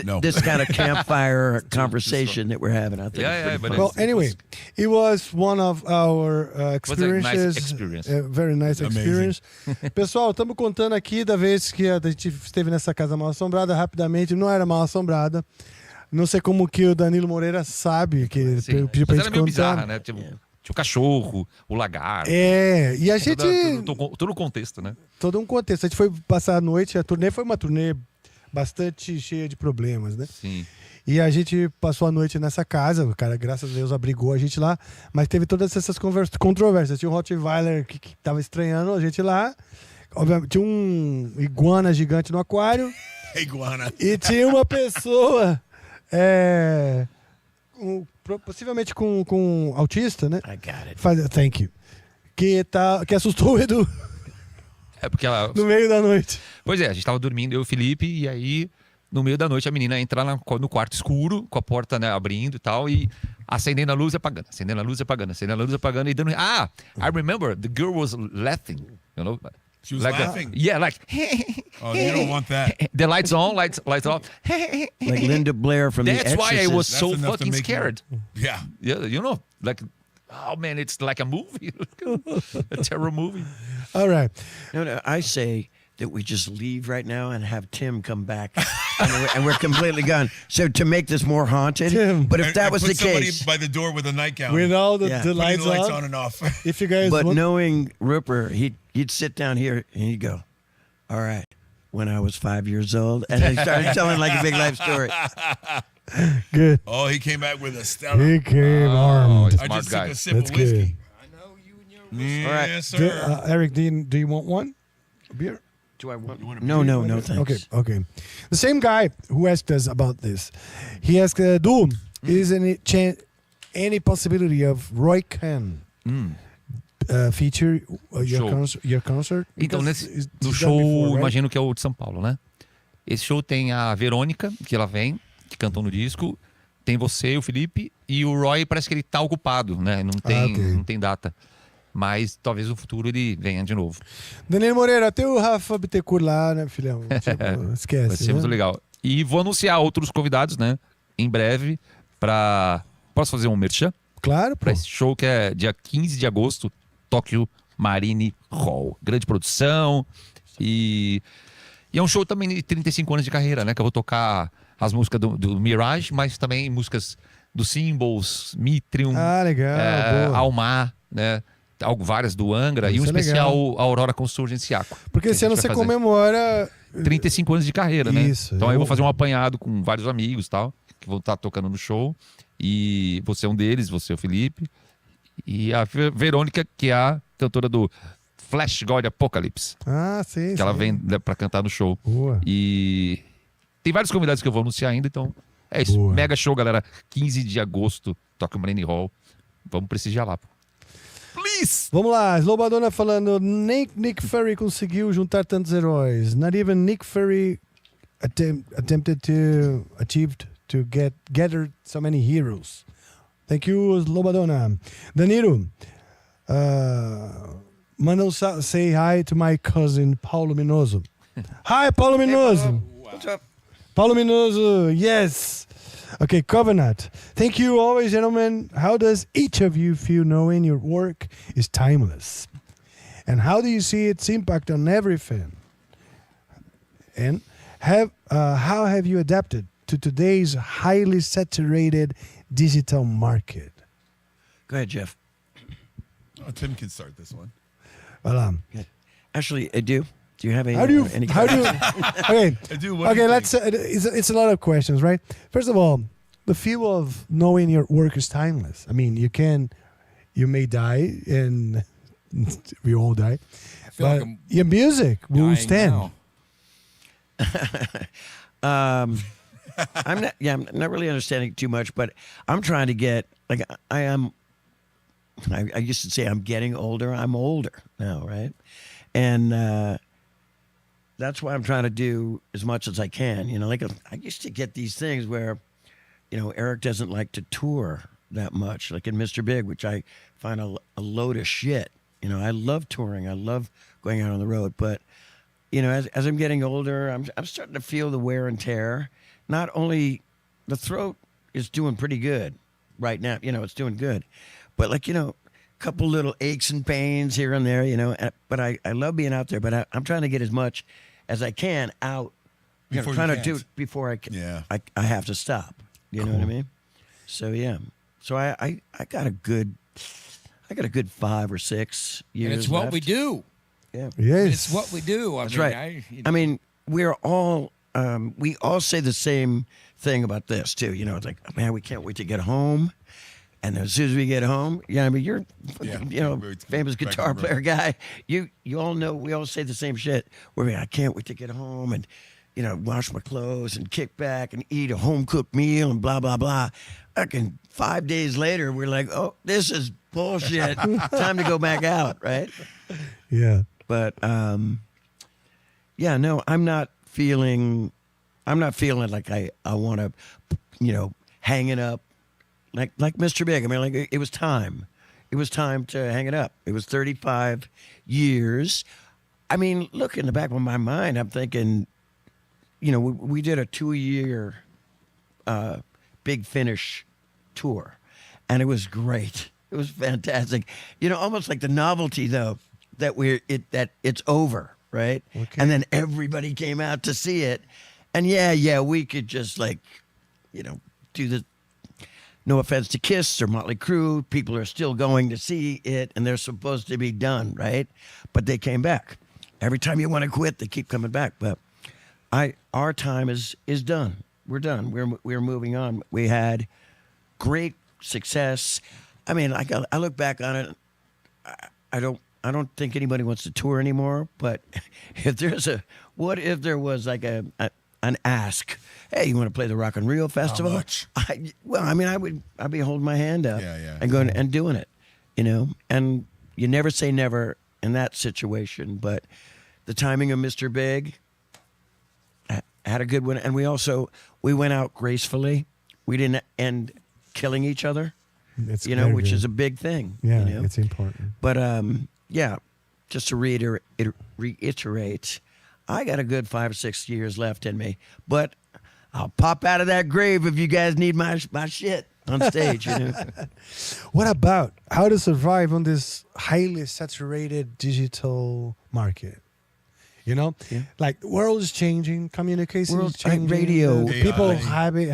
No. this kind of campfire conversation that we're having. I think. Yeah, it's yeah, pretty but fun. Well, anyway, it was one of our Was a nice experiences. experience. Very nice Amazing. experience. Pessoal, estamos contando aqui da vez que a gente esteve nessa casa mal assombrada rapidamente. Não era mal assombrada. Não sei como que o Danilo Moreira sabe que ele Sim. pediu pra Mas gente era meio contar. bizarra, né? Tipo, tinha o cachorro, o lagarto. E a gente... Todo o contexto, né? Todo um contexto. A gente foi passar a noite, a turnê foi uma turnê bastante cheia de problemas, né? Sim. E a gente passou a noite nessa casa, o cara, graças a Deus, abrigou a gente lá, mas teve todas essas controvérsias. Tinha um Rottweiler que tava estranhando a gente lá, obviamente, tinha um iguana gigante no aquário, Iguana. e tinha uma pessoa, possivelmente com autista, né? I got it. Thank you. Que assustou o Edu É porque ela. no meio da noite. Pois é, a gente tava dormindo, eu e o Felipe, e aí, no meio da noite, a menina entra no quarto escuro, com a porta, né, abrindo e tal, e acendendo a luz e apagando, acendendo a luz e apagando, acendendo a luz e apagando, e dando. Ah, I remember the girl was laughing, you know? She was like laughing? Yeah, like. Oh, you don't want that. The lights on, lights off. Like Linda Blair from That's The why I Exorcist. was That's so enough to fucking make you- scared. Yeah. Yeah, you know, like, oh man, it's like a movie, a terror movie. All right. No, I say that we just leave right now and have Tim come back, and we're completely gone. So to make this more haunted. Tim. But if that And was put the somebody case, by the door with a nightgown. With all the, Yeah. the Putting lights, the lights on, on and off. if you guys but want... knowing Rupert, he'd sit down here and he'd go, "All right, when I was 5 years old," and he started telling like a big life story. Good. Oh, he came back with a Stella. He came Oh, armed. it's I smart just guy. took a sip That's of whiskey. good. Yes, All right. sir. Eric, do you want one? A beer? Do I want? No, thanks. Okay. The same guy who asked us about this, he asked, "Du, is any possibility of Roy Khan feature your concert?" Então, Because no it's done show, before, right? imagino que é o de São Paulo, né? Esse show tem a Verônica, que ela vem, que cantou no disco. Tem você, o Felipe, e o Roy parece que ele tá ocupado, né? Não tem, ok. não tem data. Mas talvez no futuro ele venha de novo. Danilo Moreira, tem o Rafa Bittencourt lá, né, filhão? Tipo, esquece. Vai ser né? muito legal. E vou anunciar outros convidados, né? Em breve, Posso fazer um merchan? Claro, pô. Para esse show que é dia 15 de agosto, Tóquio Marine Hall. Grande produção. E é um show também de 35 anos de carreira, né? Que eu vou tocar as músicas do Mirage, mas também músicas do Symbols, Mitrium, Ah, legal. Boa. Almar, né? Várias do Angra e um Isso é especial legal. Aurora Consurgenciaco. Porque esse ano você comemora 35 anos de carreira, né? Isso, Então eu vou fazer um apanhado com vários amigos, tal, que vão estar tocando no show. E você é um deles, você é o Felipe. E a Verônica, que é a cantora do Flash God Apocalypse. Ah, sim. Que ela vem pra cantar no show. Boa. E tem vários convidados que eu vou anunciar ainda, então é isso. Boa. Mega show, galera. 15 de agosto, Tóquio Marine Hall. Vamos prestigiar lá, pô. Please! Vamos lá, Slobadona falando, Nick Fury conseguiu juntar tantos heróis. Not even Nick Fury attempted to achieved to gather so many heroes. Thank you, Slobadona. Danilo, manda say hi to my cousin Paulo Minoso. Hi, Paulo Minoso. What's up? Paulo Minoso, yes. Okay, Covenant. Thank you always, gentlemen. How does each of you feel knowing your work is timeless? And how do you see its impact on everything? And how have you adapted to today's highly saturated digital market? Go ahead, Jeff. Oh, Tim can start this one. Well, Actually, Edu, do you have any? how do you? any Okay. I do. What do Okay. you Let's. think? It's a lot of questions, right? First of all, the feel of knowing your work is timeless. I mean, you may die, and we all die, I feel but like I'm your music will dying stand. now. I'm not really understanding too much, but I'm trying to get like I used to say I'm getting older. I'm older now, right? And that's why I'm trying to do as much as I can. You know, like I used to get these things where, you know, Eric doesn't like to tour that much, like in Mr. Big, which I find a load of shit. You know, I love touring. I love going out on the road, but you know, as I'm getting older, I'm starting to feel the wear and tear. Not only the throat is doing pretty good right now, you know, it's doing good, but like, you know, a couple little aches and pains here and there, you know, but I love being out there, but I'm trying to get as much as I can out, you know, Before trying you to do can't. it before I can, Yeah. I have to stop, you know what I mean? So, yeah. So I got a good 5 or 6 years And it's what left. we do. Yeah. Yes, It's what we do. That's right. I mean, we're all we all say the same thing about this too. You know, it's like, man, we can't wait to get home. And as soon as we get home, yeah, I mean, you're, Yeah, you know, very famous back guitar in the room. player guy. You all know we all say the same shit. Where I can't wait to get home and, you know, wash my clothes and kick back and eat a home cooked meal and blah blah blah. Fucking 5 days later, we're like, oh, this is bullshit. Time to go back out, right? yeah. But yeah, no, I'm not feeling like I want to, you know, hang it up like Mr. Big. I mean, like it was time. It was time to hang it up. It was 35 years. I mean, look, in the back of my mind, I'm thinking, you know, we did a 2-year Big Finish tour, and it was great. It was fantastic. You know, almost like the novelty though that it's over, right? Okay. And then everybody came out to see it, and yeah, we could just like, you know, do the. No offense to Kiss or Motley Crue, people are still going to see it, and they're supposed to be done, right? But they came back. Every time you want to quit, they keep coming back. But our time is done. We're done. We're moving on. We had great success. I mean, I look back on it. I don't think anybody wants to tour anymore. But what if there was like an ask? Hey, you want to play the Rock and Reel Festival? How much? I'd be holding my hand up Yeah. and going and doing it, you know. And you never say never in that situation. But the timing of Mr. Big had a good one, and we went out gracefully. We didn't end killing each other, It's you know, very which good. is a big thing. Yeah, you know? it's important. But yeah, just to reiterate, I got a good 5 or 6 years left in me. But I'll pop out of that grave if you guys need my shit on stage. What about how to survive on this highly saturated digital market? Like the world is changing, communication is changing, radio, people AI.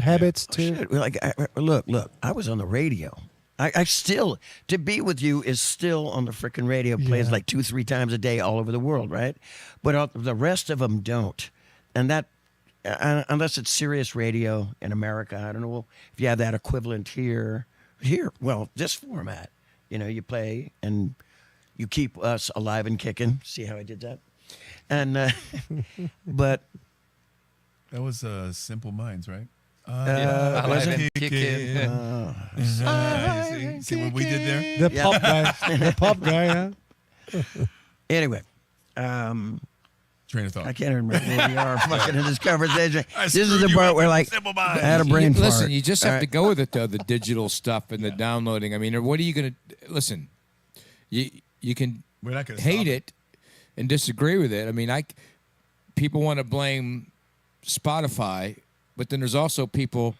habits too. Shit, like, look, I was on the radio. I still, to be with you is still on the frickin' radio. Plays like 2-3 times a day all over the world, right? But the rest of them don't. And that, unless it's Sirius Radio in America, I don't know if you have that equivalent here. Well, this format, you play and you keep us alive and kicking. See how I did that? And, but. That was Simple Minds, right? Alive and kicking. See what we did there? The pop guy. The pop guy, huh? Anyway. Train of thought. I can't remember where we are fucking in this conversation. This is screwed the you part up where, with like, Simple I Minds. had a brain fart. Listen, you just have All to right. go with it, though, the digital stuff and the downloading. I mean, what are you going to... Listen, you can We're not gonna hate stop it and disagree with it. I mean, people want to blame Spotify, but then there's also people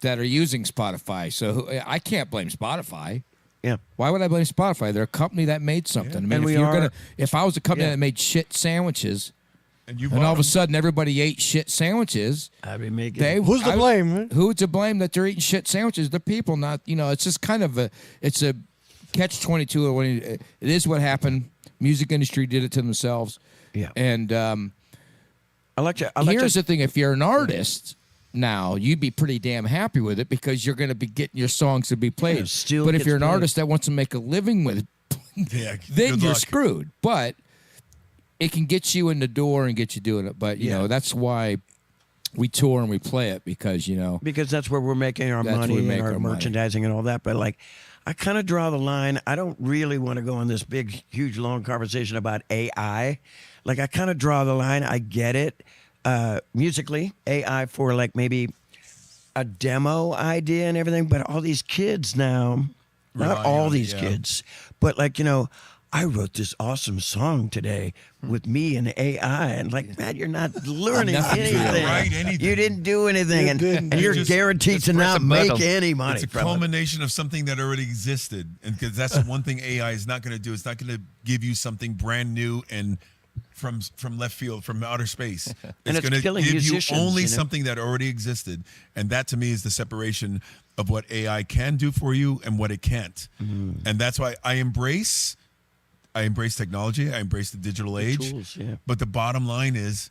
that are using Spotify. So I can't blame Spotify. Yeah. Why would I blame Spotify? They're a company that made something. I mean, And if I was a company that made shit sandwiches, And, you and all of a bought sudden everybody ate shit sandwiches, I'd be making... Who's to blame? Huh? who's to blame that they're eating shit sandwiches? The people, not, it's just kind of it's a catch-22. It is what happened. Music industry did it to themselves. Yeah. And here's the thing. If you're an artist now, you'd be pretty damn happy with it because you're going to be getting your songs to be played. still But if gets you're an played. artist that wants to make a living with it, Yeah, then good you're luck. screwed. But it can get you in the door and get you doing it. But, you know, that's why we tour and we play it because, Because that's where we're making our That's where money we and make our our money. merchandising and all that. But, like, I kind of draw the line. I don't really want to go on this big, huge, long conversation about AI. Like, I kind of draw the line. I get it. Musically, AI for, like, maybe a demo idea and everything. But all these kids now, not Rely all on it, these yeah. kids, but, like, I wrote this awesome song today with me and AI, and like, man, you're not learning Nothing. anything. You didn't write anything. You didn't do anything, You and, didn't. and you're Just- guaranteed just to press not a make button. any money It's a from it. culmination of something that already existed, and because that's the one thing AI is not going to do. It's not going to give you something brand new and from left field, from outer space. And it's going to killing give you musicians, only you know? something that already existed, and that to me is the separation of what AI can do for you and what it can't. Mm-hmm. And that's why I embrace technology. I embrace the digital age. tools, yeah. But the bottom line is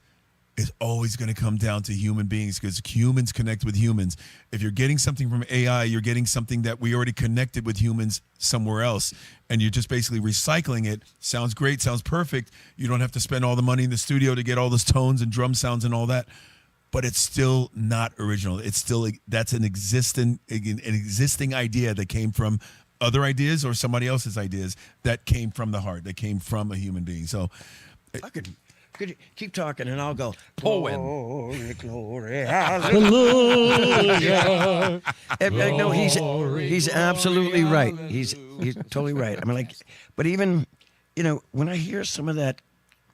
always going to come down to human beings because humans connect with humans. If you're getting something from AI, you're getting something that we already connected with humans somewhere else. And you're just basically recycling it. Sounds great, sounds perfect. You don't have to spend all the money in the studio to get all those tones and drum sounds and all that. But it's still not original. It's still, that's an existing idea that came from other ideas or somebody else's ideas that came from the heart, that came from a human being. So I could keep talking, and I'll go. Owen. Glory, glory, hallelujah. No, he's absolutely right. He's totally right. I mean, like, but even when I hear some of that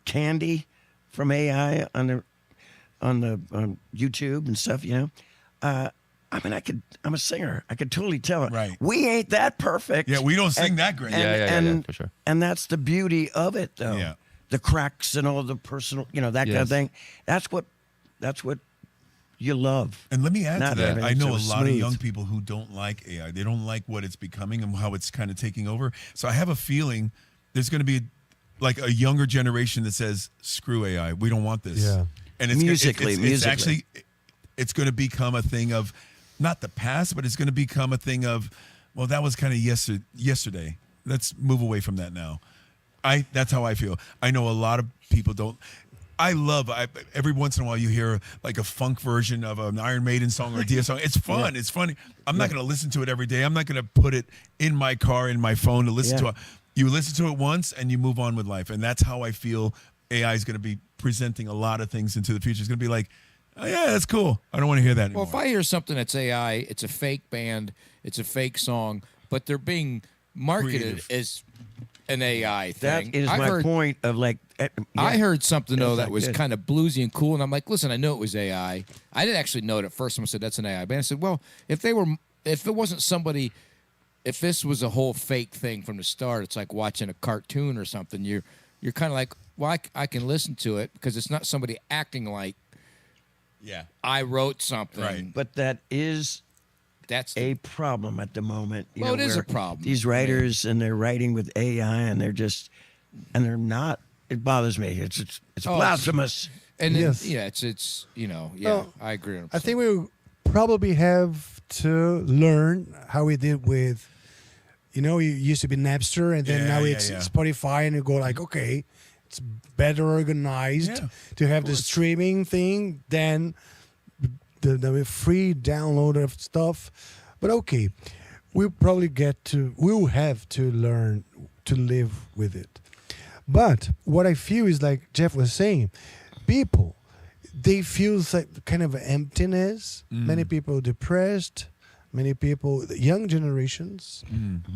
candy from AI on YouTube and stuff, I mean, I'm a singer. I could totally tell it. Right. We ain't that perfect. yeah, we don't sing that great. Yeah, for sure. And that's the beauty of it, though. Yeah. The cracks and all the personal, that kind of Yes. thing. That's what you love. And let me add Not to that. I everything's know a so lot of smooth. young people who don't like AI. They don't like what it's becoming and how it's kind of taking over. So I have a feeling there's going to be like a younger generation that says, "Screw AI. We don't want this." Yeah. And it's Musically. it's actually it's going to become a thing of not the past, but it's going to become a thing of, well, that was kind of yesterday. Let's move away from that now. That's how I feel. I know a lot of people don't. Every once in a while you hear like a funk version of an Iron Maiden song or a Dia song. It's fun. It's funny. I'm not going to listen to it every day. I'm not going to put it in my car, in my phone to listen to it. You listen to it once and you move on with life. And that's how I feel AI is going to be presenting a lot of things into the future. It's going to be like, oh, yeah, that's cool. I don't want to hear that anymore. Well, if I hear something that's AI, it's a fake band, it's a fake song, but they're being marketed Creative. as an AI thing. That is my point of like. I heard something though It's that not was good. kind of bluesy and cool, and I'm like, listen, I know it was AI. I didn't actually know it at first. Someone said that's an AI band. I said, well, if it wasn't somebody, if this was a whole fake thing from the start, it's like watching a cartoon or something. You're kind of like, well, I can listen to it because it's not somebody acting like I wrote something. Right. But that is That's a problem at the moment. You Well, know, it is where a problem. These writers and they're writing with AI and they're not. It bothers me. It's blasphemous. and Yes. it's Well, I agree. I think we probably have to learn how we did with, it used to be Napster, and then Yeah, now yeah, it's yeah. Spotify, and you go like, okay, it's better organized Yeah, to have the streaming thing than the free download of stuff. But okay, we'll have to learn to live with it. But what I feel is like Jeff was saying, people, they feel like kind of emptiness. Many people depressed. Many people, the young generations,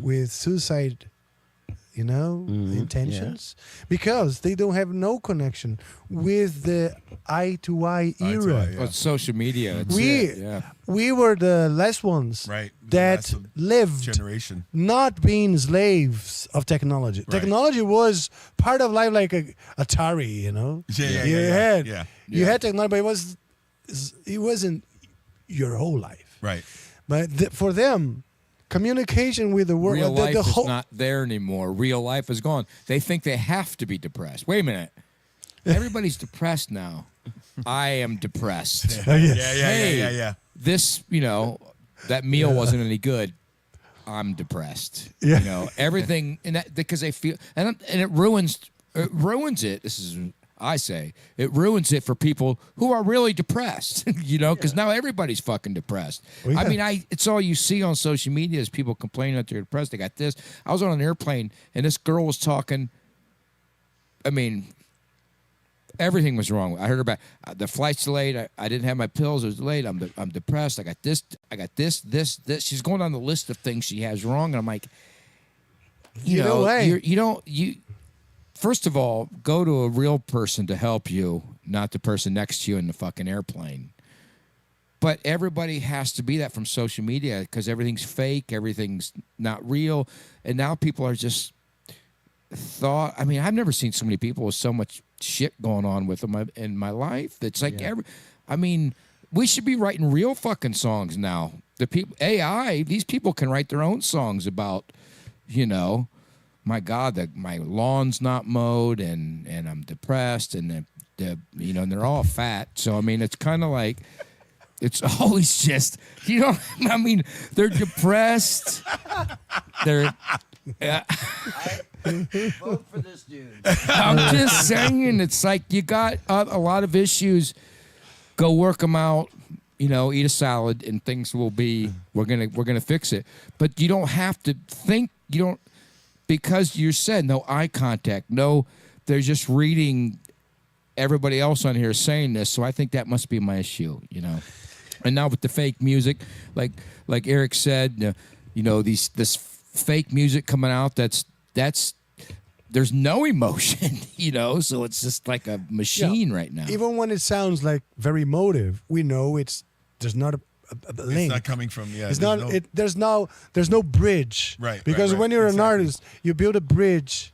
with suicide, intentions, because they don't have no connection with the eye to eye era. yeah. Well, it's social media. It's We we were the last ones Right. The that last of lived generation. not being slaves of technology. Right. Technology was part of life, like a Atari. You had technology, but it wasn't your whole life. Right. But for them, communication with the world, Real life the is whole, not there anymore. Real life is gone. They think they have to be depressed. Wait a minute. Everybody's depressed now. I am depressed. Yes. Yeah. This, that meal wasn't any good. I'm depressed. Yeah. Everything, and that because they feel, and it ruins it. This is, I say, it ruins it for people who are really depressed. Because now everybody's fucking depressed. Well, yeah. I mean, it's all you see on social media is people complaining that they're depressed. They got this. I was on an airplane and this girl was talking. I mean, everything was wrong. I heard her about the flight's delayed. I didn't have my pills. It was delayed. I'm depressed. I got this. She's going on the list of things she has wrong, and I'm like, first of all, go to a real person to help you, not the person next to you in the fucking airplane. But everybody has to be that from social media because everything's fake, everything's not real, and now people are just I mean, I've never seen so many people with so much shit going on with them in my life. It's like we should be writing real fucking songs now. The people, AI, these people can write their own songs about, my God, my lawn's not mowed and I'm depressed and and they're all fat. So I mean, it's kind of like it's always just they're depressed. They're. Vote for this dude. I'm just saying, it's like you got a lot of issues. Go work them out. Eat a salad, and things will be. We're gonna fix it. But you don't have to think. You don't because you said no eye contact. No, they're just reading everybody else on here saying this. So I think that must be my issue. And now with the fake music, like Eric said, this fake music coming out. That's there's no emotion, so it's just like a machine right now. Even when it sounds like very emotive, we know there's not a link. It's not coming from It's not. There's no bridge. Right, Because right, when you're an exactly. artist, you build a bridge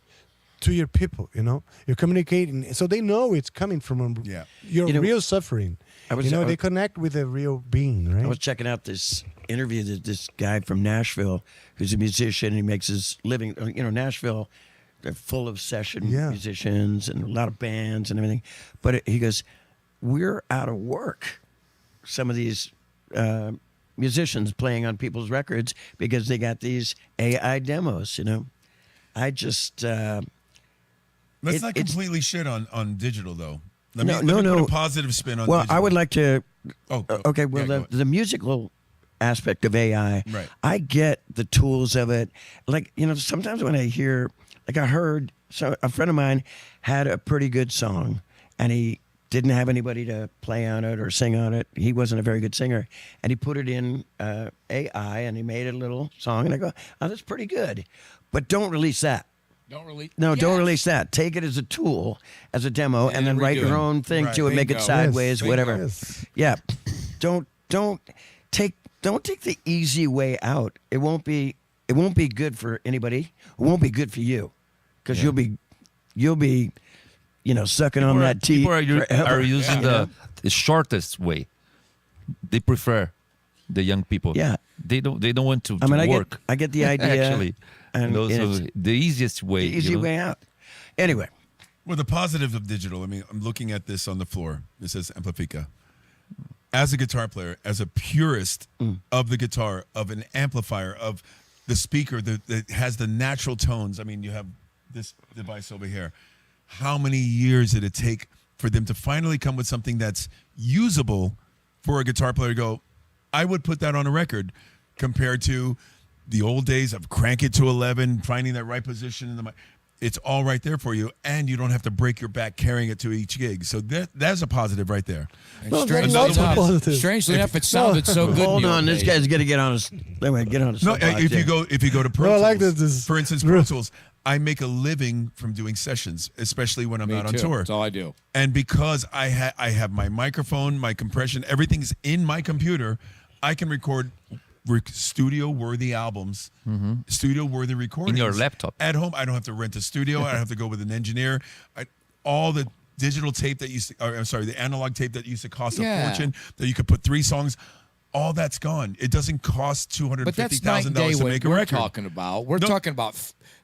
to your people. You're communicating, so they know it's coming from your real suffering. They connect with a real being, right? I was checking out this interview that this guy from Nashville, who's a musician, he makes his living. Nashville, they're full of session musicians and a lot of bands and everything. But he goes, we're out of work. Some of these musicians playing on people's records because they got these AI demos. I just Let's not completely shit on digital though. Let No, me no, put no. a positive spin on well, digital. I would like to. Okay, well, yeah, go the musical aspect of AI, Right. I get the tools of it. Like, sometimes when I hear, like I heard, so a friend of mine had a pretty good song and he didn't have anybody to play on it or sing on it. He wasn't a very good singer. And he put it in AI and he made a little song. And I go, oh, that's pretty good. But don't release that. Don't release. No, don't Yes. release that. Take it as a tool, as a demo, and then write redo your it. own thing Right. to it. Make it Bingo. sideways, Yes. whatever. Yes. Yeah. Don't take the easy way out. It won't be good for anybody. It won't be good for you, because you'll be sucking on that tea. People are forever. using the shortest way. They prefer the young people. Yeah. They don't want to I work. I get the idea. Actually, and so it's the easiest way. the easy way out. Anyway, Well, the positives of digital, I mean, I'm looking at this on the floor. It says Amplifica. As a guitar player, as a purist of the guitar, of an amplifier, of the speaker that has the natural tones. I mean, you have this device over here. How many years did it take for them to finally come with something that's usable for a guitar player to go, I would put that on a record, compared to the old days of crank it to 11, finding that right position in the mic. It's all right there for you, and you don't have to break your back carrying it to each gig. So that's a positive right there. No, Strangely that's enough, positive. strangely enough, it sounded so good. hold the on. other This day. guy's gonna get on his. Anyway, get on his. No, soapbox if you here. go to Pro No, I Tools, like this. for instance, Pro Tools, I make a living from doing sessions, especially when I'm Me not on too. tour. That's all I do. And because I have my microphone, my compression, everything's in my computer, I can record studio-worthy albums, studio-worthy recordings. In your laptop. At home, I don't have to rent a studio. I don't have to go with an engineer. All the digital tape that used to, the analog tape that used to cost a Yeah. fortune, that you could put 3 songs, all that's gone. It doesn't cost But that's night and day $250,000 to what make a we're record. talking about. We're No. talking about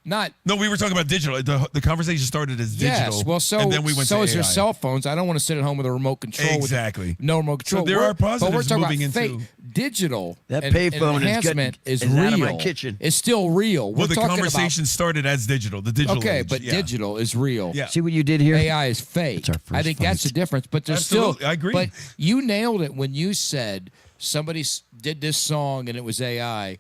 not. No, we were talking about digital. The conversation started as digital. Yes, well, so and then we went to is your AI. cell phones. I don't want to sit at home with a remote control. Exactly. With no remote control. So there are positives but we're talking moving about into- digital. That and payphone is enhancement good- is is real. out of my kitchen. It's still real. Well, We're the talking conversation started as digital. The digital Okay, age. but Yeah. digital is real. Yeah. See what you did here? AI is fake. It's our first I think that's the fight. difference. But there's Absolutely, still. I agree. But you nailed it when you said somebody did this song and it was AI.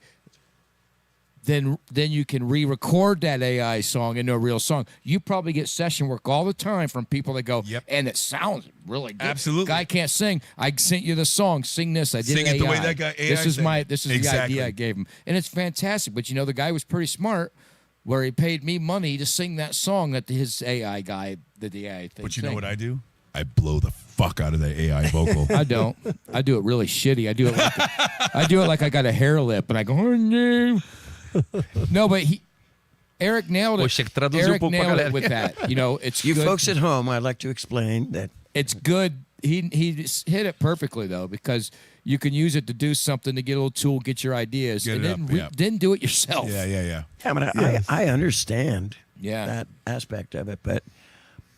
Then you can re-record that AI song into a real song. You probably get session work all the time from people that go, Yep. and it sounds really good. Absolutely. Guy can't sing. I sent you the song. Sing this. I did Sing it the way that guy AI This is sang. This is Exactly. the idea I gave him, and it's fantastic. But the guy was pretty smart, where he paid me money to sing that song that his AI guy did the AI thing. But you know what I do? I blow the fuck out of the AI vocal. I don't. I do it really shitty. I do it like I got a hair lip, and I go, oh, no. No, but Eric nailed it. Poxa, que traduziu Eric pouco pra nailed it galera. with that. It's You good. folks at home, I'd like to explain that It's good. He hit it perfectly though, because you can use it to do something, to get a little tool, get your ideas, Get and it then up, yeah. then do it yourself. yeah. I mean, Yes. I understand Yeah. that aspect of it, but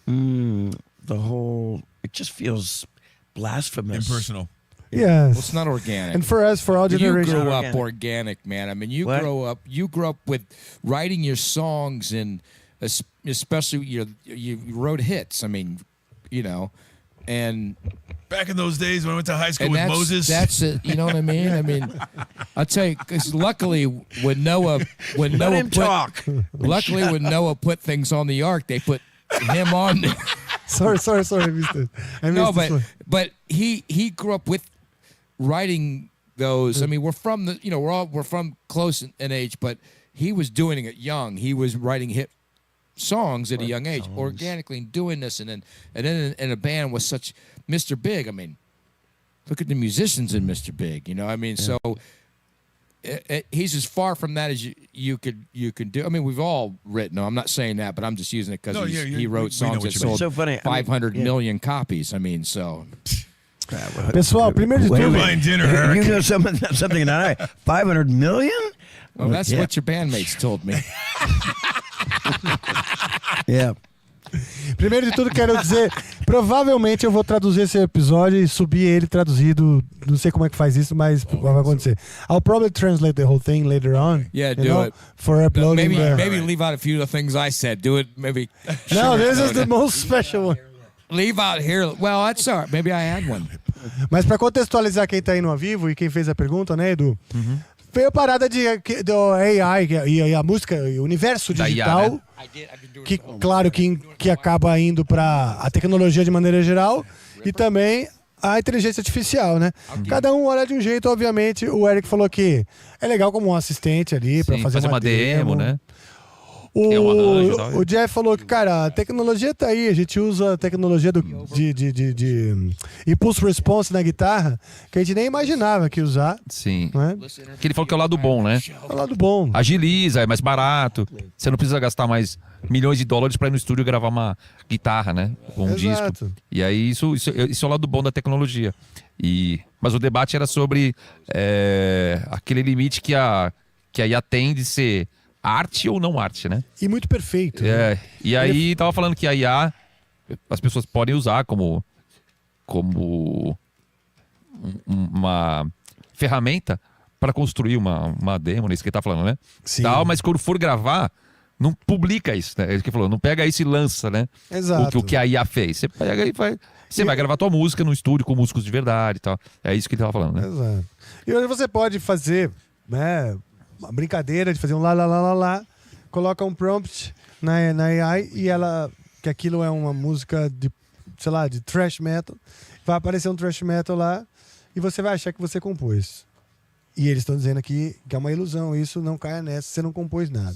the whole, it just feels blasphemous. Impersonal. Yes. Well, it's not organic. And for us, for our You generation, grew up Organic. organic, man. I mean, you What? grew up with writing your songs, and especially you wrote hits. I mean, and Back in those days when I went to high school and with that's, Moses. That's it. You know what I mean? I mean, I'll tell you, because luckily when Noah Let him talk. luckily when Noah put things on the ark, they put him on there. sorry, I missed it. I missed No, this one. but he grew up with writing those. I mean, we're from we're from close in age, but he was doing it young. He was writing hit songs at a young age, organically, and doing this, and then in a band with such Mr. Big. I mean, look at the musicians in Mr. Big. I mean, so he's as far from that as you could do. I mean, we've all written. No, I'm not saying that, but I'm just using it because No, he wrote we know songs what that you sold mean. So funny. I mean, 500 yeah. million copies. I mean, so. Pessoal, primeiro de Wait a tudo, minute. Buying dinner, Eric. You know something that I 500 million? Well, that's Yeah. what your bandmates told me. Yeah. primeiro de tudo quero dizer, provavelmente eu vou traduzir esse episódio e subir ele traduzido. Não sei como é que faz isso, mas vai acontecer. I'll probably translate the whole thing later on. Yeah, you do know, it. for uploading. Maybe leave out a few of the things I said. Do it. Maybe No, this is the most special one. leave out here. Well, that's all right. Maybe I had one. Mas para contextualizar quem tá aí no ao vivo e quem fez a pergunta, né, Edu? Veio a parada do AI e a música, e o universo Da IA, digital, né? que claro que acaba indo para a tecnologia de maneira geral e também a inteligência artificial, né? Cada um olha de um jeito, obviamente. O Eric falou que é legal como um assistente ali para Sim, fazer uma demo, né? tem um arranjo e tal. O Jeff falou que, cara, a tecnologia tá aí. A gente usa a tecnologia de impulse response na guitarra que a gente nem imaginava que ia usar. Sim. Né? Que ele falou que é o lado bom, né? É o lado bom. Agiliza, é mais barato. Você não precisa gastar mais milhões de dólares para ir no estúdio gravar uma guitarra, né? Ou um Exato. disco. E aí isso é o lado bom da tecnologia. Mas o debate era sobre aquele limite que a IA tem de ser arte ou não arte, né? E muito perfeito. Né? E aí tava falando que a IA as pessoas podem usar como uma ferramenta para construir uma demo, né? Isso que ele tá falando, né? Sim. Tal, mas quando for gravar, não publica isso, né? Ele que falou, não pega isso e lança, né? Exato. O que a IA fez. Você pega e vai. Você vai gravar tua música no estúdio com músicos de verdade e tal. É isso que ele tava falando, né? Exato. E hoje você pode fazer, né, uma brincadeira de fazer um lá, coloca um prompt na AI e ela, que aquilo é uma música de, sei lá, de thrash metal, vai aparecer um thrash metal lá e você vai achar que você compôs. E eles estão dizendo aqui que é uma ilusão, isso, não caia nessa, você não compôs nada.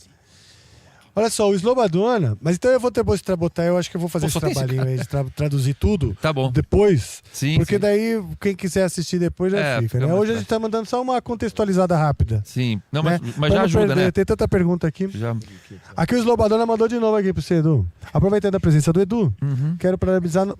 Olha só, o Slobadona, mas então eu vou depois botar, eu acho que eu vou fazer esse trabalhinho aí de traduzir tudo Tá bom. depois, Sim, porque sim. daí quem quiser assistir depois já fica, fica né? mais Hoje a fácil. gente tá mandando só uma contextualizada rápida. Sim. Não, Né? mas Pra já não ajuda, perder, né? tem tanta pergunta aqui. Já... Aqui o Slobadona mandou de novo aqui pro você, Edu. Aproveitando a presença do Edu, quero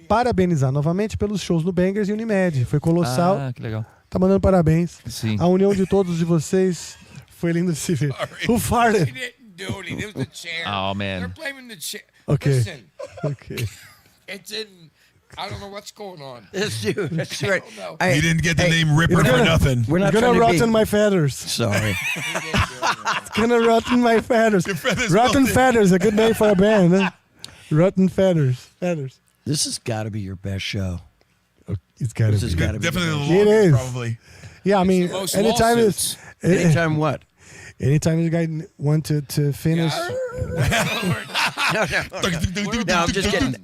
parabenizar novamente pelos shows no Bangers e Unimed. Foi colossal. Ah, que legal. Tá mandando parabéns. Sim. A união de todos de vocês foi lindo de se ver. Who farted? Dude, there was the chair. Oh, man. They're blaming the chair. Okay. Listen, Okay. it's in. I don't know what's going on. This dude, that's right. I don't know. Hey, He didn't get the hey, name Ripper for nothing. We're not You're gonna trying to rotten be... my feathers. Sorry. Gonna rotten my feathers. Your feathers Rotten wilted. Feathers, a good name for a band, huh? Rotten Feathers. Feathers. This has got to be your best show. It's gotta This has be. got to be. Definitely your the It longest, is. probably. Yeah, I mean, most anytime lawsuits. it's Anytime what? anytime you guys want to finish. No,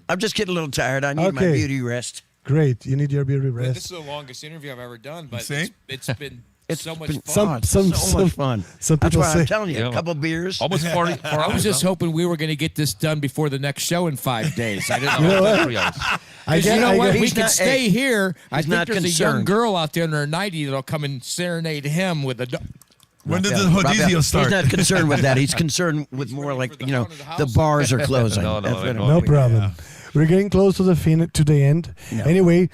I'm just getting a little tired. I need my Okay. beauty rest. Great, you need your beauty This rest. is the longest interview I've ever done, but See? it's been It's so much been fun. Some- so much fun. some That's people why I'm say- telling you, Yeah. a couple beers. Almost 4 I hours. was just hoping we were going to get this done before the next show in 5 days. I didn't You know. know what? 3 hours. I You get, know I what? get- We He's can not- stay hey, here. I he's think not there's a young concerned. girl out there in her 90s that'll come and serenade him with a. When did Yeah, the Hodizio Rafael, start? He's not concerned with that. He's concerned with more like, you know, the bars are closing. No, That's what no, it no is. problem. We're getting close to the end. No. Anyway,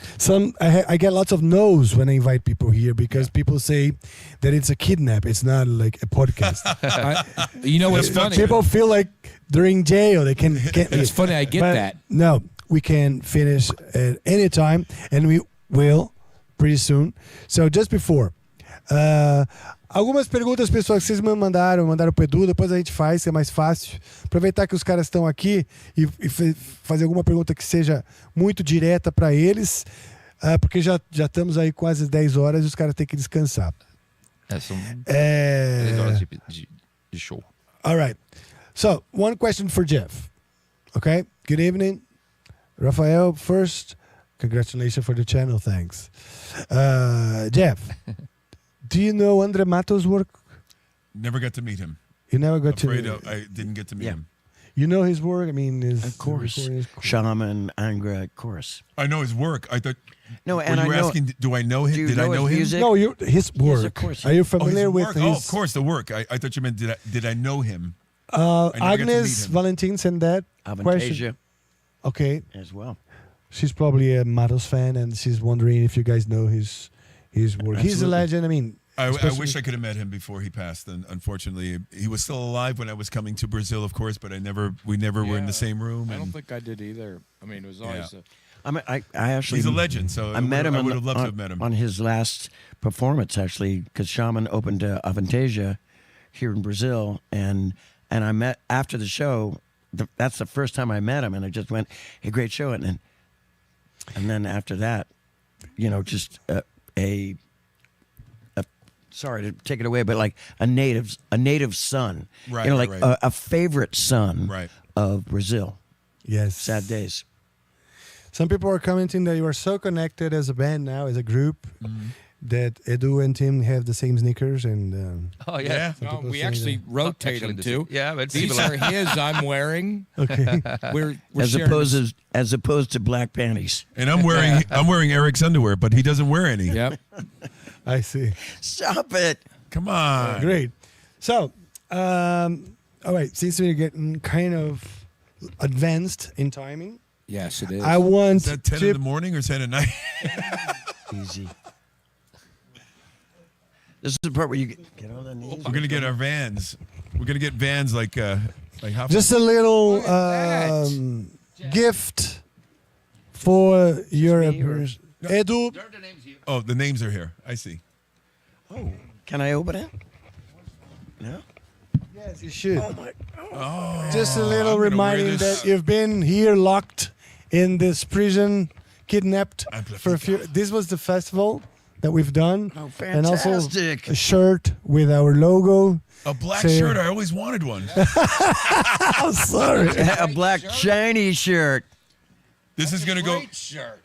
I get lots of no's when I invite people here because people say that it's a kidnap. It's not like a podcast. You know what's funny? People feel like they're in jail. They can get. It's funny. I get But that. No, we can finish at any time, and we will pretty soon. So just before, algumas perguntas, pessoal, que vocês me mandaram pro Edu, depois a gente faz, que é mais fácil. Aproveitar que os caras estão aqui e fazer alguma pergunta que seja muito direta para eles, porque já estamos aí quase 10 horas e os caras têm que descansar. São 3 horas de show. All right. So, one question for Jeff. Okay? Good evening. Rafael, first, congratulations for the channel. Thanks. Jeff, do you know Andre Matos' work? Never got to meet him. You never got Afraid to. I didn't get to meet Yeah. him. You know his work? I mean, his Of course. recording is cool. Shaman, Angra, of course. I know his work. I thought. No, and when you I were know. asking, do I know him? Do you Did I know know his him? music? No, his work. of course. Are you Oh, his familiar with work. his? Oh, of course, the work. I thought you meant did I know him? I never got to Agnes meet him. Valentin sent that question. Avantasia Okay, as well. she's probably a Matos fan, and she's wondering if you guys know his work. He's a Absolutely. legend. I mean, I especially- wish I could have met him before he passed. And unfortunately, he was still alive when I was coming to Brazil, of course. But we never were in the same room. I don't And think I did either. I mean, it was always. Yeah. I mean, I actually. he's a legend. So I met him. I on would the- have loved on, to have met him. on his last performance, actually, because Shaman opened Avantasia here in Brazil, and I met after the show. That's the first time I met him, and I just went, "Hey, great show!" And then after that, you know, just a sorry to take it away, but like a native son, Right, you know, like right. a favorite son Right. of Brazil. yes, Sad days. Some people are commenting that you are so connected as a band now, as a group, that Edu and Tim have the same sneakers and Oh yeah. No, we saying actually rotate them too. Yeah, but These are his. I'm wearing. okay. We're As sharing opposed to black panties. And I'm wearing Eric's underwear, but he doesn't wear any. Yep. I see. Stop it. Come on. Great. So, all right, since we're getting kind of advanced in timing, Yes, it is. I want Is that 10 in the morning or 10 at night? Easy. This is the part where you get on the knees. We're gonna get our vans. We're gonna get vans like how just a little gift for your Edu. Oh, the names are here. I see. Oh, can I open it? No. Yes, you should. Oh, Just a little I'm gonna wear reminding this. that you've been here locked in this prison, kidnapped for a few. This was the festival that we've done, Oh, and also fantastic. a shirt with our logo. A black Say- shirt. I always wanted one. Oh, sorry. A black shiny shirt. This is gonna go. shirt.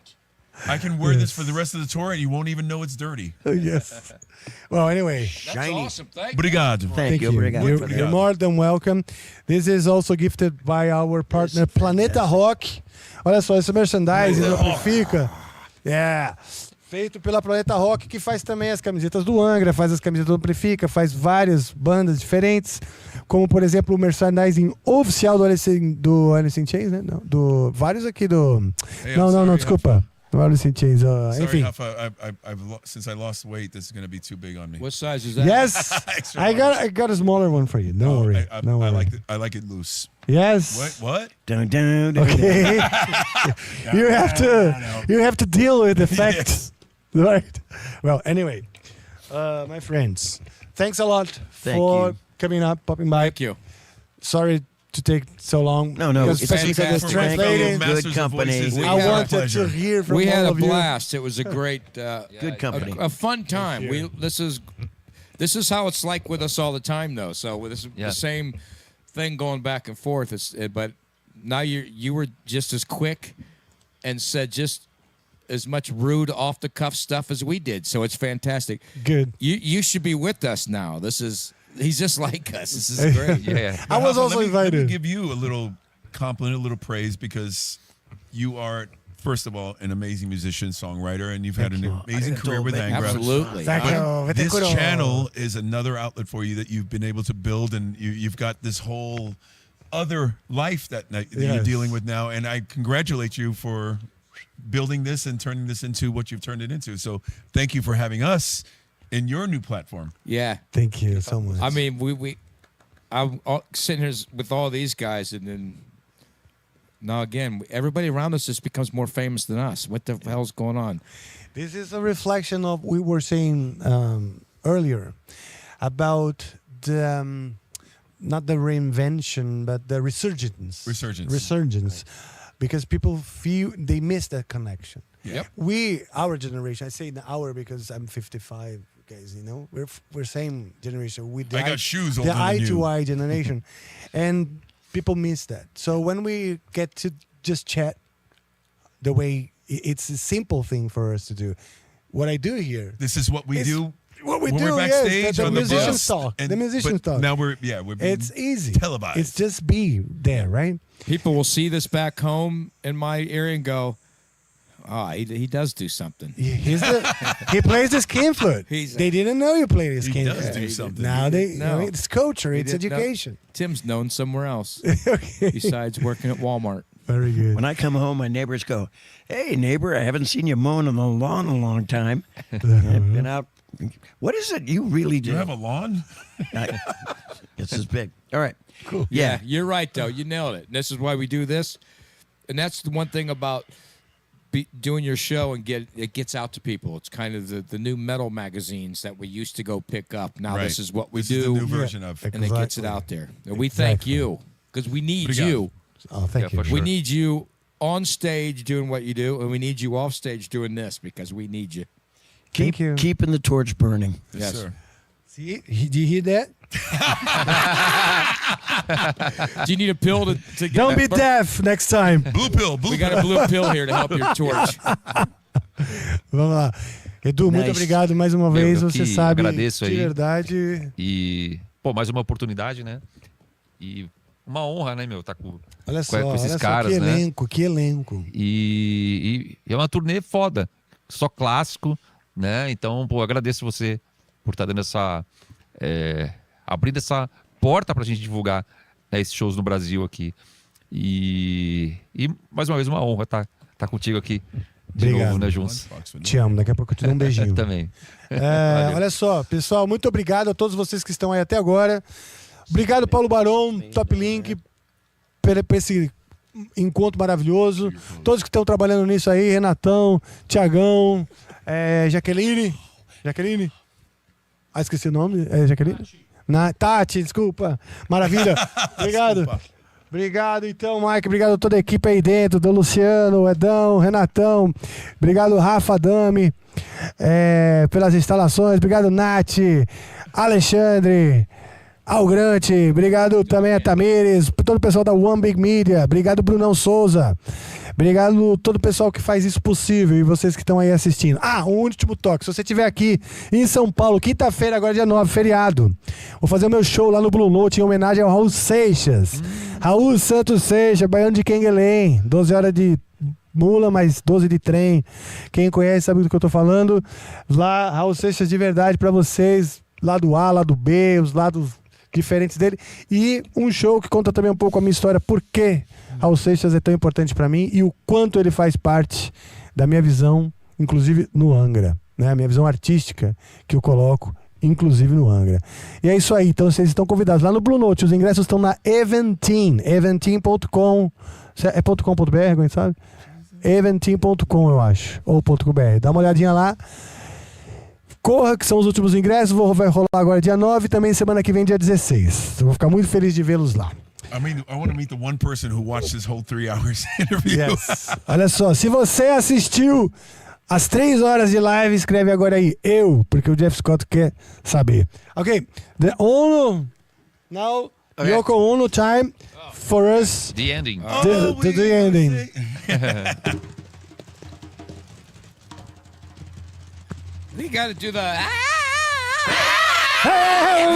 I can wear this for the rest of the tour, and you won't even know it's dirty. Yes. Well, anyway, That's Shiny. awesome. Thank you. Obrigado. Thank you. Obrigado You're, for you're that. more than welcome. This is also gifted by our partner Planeta Rock. Olha só, esse merchandising do Amplifica. Yeah. Feito pela Planeta Rock, que faz também as camisetas do Angra, faz as camisetas do Amplifica, faz várias bandas diferentes, como por exemplo o merchandising oficial do Alice in Chains, né? Não, vários aqui do... Hey, não, I'm não, sorry, desculpa. Do Alice in Chains, Sorry, enfim. Rafa, since I lost weight, this is gonna be too big on me. What size is that? Yes, Extra I large. got a smaller one for you. Don't worry. Don't worry. I like it loose. Yes. What? Dun, dun, dun, Okay. you have to deal with the facts, right? Well, anyway, my friends, thanks a lot Thank for you. coming up, popping by. Thank you. Sorry to take so long. No, because it's especially because fantastic. it's Thank you. translating. Good Masters of company. Voices, We I had a wanted pleasure. to hear from We had all a of you. blast. It was a great, Good company. a fun time. This is how it's like with us all the time, though. So this is Yeah. the same thing going back and forth. But now you were just as quick and said just as much rude off the cuff stuff as we did. So it's fantastic. Good. You should be with us now. He's just like us. This is great. Yeah. I was Rafa, also let me invited. give you a little compliment, a little praise, because you are, first of all, an amazing musician, songwriter, and you've had an amazing career with Angra. Absolutely. Thank you. This Bittencourt. channel is another outlet for you that you've been able to build, and you've got this whole other life that you're Yes. dealing with now. And I congratulate you for building this and turning this into what you've turned it into. So thank you for having us in your new platform. Yeah. Thank you so much. I mean, I'm sitting here with all these guys, and then now again, everybody around us just becomes more famous than us. What the hell's going on? This is a reflection of we were saying earlier about the not the reinvention, but the resurgence. Resurgence, because people feel they miss that connection. Yep. Our generation. I say our because I'm 55, guys. You know, we're same generation. I got shoes older the than eye you. to eye generation, and people miss that. So when we get to just chat, the way it's a simple thing for us to do. What I do here, This is what we It's do. what we when do, we're yes, backstage the on the musicians bus, talk. The musicians but talk. Now we're being it's easy. televised. It's just be there, right? People will see this back home in my area and go, "Oh, he does do something." He plays the skin flute. He's- They didn't know you played the He skin does flute. do something. Now they, No. it's culture, it's didn't know. education. Tim's known somewhere else Okay. besides working at Walmart. Very good. When I come home, my neighbors go, "Hey, neighbor, I haven't seen you mowing on the lawn in a long time. I've been out. What is it you really do?" You have a lawn? It's this big. All right. Cool. Yeah, you're right, though. You nailed it. And this is why we do this. And that's the one thing about doing your show and it gets out to people. It's kind of the new metal magazines that we used to go pick up. Now this is what we This do. is the new version of. And it gets it out there. And we thank you because we need Obrigado. you. Oh, thank you. for sure. We need you on stage doing what you do, and we need you off stage doing this because we need you. Thank you. Keeping the torch burning. Yes. Sir. See, do you hear that? Do you need a pill to get Don't that be burn? deaf next time. Blue pill. Blue We pill. got a blue pill here to help your torch. Vamos lá. Edu, muito Nice. obrigado mais uma vez. eu Você que sabe agradeço de aí. verdade. E, pô, mais uma oportunidade, né? E uma honra, né, meu, tá com Olha só, com esses olha caras, só, que né? elenco, que elenco. E é uma turnê foda, só clássico, né? Então, pô, agradeço você por estar dando essa... abrindo essa porta pra gente divulgar, né, esses shows no Brasil aqui. E mais uma vez, uma honra estar contigo aqui de Obrigado. novo, né, juntos. Te amo, daqui a pouco eu te dou um beijinho. Também. É, olha só, pessoal, muito obrigado a todos vocês que estão aí até agora. Obrigado, Paulo Barão, Top Link, por esse encontro maravilhoso. Todos que estão trabalhando nisso aí, Renatão, Tiagão, Jaqueline. Jaqueline? Ah, esqueci o nome. É Jaqueline? Tati, desculpa. Maravilha. Obrigado. Desculpa. Obrigado, então, Mike. Obrigado a toda a equipe aí dentro, do Luciano, o Edão, Renatão. Obrigado, Rafa Dami, pelas instalações. Obrigado, Nath, Alexandre, Algrante. Obrigado também a Tamires, todo o pessoal da One Big Media. Obrigado, Brunão Souza. Obrigado a todo o pessoal que faz isso possível e vocês que estão aí assistindo. Um último toque. Se você estiver aqui em São Paulo, quinta-feira, agora dia 9, feriado, vou fazer o meu show lá no Blue Note em homenagem ao Raul Seixas. Raul Santos Seixas, baiano de Quenguelém. 12 horas de mula, mais 12 de trem. Quem conhece sabe do que eu tô falando. Lá, Raul Seixas de verdade pra vocês. Lado A, lado B, os lados diferentes dele. E um show que conta também um pouco a minha história, por que Raul Seixas é tão importante pra mim e o quanto ele faz parte da minha visão, inclusive no Angra, né? A minha visão artística que eu coloco, inclusive no Angra. E é isso aí, então vocês estão convidados lá no Blue Note, os ingressos estão na Eventim, eventim.com, é .com.br, alguém sabe? Eventim.com, eu acho, ou .com.br, dá uma olhadinha lá. Corra, que são os últimos ingressos, vai rolar agora dia 9 e também semana que vem dia 16. Eu vou ficar muito feliz de vê-los lá. I mean, I want to meet the one person who watched this whole 3 hours interview. Yes. Olha só, se você assistiu as 3 horas de live, escreve agora aí, porque o Jeff Scott quer saber. Ok, the Ono, now, Yoko Ono time for us, The ending. the ending. We got to do the. Hey,